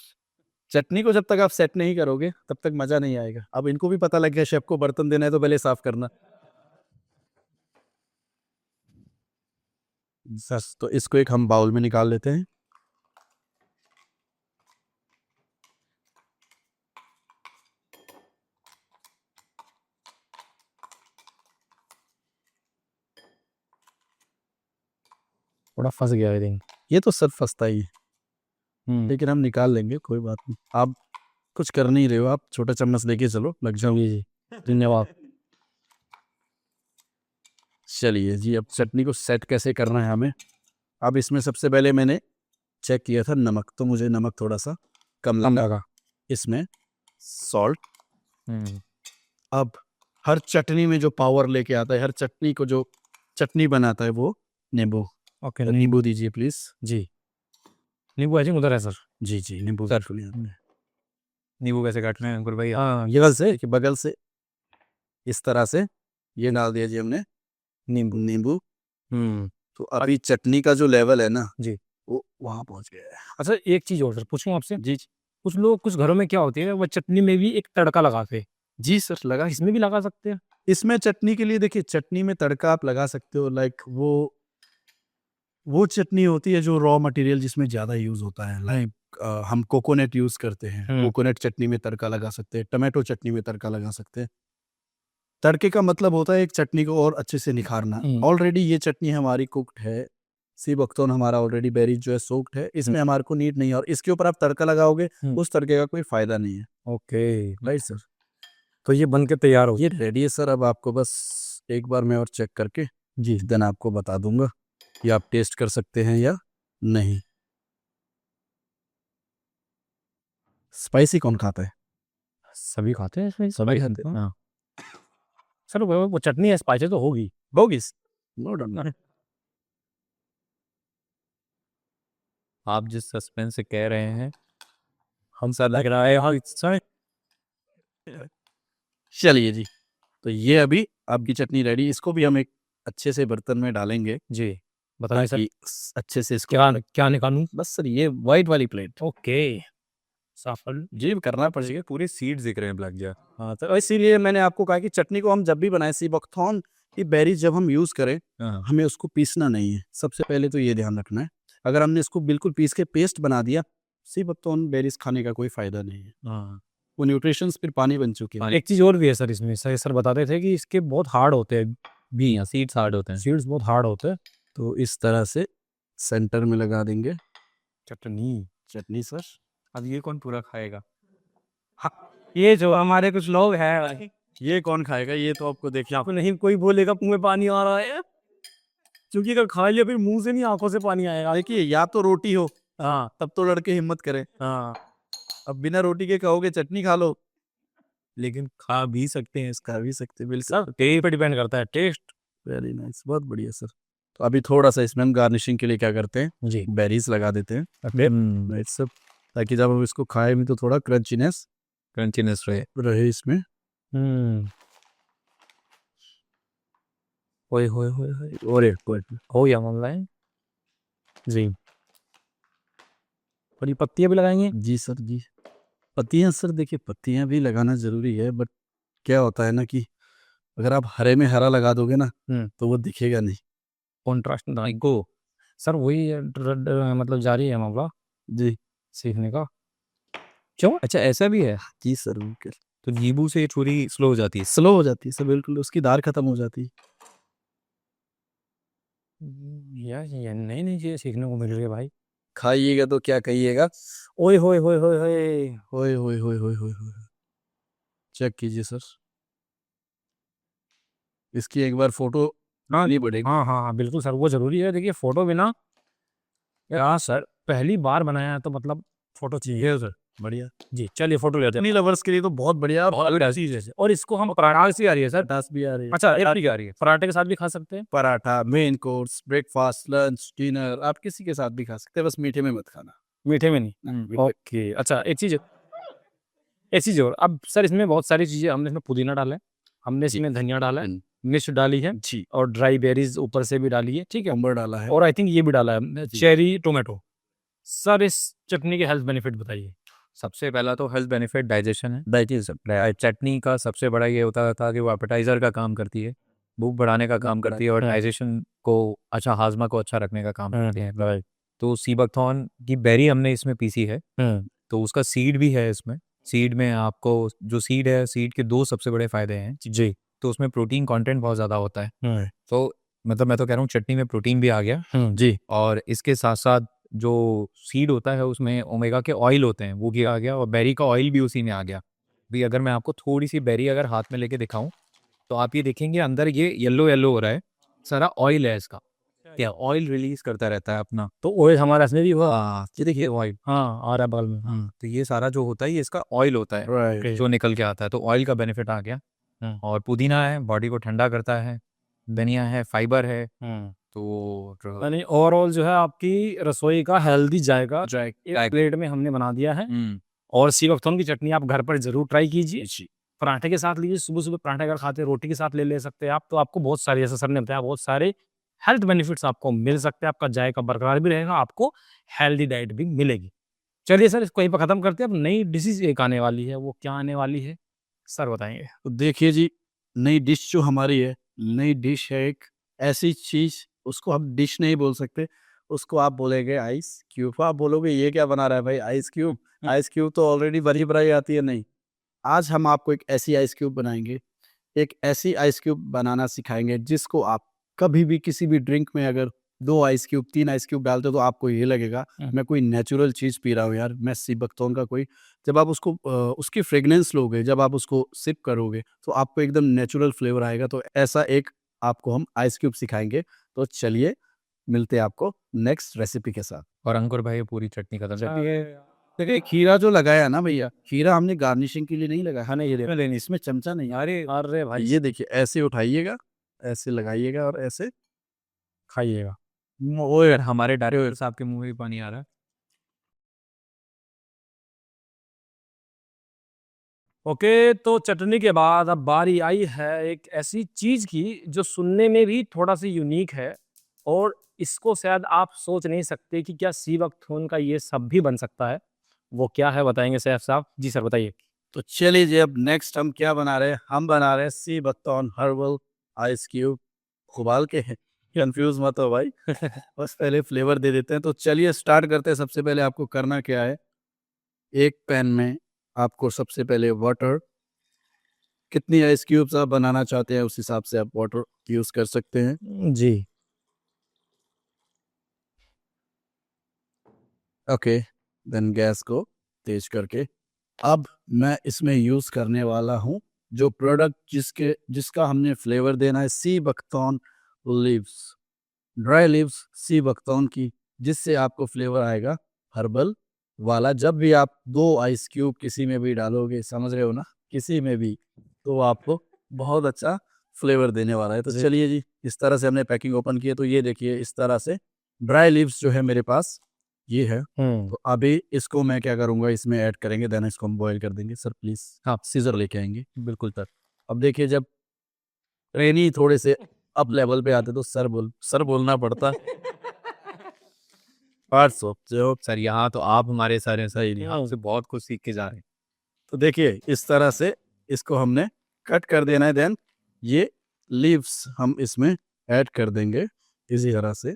A: चटनी को जब तक आप सेट नहीं करोगे तब तक मजा नहीं आएगा। अब इनको भी पता लग गया शेफ को बर्तन देना है तो पहले साफ करना। बस तो इसको एक हम बाउल में निकाल लेते हैं।
C: थोड़ा फंस गया आई थिंक।
A: ये तो सब फंसता ही है, लेकिन हम निकाल लेंगे, कोई बात नहीं। आप कुछ कर नहीं रहे हो, आप छोटा चम्मच लेके चलो, लग जाओ।
C: जी धन्यवाद।
A: चलिए जी, अब चटनी को सेट कैसे करना है हमें। अब इसमें सबसे पहले मैंने चेक किया था नमक, तो मुझे नमक थोड़ा सा कम लगा। इसमें सॉल्ट। अब हर चटनी में जो पावर लेके आता है, हर चटनी को जो चटनी बनाता है वो नींबू।
C: ओके
A: तो नींबू दीजिए प्लीज।
C: जी, नींबू आई थिंक उधर है सर।
A: जी जी नींबू
B: सर।
A: बिल्कुल यहाँ पे।
B: नींबू कैसे काटना है अंकुर भाई?
A: हाँ ये बगल से कि बगल से इस तरह से ये डाल दिया जी हमने नींबू। नींबू तो अभी चटनी का जो लेवल है ना
C: जी।
A: वो वहाँ पहुँच गया है।
C: अच्छा एक चीज और सर पूछूं आपसे,
A: जी
C: कुछ लोग कुछ घरों में क्या होती है वो चटनी में भी एक तड़का लगाते हैं,
A: जी सर लगा।
C: इसमें भी लगा सकते हैं?
A: इसमें चटनी के लिए देखिए, चटनी में तड़का आप लगा सकते हो। लाइक वो चटनी होती है जो रॉ मटेरियल जिसमें ज़्यादा यूज़ होता है। लाइक हम कोकोनट यूज़ करते हैं, कोकोनट चटनी में तड़का लगा सकते हैं, टमाटो चटनी में तड़का लगा सकते हैं। तड़के का मतलब होता है एक चटनी को और अच्छे से निखारना। ऑलरेडी ये चटनी हमारी कुक्ड है, सी बकथॉर्न हमारा ऑलरेडी बेरीज जो है सोक्ड है, इसमें हमारे को नीड नहीं है। और इसके ऊपर आप तड़का लगाओगे उस तड़के का कोई फायदा नहीं है।
C: Okay,
A: right sir.
C: तो ये बन के तैयार हो
A: ये रेडी है सर। अब आपको बस एक बार मैं और चेक करके जी देन आपको बता दूंगा कि आप टेस्ट कर सकते हैं या नहीं। स्पाइसी कौन खाता है?
C: सभी खाते हैं इसमें?
A: सभी खाते हैं।
C: हाँ सर, वो चटनी स्पाइसी तो होगी।
A: बोगिस नो डाउट।
B: आप जिस सस्पेंस से कह रहे हैं
C: हम सर लग रहा है हाँ सर।
A: चलिए जी, तो ये अभी आपकी चटनी रेडी। इसको भी हम एक अच्छे से बर्तन में डालेंगे
C: जी बताइए सर,
A: ताकि अच्छे से इसको
C: क्या क्या निकालूं?
A: बस सर ये वाइट वाली प्लेट
C: ओके, साफ कर लूं?
A: जी करना पड़ेगा।
B: पूरे सीड्स दिख रहे हैं ब्लैक जा।
A: हाँ तो इसीलिए मैंने आपको कहा कि चटनी को हम जब भी बनाए, सी बकथॉर्न की बेरीज जब हम यूज़ करें हमें उसको पीसना नहीं है। सबसे पहले तो ये ध्यान रखना है। अगर हमने इसको बिल्कुल पीस के पेस्ट बना दिया, सी बकथॉर्न बेरीज खाने का कोई फायदा नहीं है।
C: हाँ
A: वो न्यूट्रिशंस फिर पानी बन चुके हैं।
C: एक चीज और भी है सर इसमें, सर बताते थे कि इसके बहुत हार्ड होते हैं भी,
B: सीड्स हार्ड होते हैं।
C: सीड्स बहुत हार्ड होते हैं।
A: तो इस तरह से सेंटर में लगा देंगे
C: चटनी
A: चटनी सर।
B: अब ये कौन पूरा खाएगा?
C: ये जो हमारे कुछ लोग हैं,
A: ये कौन खाएगा? ये तो आपको देखना।
C: आपको नहीं कोई बोलेगा मुंह में पानी आ रहा है, क्योंकि अगर खा लिया फिर मुंह से नहीं आंखों से पानी आएगा।
A: देखिए या तो रोटी हो
C: हाँ
A: तब तो लड़के हिम्मत करें।
C: हाँ,
A: अब बिना रोटी के कहोगे चटनी खा लो,
B: लेकिन खा भी सकते हैं इसका।
A: खा भी सकते बिल्कुल।
C: सर टेस्ट पे डिपेंड करता है, टेस्ट।
A: वेरी नाइस, बहुत बढ़िया सर। तो अभी थोड़ा सा इसमें हम गार्निशिंग के लिए क्या करते हैं,
C: जी
A: बेरीज लगा देते हैं राइट सब, ताकि जब हम इसको खाए भी तो थोड़ा क्रंचीनेस
B: क्रंचीनेस
A: रहे इसमें।
C: होए होए होए होए
A: और
C: हो गया ऑनलाइन जी। और ये पत्तियां भी लगाएंगे?
A: जी सर जी, पत्तियां सर देखिए पत्तियां भी लगाना जरूरी है, बट क्या होता है ना कि अगर आप हरे में हरा लगा दोगे ना तो वो दिखेगा नहीं।
C: कॉन्ट्रास्ट को सर वही मतलब जारी है मामला
A: जी
C: सीखने का। क्यों?
B: अच्छा ऐसा भी है?
A: जी सर बिल्कुल।
B: तो नींबू से छुरी स्लो हो जाती है।
A: स्लो हो जाती है सर, बिल्कुल उसकी धार खत्म हो जाती है।
C: यार ये नई नई चीजें सीखने को मिल रही है भाई।
A: खाइएगा तो क्या कहिएगा।
C: ओए होए होए होए होए।
A: होए होए होए होए होए होए। चेक कीजिए सर, इसकी एक बार फोटो
C: हाँ
A: नहीं पड़ेगी।
C: हाँ हाँ हाँ, बिल्कुल सर, वो जरूरी है। देखिए फोटो बिना, यार सर पहली बार बनाया है तो मतलब फोटो चाहिए सर।
A: बढ़िया।
C: जी चलिए फोटो लेते हैं।
A: नहीं लवर्स के लिए तो बहुत बढ़िया।
C: बहुत अभी ऐसी चीज है और इसको हम पराठा से आ रही है सर।
A: पटास भी आ रही है।
C: अच्छा ये आ रही है, पराठे के साथ भी खा सकते हैं।
A: Paratha, main course, breakfast, lunch, dinner, आप किसी के साथ भी खा सकते हैं, बस मीठे में मत खाना।
C: मीठे में नहीं। ओके अच्छा, एक चीज और, अब सर इसमें बहुत सारी चीजें, हमने इसमें पुदीना डाला है, हमने
A: जी।
C: इसमें धनिया डाला है,
A: हम्म,
C: मिर्च डाली है
A: जी।
C: और ड्राई बेरीज ऊपर से भी डाली है, ठीक है।
A: अंबर डाला है।
C: और आई थिंक ये भी डाला है
A: जी।
C: Cherry tomato. सर इस चटनी के हेल्थ बेनिफिट बताइए।
B: सबसे पहला तो हेल्थ बेनिफिट डाइजेशन है।
A: डाइजेशन।
B: चटनी का सबसे बड़ा ये होता था कि वो एपेटाइजर का काम करती है, भूख बढ़ाने का काम करती है और डाइजेशन को अच्छा, हाजमा को अच्छा रखने का काम करती है।
C: राइट।
B: तो सी बकथॉर्न की बेरी हमने इसमें पीसी है, तो उसका सीड भी है इसमें। सीड में आपको, जो सीड है, सीड के दो सबसे बड़े फायदे हैं।
C: जी।
B: तो उसमें प्रोटीन कंटेंट बहुत ज़्यादा होता है।
C: हम्म
B: तो मतलब मैं तो कह रहा हूँ चटनी में प्रोटीन भी आ गया,
C: जी।
B: और इसके साथ साथ जो सीड होता है उसमें ओमेगा के ऑयल होते हैं वो भी आ गया, और बेरी का ऑयल भी उसी में आ गया। भी अगर मैं आपको थोड़ी सी बेरी अगर हाथ में लेके दिखाऊं तो आप ये देखेंगे अंदर ये येलो येलो हो रहा है, सारा ऑयल है इसका। क्या ऑयल रिलीज करता रहता है अपना।
C: तो ओए हमारा इसमें भी हुआ।
B: ये देखिए ऑयल।
C: हाँ आ रहा है बगल में। हाँ
B: तो ये सारा जो होता है ये इसका ऑयल होता है
A: राइट।
B: जो निकल के आता है, तो ऑयल का बेनिफिट आ गया। और पुदीना है, बॉडी को ठंडा करता है। धनिया है, फाइबर है। तो
C: यानी ओवरऑल जो है आपकी रसोई का हेल्दी जाएगा एक
B: जाएगा।
C: प्लेट में हमने बना दिया है। और सीबकथॉर्न की चटनी आप घर पर जरूर ट्राई कीजिए। पराठे के साथ लीजिए, सुबह सुबह पराठे अगर खाते हैं रोटी के साथ ले सकते हैं आप, तो आपको बहुत सारे, जैसे सर ने बताया, बहुत सारे हेल्थ बेनिफिट्स आपको मिल सकते हैं। आपका जायका बरकरार भी रहेगा, आपको हेल्दी डाइट भी मिलेगी। चलिए सर इसको यहीं पर खत्म करते हैं। अब नई डिशेज एक आने वाली है, वो क्या आने वाली है सर बताएंगे।
A: तो देखिए जी, नई डिश जो हमारी है, नई डिश है एक ऐसी चीज, उसको हम डिश नहीं बोल सकते, उसको आप बोलेंगे आइस क्यूब। आप बोलोगे ये क्या बना रहा है भाई, आइस क्यूब? आइस क्यूब तो ऑलरेडी बनी बनाई आती है। नहीं, आज हम आपको एक ऐसी आइस क्यूब बनाएंगे, एक ऐसी आइस क्यूब बनाना सिखाएंगे जिसको आप कभी भी किसी भी ड्रिंक में अगर 2 आइस क्यूब 3 आइस क्यूब डालते हो तो आपको ये लगेगा मैं कोई नेचुरल चीज़ पी रहा हूँ यार, मैं सीबकतौन का कोई। जब आप उसको उसकी फ्रेग्रेंस लोगे, जब आप उसको सिप करोगे तो आपको एकदम नेचुरल फ्लेवर आएगा। तो ऐसा एक आपको हम आइस क्यूब सिखाएंगे। तो चलिए मिलते हैं आपको नेक्स्ट रेसिपी के साथ।
B: और अंकुर भाई पूरी चटनी खत्म।
A: देखिए खीरा जो लगाया ना भैया, खीरा हमने गार्निशिंग के लिए नहीं लगाया।
C: हाँ नहीं, ये देखो।
A: लेकिन इसमें चमचा नहीं है।
C: अरे भाई
A: ये देखिए ऐसे उठाइएगा, ऐसे लगाइएगा और ऐसे
C: खाइएगा।
A: ओए
B: हमारे डायरेक्टर साहब के मुंह में भी पानी आ रहा है।
C: ओके, तो चटनी के बाद अब बारी आई है एक ऐसी चीज की जो सुनने में भी थोड़ा सी यूनिक है, और इसको शायद आप सोच नहीं सकते कि क्या सीबकथॉर्न का ये सब भी बन सकता है। वो क्या है बताएंगे सैफ साहब। जी सर बताइए।
A: तो चलिए जी, अब नेक्स्ट हम क्या बना रहे हैं? हम बना रहे हैं सी बत्तौन हर्बल आइस क्यूब। उबाल के हैं, कंफ्यूज मत हो भाई। बस पहले फ्लेवर दे देते हैं। तो चलिए स्टार्ट करते हैं। सबसे पहले आपको करना क्या है, एक पैन में आपको सबसे पहले वाटर, कितनी आइस क्यूब्स आप बनाना चाहते हैं उस हिसाब से आप वाटर यूज कर सकते हैं।
C: जी।
A: ओके, देन गैस को तेज करके अब मैं इसमें यूज करने वाला हूँ जो प्रोडक्ट जिसका हमने फ्लेवर देना है, sea buckthorn leaves, dry leaves sea buckthorn की, जिससे आपको फ्लेवर आएगा हर्बल वाला। जब भी आप 2 आइस क्यूब किसी में भी डालोगे, समझ रहे हो ना, किसी में भी, तो आपको बहुत अच्छा फ्लेवर देने वाला है। तो चलिए जी, इस तरह से हमने पैकिंग ओपन की है। तो ये देखिए इस तरह से ड्राई लीव्स जो है मेरे पास ये है। तो अभी इसको मैं क्या करूंगा, इसमें ऐड करेंगे, देन इसको हम बॉईल कर देंगे। सर प्लीज आप सीजर लेके आएंगे।
B: बिल्कुल सर।
A: अब देखिए जब ट्रेनी थोड़े से अप लेवल पे आते तो सर बोलना पड़ता। पार्ट्स ऑफ जो
B: सर यहाँ तो आप हमारे सारे सही
C: हाँ।
B: आपसे बहुत कुछ सीख के जा रहे हैं।
A: तो देखिए इस तरह से इसको हमने कट कर देना है। देन ये लीव्स हम इसमें ऐड कर देंगे इसी तरह से।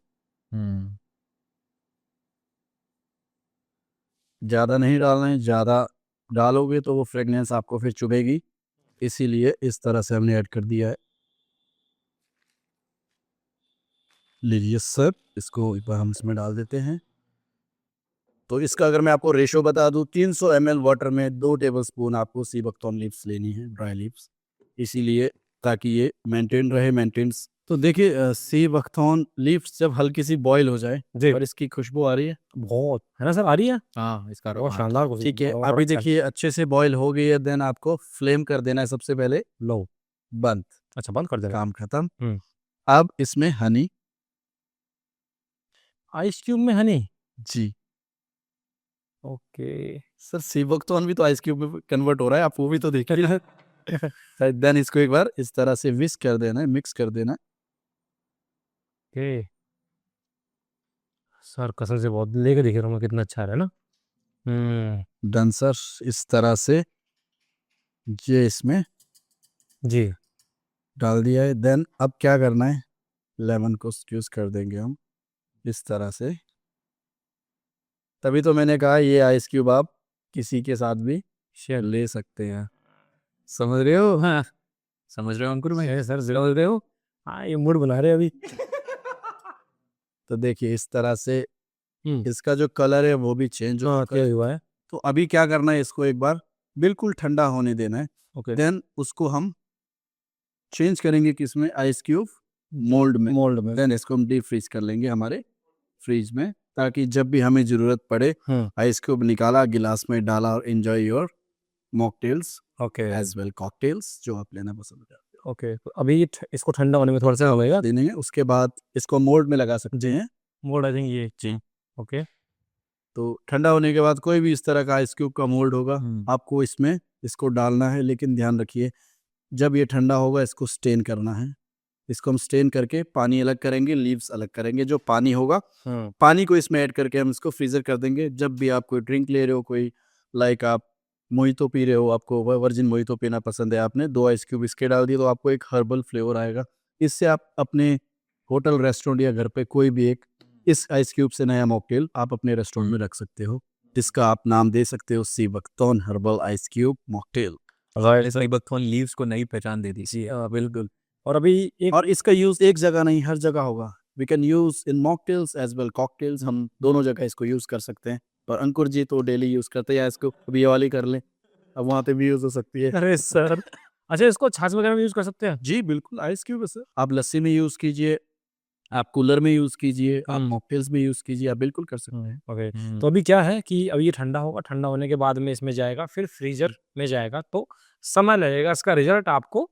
A: ज़्यादा नहीं डालना है, ज़्यादा डालोगे तो वो फ्रेगनेंस आपको फिर चुभेगी, इसीलिए इस तरह से हमने ऐड कर दिया है। लीजिए सर, इसको एक बार हम इसमें डाल देते हैं। तो इसका अगर मैं आपको रेशो बता दूं, 300 ml वाटर में 2 टेबलस्पून आपको सी बकथॉर्न लीव्स लेनी है, ड्राई लीव्स, इसीलिए ताकि ये मेंटेन रहे, मेंटेन्स। तो देखिए सी बकथॉर्न लीव्स जब हल्की सी बॉईल हो जाए
C: जी
A: और इसकी खुशबू आ रही है,
C: बहुत है ना सर, आ रही है
B: हाँ, इसका
C: बहुत
B: हाँ,
C: शानदार खुशबू,
A: ठीक है,
C: बहुत
A: अभी
C: अच्छा।
A: देखिए अच्छे से बॉईल हो गई है, देन आपको फ्लेम कर देना है सबसे पहले
C: लो
A: बंद,
C: अच्छा बंद कर देना।
A: काम खत्म।
C: हम्म।
A: अब इसमें हनी,
C: आइस क्यूब में हनी,
A: जी
C: ओके
A: सर, सी बकथॉर्न भी तो आइस क्यूब में कन्वर्ट हो रहा है, आप वो भी तो देखिए। देन इसको एक बार इस तरह से विस्क कर देना है, मिक्स कर देना है।
C: ओके सर, कसम से बहुत लेके देख रहा हूँ मैं, कितना अच्छा है ना।
A: डन सर, इस तरह से ये इसमें
C: जी
A: डाल दिया है। देन अब क्या करना है, लेमन को स्क्यूज कर देंगे हम इस तरह से। तभी तो मैंने कहा ये आइस क्यूब आप किसी के साथ भी शेयर ले सकते हैं, समझ रहे हो?
B: हाँ, समझ रहे हो अंकुर भाई?
C: सर समझ रहे हो, हाँ ये मूड बना रहे हैं अभी।
A: तो देखिए इस तरह से
C: हम्म,
A: इसका जो कलर है वो भी चेंज हो
C: हाँ
A: चुका
C: क्या
A: है।
C: हुआ है,
A: तो अभी क्या करना है, इसको एक बार बिल्कुल ठंडा होने देना है।
C: ओके
A: देन उसको हम चेंज करेंगे किसमें, आइस क्यूब मोल्ड में।
C: मोल्ड में।
A: देन इसको हम डीप फ्रीज कर लेंगे हमारे फ्रीज में, ताकि जब भी हमें जरूरत पड़े आइस क्यूब निकाला, गिलास में डाला और enjoy your mocktails
C: okay
A: as well cocktails, जो आप लेना पसंद करते हो।
C: ओके, तो अभी ये इसको ठंडा होने में थोड़ा सा लगेगा।
A: देने हैं, उसके बाद इसको मोल्ड में लगा सकते हैं।
C: मोल्ड आई थिंक ये जी, ओके
A: तो ठंडा होने के बाद कोई भी इस तरह का आइस क्यूब का मोल्ड होगा,
B: हम्म।
A: आपको इसमें इसको डालना है। लेकिन ध्यान रखिए, जब ये ठंडा होगा इसको स्टेन करना है। इसको हम स्टेन करके पानी अलग करेंगे, लीव्स अलग करेंगे। जो पानी होगा, पानी को इसमें ऐड करके हम इसको फ्रीजर कर देंगे। जब भी आप कोई ड्रिंक ले रहे हो, कोई लाइक आप मोहितो पी रहे हो, आपको वर्जिन मोहितो पीना पसंद है, आपने 2 आइस क्यूब इसके डाल दिए, तो आपको एक हर्बल फ्लेवर आएगा। इससे आप अपने होटल, रेस्टोरेंट या घर पे कोई भी एक इस आइस क्यूब से नया मॉकटेल आप अपने रेस्टोरेंट में रख सकते हो, जिसका आप नाम दे सकते हो sea buckthorn herbal ice cube mocktail.
B: Sea buckthorn leaves को नई पहचान दे दी।
C: जी बिल्कुल। और अभी एक
A: और इसका यूज एक जगह नहीं, हर जगह होगा। We can use in mocktails as well cocktails, हम दोनों जगह इसको यूज कर सकते हैं। पर अंकुर जी तो डेली यूज करते हैं, या इसको अभी ये वाली कर लें, अब वहाँ पे भी यूज हो सकती है।
C: अरे सर, अच्छा इसको छाछ वगैरह में यूज कर सकते हैं।
A: जी बिल्कुल, आइस क्यूब है सर। आप लस्सी में यूज कीजिए, आप कूलर में यूज कीजिए, आप मॉकटेल्स में यूज कीजिए, आप बिल्कुल कर सकते हैं।
C: ओके,
B: हम्म।
C: तो अभी क्या है कि अभी ये ठंडा होगा, ठंडा होने के बाद में इसमें जाएगा, फिर फ्रीजर में जाएगा, तो समय लगेगा इसका रिजल्ट आपको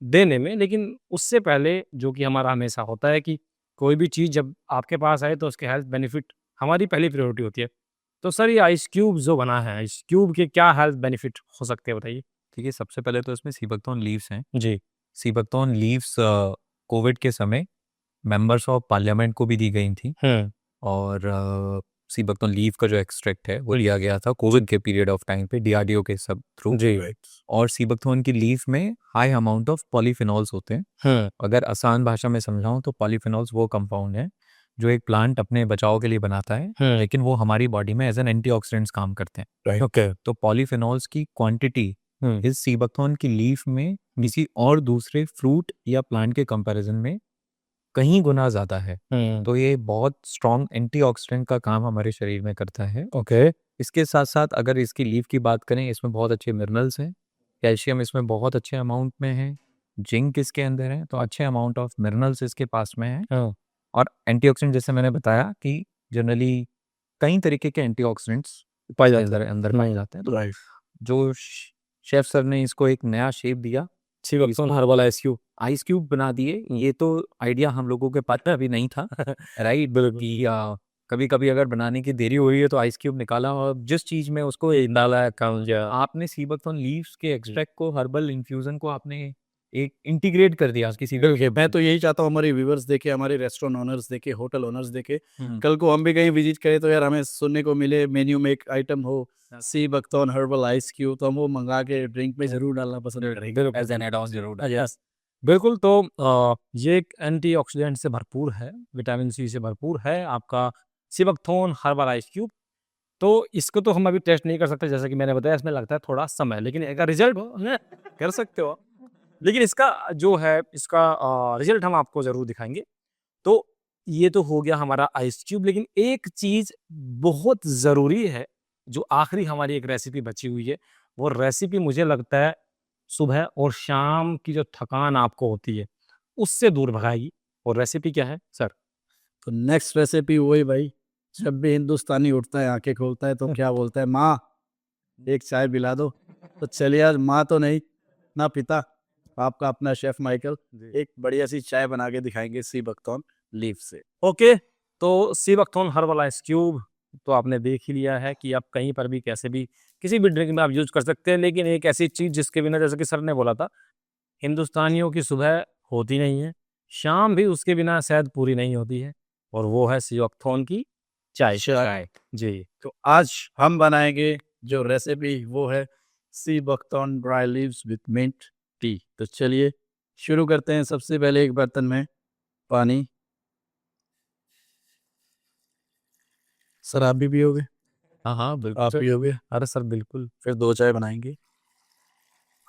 C: देने में। लेकिन उससे पहले जो कि हमारा हमेशा होता है कि कोई भी चीज़ जब आपके पास आए तो उसके हेल्थ बेनिफिट हमारी पहली प्रायोरिटी होती है। तो सर ये आइस क्यूब जो बना है, आइस क्यूब के क्या हेल्थ बेनिफिट हो सकते हैं बताइए?
B: ठीक है, सबसे पहले तो इसमें सी बकथॉर्न लीव्स हैं।
C: जी
B: सी बकथॉर्न लीव्स कोविड के समय मेंबर्स ऑफ पार्लियामेंट को भी दी गई थी। और सी बकथॉर्न लीव का जो एक्सट्रैक्ट है वो लिया गया था कोविड के पीरियड ऑफ टाइम पे डीआरडीओ के सब थ्रू।
C: जी
B: और सी बकथॉर्न की लीव में हाई अमाउंट ऑफ पॉलीफिनॉल्स होते हैं। अगर आसान भाषा में समझाऊं तो पॉलीफिनॉल्स वो कंपाउंड है जो एक प्लांट अपने बचाव के लिए बनाता है, लेकिन वो हमारी बॉडी में एज एन एंटीऑक्सीडेंट्स काम करते हैं।
C: ओके
B: तो पॉलीफिनॉल्स की क्वांटिटी इस सी बकथॉर्न की लीफ में किसी और दूसरे फ्रूट या प्लांट के कंपैरिजन में कहीं गुना ज़्यादा है। तो ये बहुत स्ट्रॉन्ग एंटीऑक्सीडेंट का काम हमारे शरीर में करता है।
C: ओके
B: इसके साथ साथ अगर इसकी लीफ की बात करें, इसमें बहुत अच्छे मिनरल्स हैं। कैल्शियम इसमें बहुत अच्छे अमाउंट में है, जिंक इसके अंदर है, तो अच्छे अमाउंट ऑफ मिनरल्स इसके पास में है। और एंटीऑक्सीडेंट जैसे मैंने बताया कि जनरली कई तरीके के एंटीऑक्सीडेंट्स
C: पाई
B: अंदर अंदर पाए जाते हैं। तो
A: राइट,
B: जो शेफ सर ने इसको एक नया शेप दिया,
C: sea buckthorn herbal ice cube.
B: Ice cube बना दिए। ये तो आइडिया हम लोगों के पास में अभी नहीं था। राइट,
C: बिल्कुल।
B: कि कभी कभी अगर बनाने की देरी हो रही है तो आइस क्यूब निकाला और जिस चीज में उसको
C: डाला अकाउंट
B: आपने सी बकथॉर्न लीव्स के एक्सट्रैक्ट को, हर्बल इन्फ्यूजन को आपने एक इंटीग्रेट कर दिया किसी
A: मैं तो यही चाहता हूँ हमारे व्यूवर्स देखे, हमारे रेस्टोरेंट ओनर्स देखे, होटल ओनर्स देखे, कल को हम भी कहीं विजिट करें तो यार हमें सुनने को मिले मेन्यू में एक आइटम हो sea buckthorn herbal ice cube, तो हम वो मंगा के ड्रिंक में जरूर डालना पसंद करेंगे
B: एज एन एड ऑन जरूर।
C: यस बिल्कुल। तो ये एक एंटीऑक्सीडेंट से भरपूर है, विटामिन सी से भरपूर है आपका सिबकथॉर्न हर्बल आइस क्यूब। तो इसको तो हम अभी टेस्ट नहीं कर सकते, जैसा कि मैंने बताया इसमें लगता है थोड़ा समय, लेकिन अगर रिजल्ट कर सकते हो आप। लेकिन इसका जो है इसका रिजल्ट हम आपको ज़रूर दिखाएंगे। तो ये तो हो गया हमारा आइस क्यूब, लेकिन एक चीज बहुत जरूरी है जो आखिरी हमारी एक रेसिपी बची हुई है। वो रेसिपी मुझे लगता है सुबह और शाम की जो थकान आपको होती है उससे दूर भगाएगी। और रेसिपी क्या है सर?
A: तो नेक्स्ट रेसिपी वही भाई, जब भी हिंदुस्तानी उठता है आंखें खोलता है तो क्या बोलता है, माँ एक चाय पिला दो। तो चलिए आज माँ तो नहीं ना पिता, आपका अपना शेफ माइकल एक बढ़िया सी चाय बना के दिखाएंगे सी बकथॉर्न लीफ से।
C: ओके, तो sea buckthorn herbal ice cube तो आपने देख ही लिया है कि आप कहीं पर भी कैसे भी किसी भी ड्रिंक में आप यूज कर सकते हैं। लेकिन एक ऐसी चीज जिसके बिना, जैसे कि सर ने बोला था, हिंदुस्तानियों की सुबह होती नहीं है, शाम भी उसके बिना शायद पूरी नहीं होती है, और वो है सी बकथॉर्न की चाय।
A: चाय।
C: जी,
A: तो आज हम बनाएंगे जो रेसिपी वो है sea buckthorn dry leaves with mint tea. तो चलिए शुरू करते हैं। सबसे पहले एक बर्तन में पानी। सर आप भी पियोगे?
C: हाँ हाँ बिल्कुल
A: आप
C: सर।
A: पियोगे?
C: अरे सर बिल्कुल।
A: फिर 2 चाय बनाएंगे।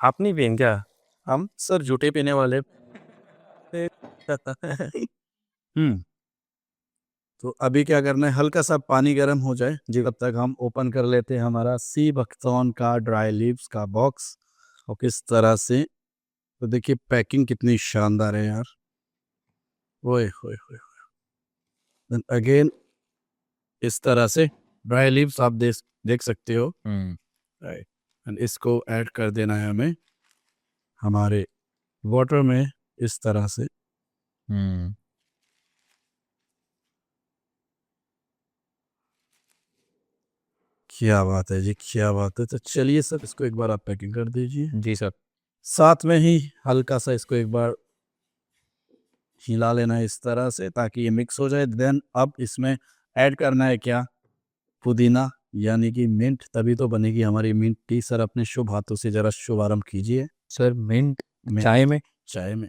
C: आप नहीं पियेंगे क्या?
A: हम सर झूठे पीने वाले।
C: हम्म।
A: तो अभी क्या करना है, हल्का सा पानी गर्म हो जाए जी, तब तक हम ओपन कर लेते हैं हमारा सी बकथॉर्न का ड्राई लीव्स का बॉक्स। और किस तरह से, तो देखिए पैकिंग कितनी शानदार है यार। ओए होए होए। देन अगेन इस तरह से ड्राई लीव्स आप देख सकते हो। राइट, एंड इसको ऐड कर देना है हमें हमारे वाटर में इस तरह से। क्या बात है जी, क्या बात है। तो चलिए सर इसको एक बार आप पैकिंग कर दीजिए।
C: जी सर।
A: साथ में ही हल्का सा इसको एक बार हिला लेना है इस तरह से ताकि ये मिक्स हो जाए। देन अब इसमें ऐड करना है क्या, पुदीना यानी कि मिंट, तभी तो बनेगी हमारी मिंट टी। सर अपने शुभ हाथों से जरा शुभारंभ कीजिए।
B: सर मिंट
A: मिंट
B: चाय में?
A: चाय में,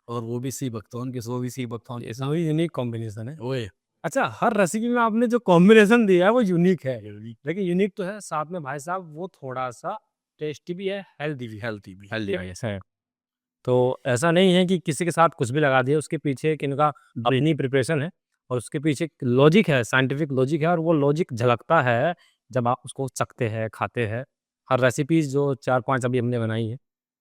A: और वो भी सी बकथॉर्न के।
B: वो भी सी बकथॉर्न
C: ऐसा भी यूनिक कॉम्बिनेशन है।
A: ओए
C: अच्छा, हर रेसिपी में आपने जो कॉम्बिनेशन दिया है वो यूनिक है। लेकिन यूनिक तो है, साथ में भाई साहब वो थोड़ा सा टेस्टी भी है, हेल्दी भी है।
A: हेल्थी भी।
C: हेल्दी है। तो ऐसा नहीं है कि किसी के साथ कुछ भी लगा दिया, उसके पीछे एक इनका अपनी प्रिपरेशन है और उसके पीछे एक लॉजिक है, साइंटिफिक लॉजिक है, और वो लॉजिक झलकता है जब आप उसको चखते हैं, खाते हैं। हर रेसिपीज जो 4-5 अभी हमने बनाई है,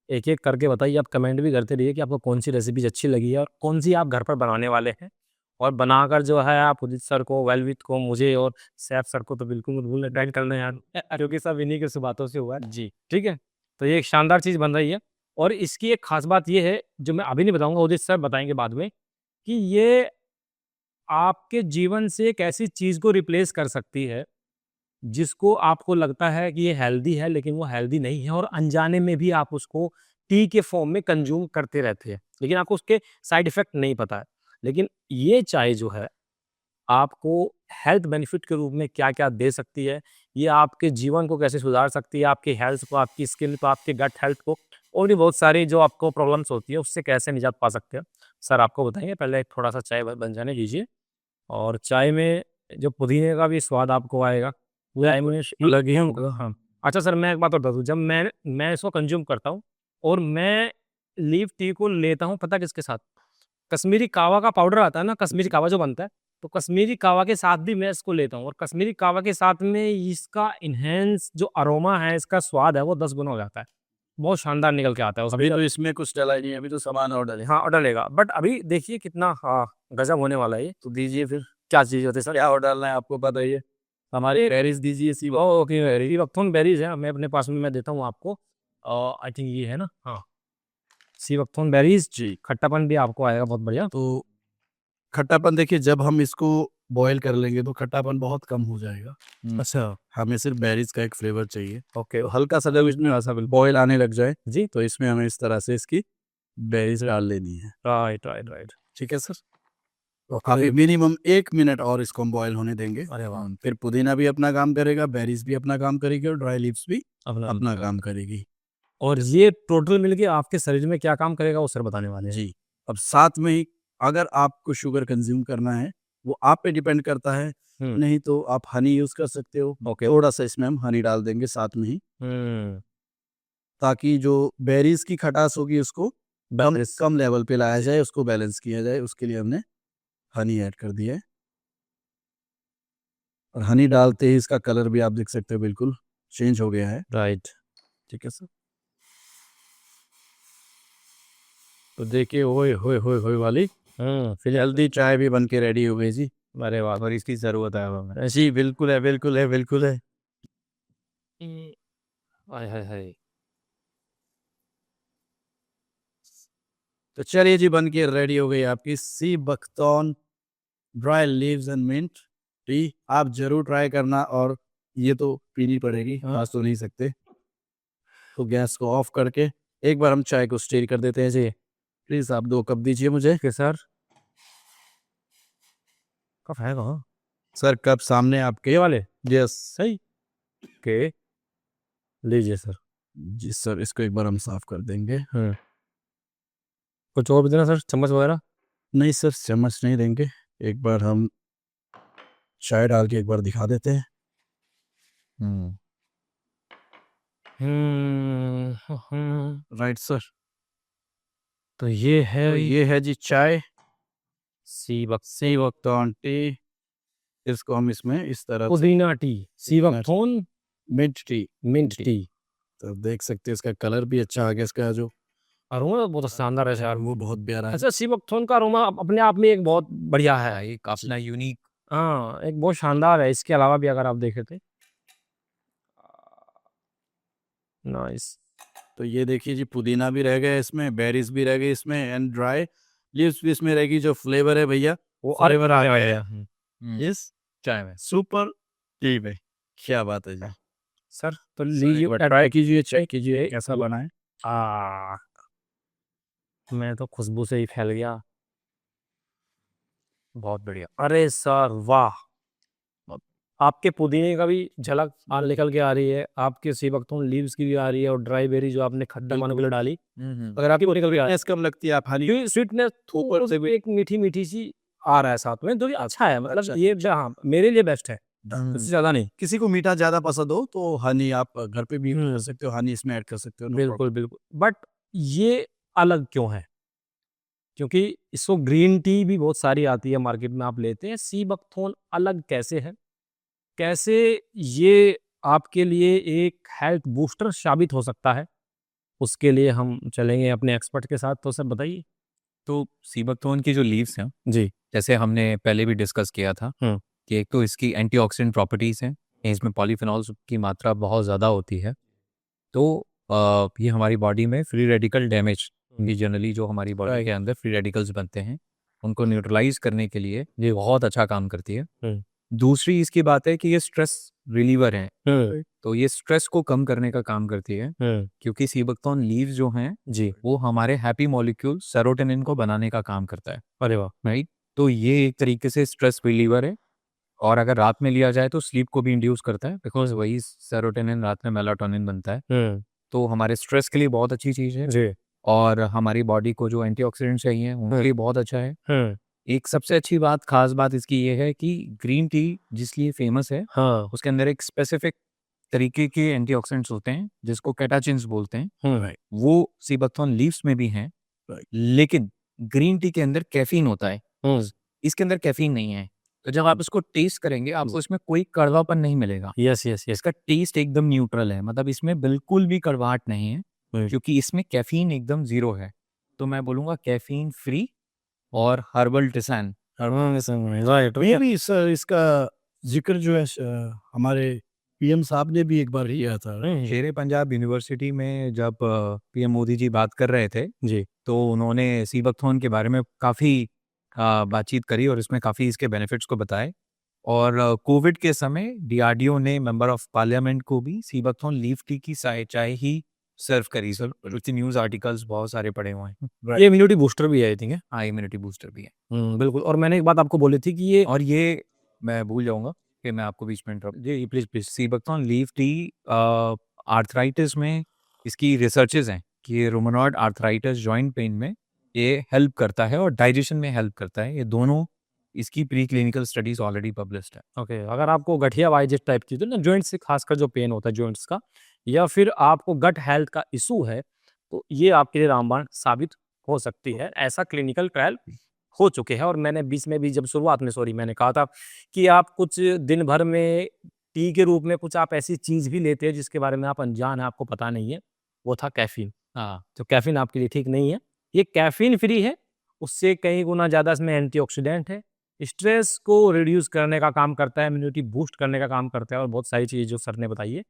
C: एक एक करके बताइए। आप कमेंट भी करते रहिए कि आपको कौन सी रेसिपीज अच्छी लगी है और कौन सी आप घर पर बनाने वाले हैं। और बनाकर जो है आप उदित सर को, वेलविथ को, मुझे और सैफ सर को तो बिल्कुल मत भूलना टाइम करना यार, क्योंकि सब इन्हीं की बातों से हुआ है। जी ठीक है। तो ये एक शानदार चीज़ बन रही है। और इसकी एक खास बात ये है जो मैं अभी नहीं बताऊंगा, उदित सर बताएंगे बाद में, कि ये आपके जीवन से एक ऐसी चीज को रिप्लेस कर सकती है जिसको आपको लगता है कि ये हेल्दी है, लेकिन वो हेल्दी नहीं है, और अनजाने में भी आप उसको टी के फॉर्म में कंज्यूम करते रहते हैं, लेकिन आपको उसके साइड इफेक्ट नहीं पता है। लेकिन ये चाय जो है आपको हेल्थ बेनिफिट के रूप में क्या क्या दे सकती है, ये आपके जीवन को कैसे सुधार सकती है, आपकी हेल्थ को, आपकी स्किन को, आपके गट हेल्थ को, और भी बहुत सारी जो आपको प्रॉब्लम्स होती है उससे कैसे निजात पा सकते हैं, सर आपको बताएंगे। पहले थोड़ा सा चाय बन जाने दीजिए। और चाय में जो पुदीने का भी स्वाद आपको आएगा, वो चाय में अलग ही होगा। हाँ। अच्छा सर, मैं एक बात और बता दूं, जब मैं इसको कंज्यूम करता हूँ और मैं लीफ टी को लेता हूँ, पता किसके साथ? कश्मीरी कावा का पाउडर आता है ना, कश्मीरी कावा जो बनता है, तो कश्मीरी कावा के साथ भी मैं इसको लेता हूँ, और कश्मीरी कावा के साथ में इसका इनहेंस जो अरोमा है, इसका स्वाद है, वो 10 गुना हो जाता है। बहुत शानदार निकल के आता है
A: अभी
C: उसमें।
A: तो इसमें कुछ डला ही नहीं, अभी तो सामान और डले।
C: हाँ, ऑर्डर लेगा, बट अभी देखिए कितना, हाँ, गजब होने वाला है ये।
A: तो दीजिए फिर,
C: क्या चीज़ होती है सर?
A: क्या और डालना है आपको बताइए। हमारे पेरिस दीजिए सी
C: ओके, बेरी वक्थोन बेरीज है, मैं अपने पास में मैं देता हूँ आपको। आई थिंक ये है ना, हाँ, सी वक्थोन बेरीज।
A: जी।
C: खट्टापन भी आपको आएगा बहुत बढ़िया।
A: तो खट्टापन देखिए जब हम इसको बॉईल कर लेंगे तो खट्टापन बहुत कम हो जाएगा।
C: अच्छा,
A: हमें सिर्फ बेरीज का एक फ्लेवर चाहिए।
C: ओके,
A: तो हल्का सा जब इसमें ऐसा बॉईल आने लग जाए
C: जी,
A: तो इसमें हमें इस तरह से इसकी बेरीज डाल लेनी है।
C: Right right right.
A: ठीक है सर। तो अभी मिनिमम 1 मिनट और इसको हम बॉईल होने देंगे।
C: अरे वाह,
A: फिर पुदीना भी अपना काम करेगा, बेरीज भी अपना काम करेगी, और ड्राई लीव्स भी
C: अपना
A: अपना काम करेगी।
C: और ये टोटल मिलके आपके शरीर में क्या काम करेगा वो सर बताने वाले हैं।
A: जी। अब साथ में ही अगर आपको शुगर कंज्यूम करना है वो आप पे डिपेंड करता है, नहीं तो आप हनी यूज कर सकते हो।
C: ओके।
A: थोड़ा सा इसमें हम हनी डाल देंगे साथ में ही, ताकि जो बेरीज की खटास होगी उसको कम लेवल पे लाया जाए, उसको बैलेंस किया जाए, उसके लिए हमने हनी ऐड कर दिया है और हनी डालते ही इसका कलर भी आप देख सकते हो बिल्कुल चेंज हो गया है।
C: राइट।
A: ठीक है सर। तो देखिए ओए होए होए होए वाली
C: फिर
A: हेल्दी चाय भी बन के रेडी हो गई जी।
C: अरे वाह।
B: और इसकी ज़रूरत है अब हमें।
A: जी बिल्कुल है बिल्कुल है बिल्कुल है।
C: हाय हाय हाय।
A: तो चलिए जी बन के रेडी हो गई आपकी sea buckthorn dry leaves and mint tea. आप जरूर ट्राई करना और ये तो पीनी पड़ेगी, आज तो नहीं सकते। तो गैस को ऑफ करके एक बार हम चाय को स्टीर कर देते हैं जी। प्लीज आप 2 कप दीजिए मुझे।
C: Okay sir. कब है कहाँ?
A: सर कप सामने आपके।
C: ये वाले
A: यस
C: सही। ओके लीजिए सर।
A: जी सर, इसको एक बार हम साफ कर देंगे।
C: कुछ और भी देना सर, चम्मच वगैरह?
A: नहीं सर, चम्मच नहीं देंगे, एक बार हम चाय डाल के एक बार दिखा देते हैं।
B: हम्म
A: राइट सर।
C: तो ये है
A: तो ये है जी चाय
C: सी बक
A: सी बकथॉर्न टी। इसको हम इसमें इस तरह से
C: पुदीना tea, sea buckthorn
A: mint tea.
C: Mint tea.
A: तो देख सकते हैं इसका कलर भी अच्छा आ गया, इसका जो
C: अरोमा बहुत शानदार है यार।
A: वो बहुत प्यारा है।
C: अच्छा सी बकथॉर्न का अरोमा अपने आप में एक बहुत बढ़िया है।
B: ये अपना यूनिक।
C: हाँ एक बहुत शानदार है। इसके अलावा भी अगर आप देखें तो नाइस।
A: तो ये देखिए जी, पुदीना भी रह गया इसमें, बेरीज भी रह गई इसमें एंड ड्राई लीव्स भी इसमें रहेगी। जो फ्लेवर है भैया
C: वो
A: फ्लेवर आ
C: अरे
A: इस
B: चाय में।
A: सुपर टी में। क्या बात है जी।
C: सर तो
A: एक
C: लीजिए
A: बार ट्राई कीजिए, चेक कीजिए कैसा बना है।
C: आ मैं तो खुशबू से ही फैल गया।
B: बहुत बढ़िया।
C: अरे सर वाह। आपके पुदीने का भी झलक निकल के आ रही है, आपके सी बकथॉर्न लीव्स की भी आ रही है और ड्राई बेरी जो आपने खट्टा मानो के लिए डाली अगर आपकी वो निकल भी आ रही
A: स्वीटनेस कम लगती है, आप हनी
C: है, स्वीटनेस
A: ऊपर से भी
C: एक मीठी मीठी सी आ रहा है साथ में, तो ये अच्छा है। मतलब
A: अच्छा।
C: ये हाँ मेरे लिए बेस्ट है, इससे ज्यादा नहीं।
A: किसी को मीठा ज्यादा पसंद हो तो हनी आप घर पे भी कर सकते हो, हनी इसमें ऐड कर सकते हो, no problem।
C: बिल्कुल बिल्कुल। बट ये अलग क्यों है? क्योंकि इसको ग्रीन टी भी बहुत सारी आती है मार्केट में, आप लेते हैं, सी बकथॉर्न अलग कैसे है? कैसे ये आपके लिए एक हेल्थ बूस्टर साबित हो सकता है? उसके लिए हम चलेंगे अपने एक्सपर्ट के साथ। तो सर बताइए।
B: तो सी बकथॉर्न की जो लीव्स हैं,
C: जी।
B: जैसे हमने पहले भी डिस्कस किया था कि एक तो इसकी एंटीऑक्सीडेंट प्रॉपर्टीज़ हैं, इसमें पॉलीफेनॉल्स की मात्रा बहुत ज़्यादा होती है। तो ये हमारी बॉडी में फ्री रेडिकल डैमेज, ये जनरली जो हमारी बॉडी के अंदर फ्री रेडिकल्स बनते हैं उनको न्यूट्रलाइज करने के लिए ये बहुत अच्छा काम करती है। दूसरी इसकी बात है कि ये स्ट्रेस रिलीवर है, तो ये स्ट्रेस को कम करने का काम करती है, क्योंकि सी बकथॉर्न लीव्स जो हैं
C: जी।
B: वो हमारे हैप्पी मॉलिक्यूल सेरोटोनिन को बनाने का काम करता है।
C: अरे वाह।
B: राइट। तो ये एक तरीके से स्ट्रेस रिलीवर है, और अगर रात में लिया जाए तो स्लीप को भी इंड्यूस करता है, बिकॉज वही सेरोटोनिन रात में मेलाटोनिन बनता है, तो हमारे स्ट्रेस के लिए बहुत अच्छी चीज़ है।
C: जी।
B: और हमारी बॉडी को जो एंटीऑक्सीडेंट चाहिए उनके लिए बहुत अच्छा है। एक सबसे अच्छी बात, खास बात इसकी ये है कि ग्रीन टी जिसलिए फेमस है
C: हाँ।
B: उसके अंदर एक स्पेसिफिक तरीके के एंटीऑक्सीडेंट्स होते हैं जिसको कैटाचिन्स बोलते हैं, वो सी बकथॉर्न लीव्स में भी हैं, लेकिन ग्रीन टी के अंदर कैफीन होता है, इसके अंदर कैफीन नहीं है। तो जब आप इसको टेस्ट करेंगे आपको इसमें कोई कड़वापन नहीं मिलेगा।
C: Yes yes yes.
B: इसका टेस्ट एकदम न्यूट्रल है, मतलब इसमें बिल्कुल भी कड़वाहट नहीं है, क्योंकि इसमें कैफीन एकदम जीरो है। तो मैं बोलूँगा कैफीन फ्री और हर्बल टिसान।
C: राइट।
A: ये भी सर इसका जिक्र जो है हमारे पीएम साहब ने भी एक बार किया था।
B: शेरे पंजाब यूनिवर्सिटी में जब पीएम मोदी जी बात कर रहे थे
C: जी।
B: तो उन्होंने सी बकथॉर्न के बारे में काफ़ी बातचीत करी और इसमें काफ़ी इसके बेनिफिट्स को बताए। और कोविड के समय डीआरडीओ ने मेंबर ऑफ पार्लियामेंट को भी सी बकथॉर्न लीफ टी की चाय ही सर्व करी। सर उसके न्यूज़ आर्टिकल्स बहुत सारे पड़े हुए हैं।
C: ये इम्यूनिटी बूस्टर भी है आई थिंक।
B: हाँ, इम्यूनिटी बूस्टर भी है।
C: बिल्कुल। और मैंने एक बात आपको बोली थी कि ये
B: और ये मैं भूल जाऊंगा कि मैं आपको बीच में इंटरप्ट।
C: जी please please.
B: Sea buckthorn leaf tea arthritis में इसकी रिसर्चेज हैं कि ये रोमनॉइड आर्थराइटिस जॉइंट पेन में ये हेल्प करता है और डाइजेशन में हेल्प करता है। ये दोनों इसकी pre clinical studies already published है।
C: ओके। अगर आपको गठिया वाइजिस टाइप की, तो ना जॉइंट से खासकर जो पेन होता है जॉइंट्स का, या फिर आपको गट हेल्थ का इशू है, तो ये आपके लिए रामबाण साबित हो सकती है। ऐसा क्लिनिकल ट्रायल हो चुके हैं। और मैंने बीच में भी जब शुरुआत में मैंने कहा था कि आप कुछ दिन भर में टी के रूप में कुछ आप ऐसी चीज़ भी लेते हैं जिसके बारे में आप अनजान हैं, आपको पता नहीं है, वो था कैफ़ीन। हाँ, तो कैफ़ीन आपके लिए ठीक नहीं है। ये कैफ़ीन फ्री है, उससे कई गुना ज़्यादा इसमें एंटीऑक्सीडेंट है, स्ट्रेस को रिड्यूस करने का काम करता है, इम्यूनिटी बूस्ट करने का काम करता है और बहुत सारी चीज़ें जो सर ने बताई है,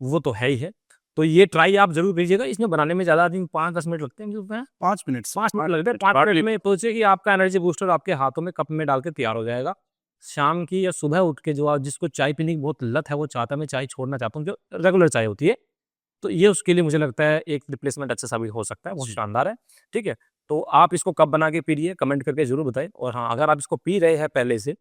C: वो तो है ही है। तो ये ट्राई आप ज़रूर कीजिएगा। इसमें बनाने में ज़्यादा दिन 5-10 मिनट लगते हैं मुझे लगता है।
A: 5 मिनट
C: 5 मिनट लगते हैं। 5 मिनट में सोचिए कि आपका एनर्जी बूस्टर आपके हाथों में कप में डाल के तैयार हो जाएगा। शाम की या सुबह उठ के जो आप जिसको चाय पीने की बहुत लत है, वो चाहता है मैं चाय छोड़ना चाहता हूँ, जो रेगुलर चाय होती है, तो ये उसके लिए मुझे लगता है एक रिप्लेसमेंट अच्छा साबित हो सकता है, बहुत शानदार है, ठीक है? तो आप इसको कब बना के पी रही है, कमेंट करके ज़रूर बताएँ। और हाँ, अगर आप इसको पी रहे हैं पहले से,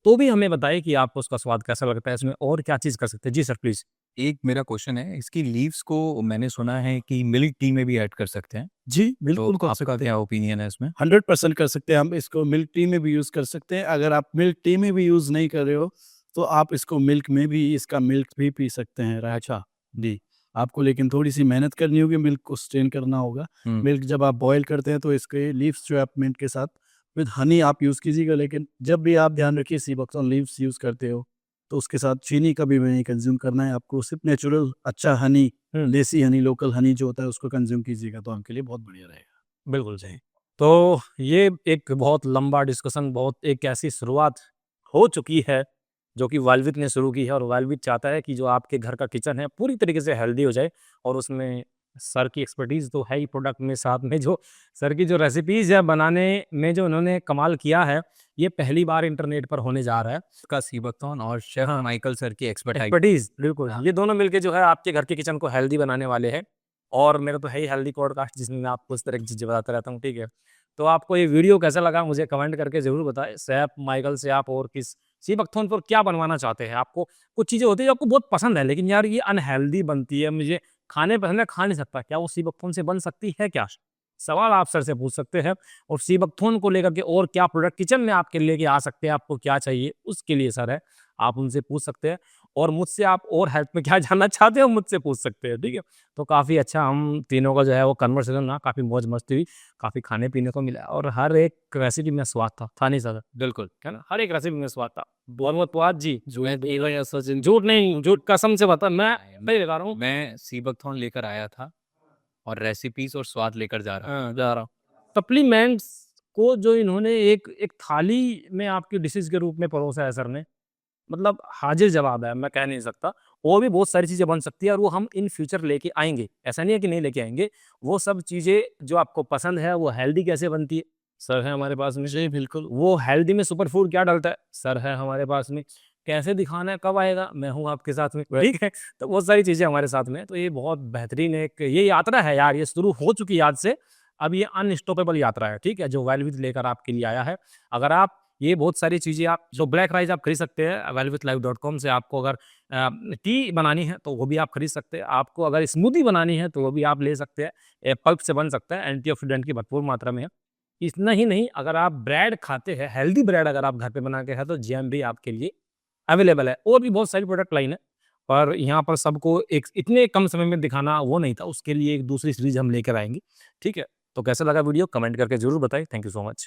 C: तो भी हमें बताइए कि आपको उसका स्वाद कैसा लगता है, इसमें और क्या चीज़ कर सकते हैं? जी सर, प्लीज़।
B: एक मेरा क्वेश्चन है, इसकी लीव्स को मैंने सुना है कि मिल्क टी में भी ऐड कर सकते हैं,
A: जी,
B: तो
A: बिल्कुल कर
B: आपका
A: सकते हैं।
B: क्या ओपिनियन है इसमें?
A: 100% कर सकते हैं हम इसको, मिल्क टी में भी यूज़ कर सकते हैं। अगर आप मिल्क टी में भी यूज़ नहीं कर रहे हो, तो आप इसको मिल्क में भी इसका मिल्क भी पी सकते हैं, राइट?
B: अच्छा।
A: जी, आपको लेकिन थोड़ी-सी मेहनत करनी होगी, मिल्क को स्ट्रेन करना होगा।
B: हुँ।
A: मिल्क जब आप बॉयल करते हैं तो इसके लीव्स जो है आप मिंट के साथ विद हनी आप यूज़ कीजिएगा, लेकिन जब भी आप ध्यान रखिए सी बकथॉर्न लीव्स यूज़ करते हो, तो उसके साथ चीनी कभी भी नहीं कंज़्यूम करना है आपको, सिर्फ़ नेचुरल अच्छा हनी, देसी हनी, लोकल हनी जो होता है उसको कंज़्यूम कीजिएगा तो आपके लिए बहुत बढ़िया रहेगा।
C: बिल्कुल सही। तो ये एक बहुत लंबा डिस्कशन, बहुत एक ऐसी शुरुआत हो चुकी है, जो कि वाल्विक ने शुरू की है और वाल्विक चाहता है कि जो आपके घर का किचन है, पूरी तरीके से हेल्दी हो जाए। और उसमें सर की एक्सपर्टीज़ तो है ही प्रोडक्ट में, साथ में जो सर की जो रेसिपीज़ है बनाने में जो उन्होंने कमाल किया है, ये पहली बार इंटरनेट पर होने जा रहा है।
B: का सीबकथॉर्न और शेफ माइकल सर की एक्सपर्टाइज।
C: एक्सपर्टीज़, बिल्कुल। ये दोनों मिलके जो है आपके घर के किचन को हेल्दी बनाने वाले हैं। और मेरा तो है ही हेल्दी पॉडकास्ट जिसमें मैं आपको इस तरह की चीज़ें बताता रहता हूँ, ठीक है? तो आपको ये वीडियो कैसा लगा मुझे कमेंट करके ज़रूर बताएँ। शेफ माइकल से आप और किस सीबकथॉर्न पर क्या बनवाना चाहते हैं? आपको कुछ चीज़ें होती हैं जो आपको बहुत पसंद है, लेकिन यार ये अनहेल्दी बनती है, मुझे खाने पसंद है, खा नहीं सकता। क्या वो सीबकथॉर्न से बन सकती है क्या? सवाल आप सर से पूछ सकते हैं। और सीबकथॉर्न को लेकर के और क्या प्रोडक्ट किचन में आपके लेके आ सकते हैं, आपको क्या चाहिए, उसके लिए सर है। आप उनसे पूछ सकते हैं। और मुझसे आप और हेल्प में क्या जानना चाहते हो, मुझसे पूछ सकते हैं, ठीक है? तो काफ़ी अच्छा हम तीनों का जो है वो कन्वर्सेशन रहा, काफ़ी मौज-मस्ती हुई, काफ़ी खाने-पीने को मिला और हर एक रेसिपी में स्वाद था नहीं सर?
B: बिल्कुल।
C: है ना? हर एक रेसिपी में स्वाद था। बहुत-बहुत पुआध जी।
B: मैं सचिन
C: झूठ नहीं, झूठ कसम से बता, मैं नहीं बता रहा हूँ।
B: मैं सीबकथॉर्न लेकर आया था और रेसिपीज़ और स्वाद लेकर जा रहा हूँ।
C: हाँ, जा रहा हूँ। सप्लीमेंट्स को जो इन्होंने एक एक थाली में आपकी डिशेज़ के रूप में परोसा है सर ने, मतलब हाज़िर-जवाब है, मैं कह नहीं सकता। और भी बहुत सारी चीज़ें बन सकती है और वो हम इन फ्यूचर लेके आएँगे। ऐसा नहीं है कि नहीं लेके आएँगे। वो सब चीज़ें जो आपको पसंद है, वो हेल्दी कैसे बनती है? सर है हमारे पास में।
A: जी, बिल्कुल।
C: वो हेल्दी में सुपर फूड क्या डलता है? सर है हमारे पास में। कैसे दिखाना है, कब आएगा? मैं हूँ आपके साथ में, ठीक है? तो बहुत सारी चीज़ें हमारे साथ में हैं। तो ये बहुत बेहतरीन एक ये यात्रा है यार, ये शुरू हो चुकी है आज से। अब ये अनस्टॉपेबल यात्रा है, ठीक है? जो वेलविथ लेकर आपके लिए आया है। अगर आप ये बहुत सारी चीज़ें आप जो ब्लैक राइस आप खरीद सकते हैं वेलविथलाइफ.com से। आपको अगर टी बनानी है तो वो भी आप खरीद सकते हैं। आपको अगर स्मूदी बनानी है तो वो भी आप ले सकते हैं। पल्प से बन सकता है, एंटीऑक्सीडेंट की भरपूर मात्रा में है। इतना ही नहीं, अगर आप ब्रेड खाते हैं, हेल्दी ब्रेड अगर आप घर पे बना के खाते हैं, तो जैम भी आपके लिए अवेलेबल है। और भी बहुत सारी प्रोडक्ट लाइन है, पर यहाँ पर सबको एक इतने कम समय में दिखाना वो नहीं था, उसके लिए एक दूसरी सीरीज़ हम लेकर आएँगे, ठीक है? तो कैसा लगा वीडियो कमेंट करके ज़रूर बताएँ। Thank you so much.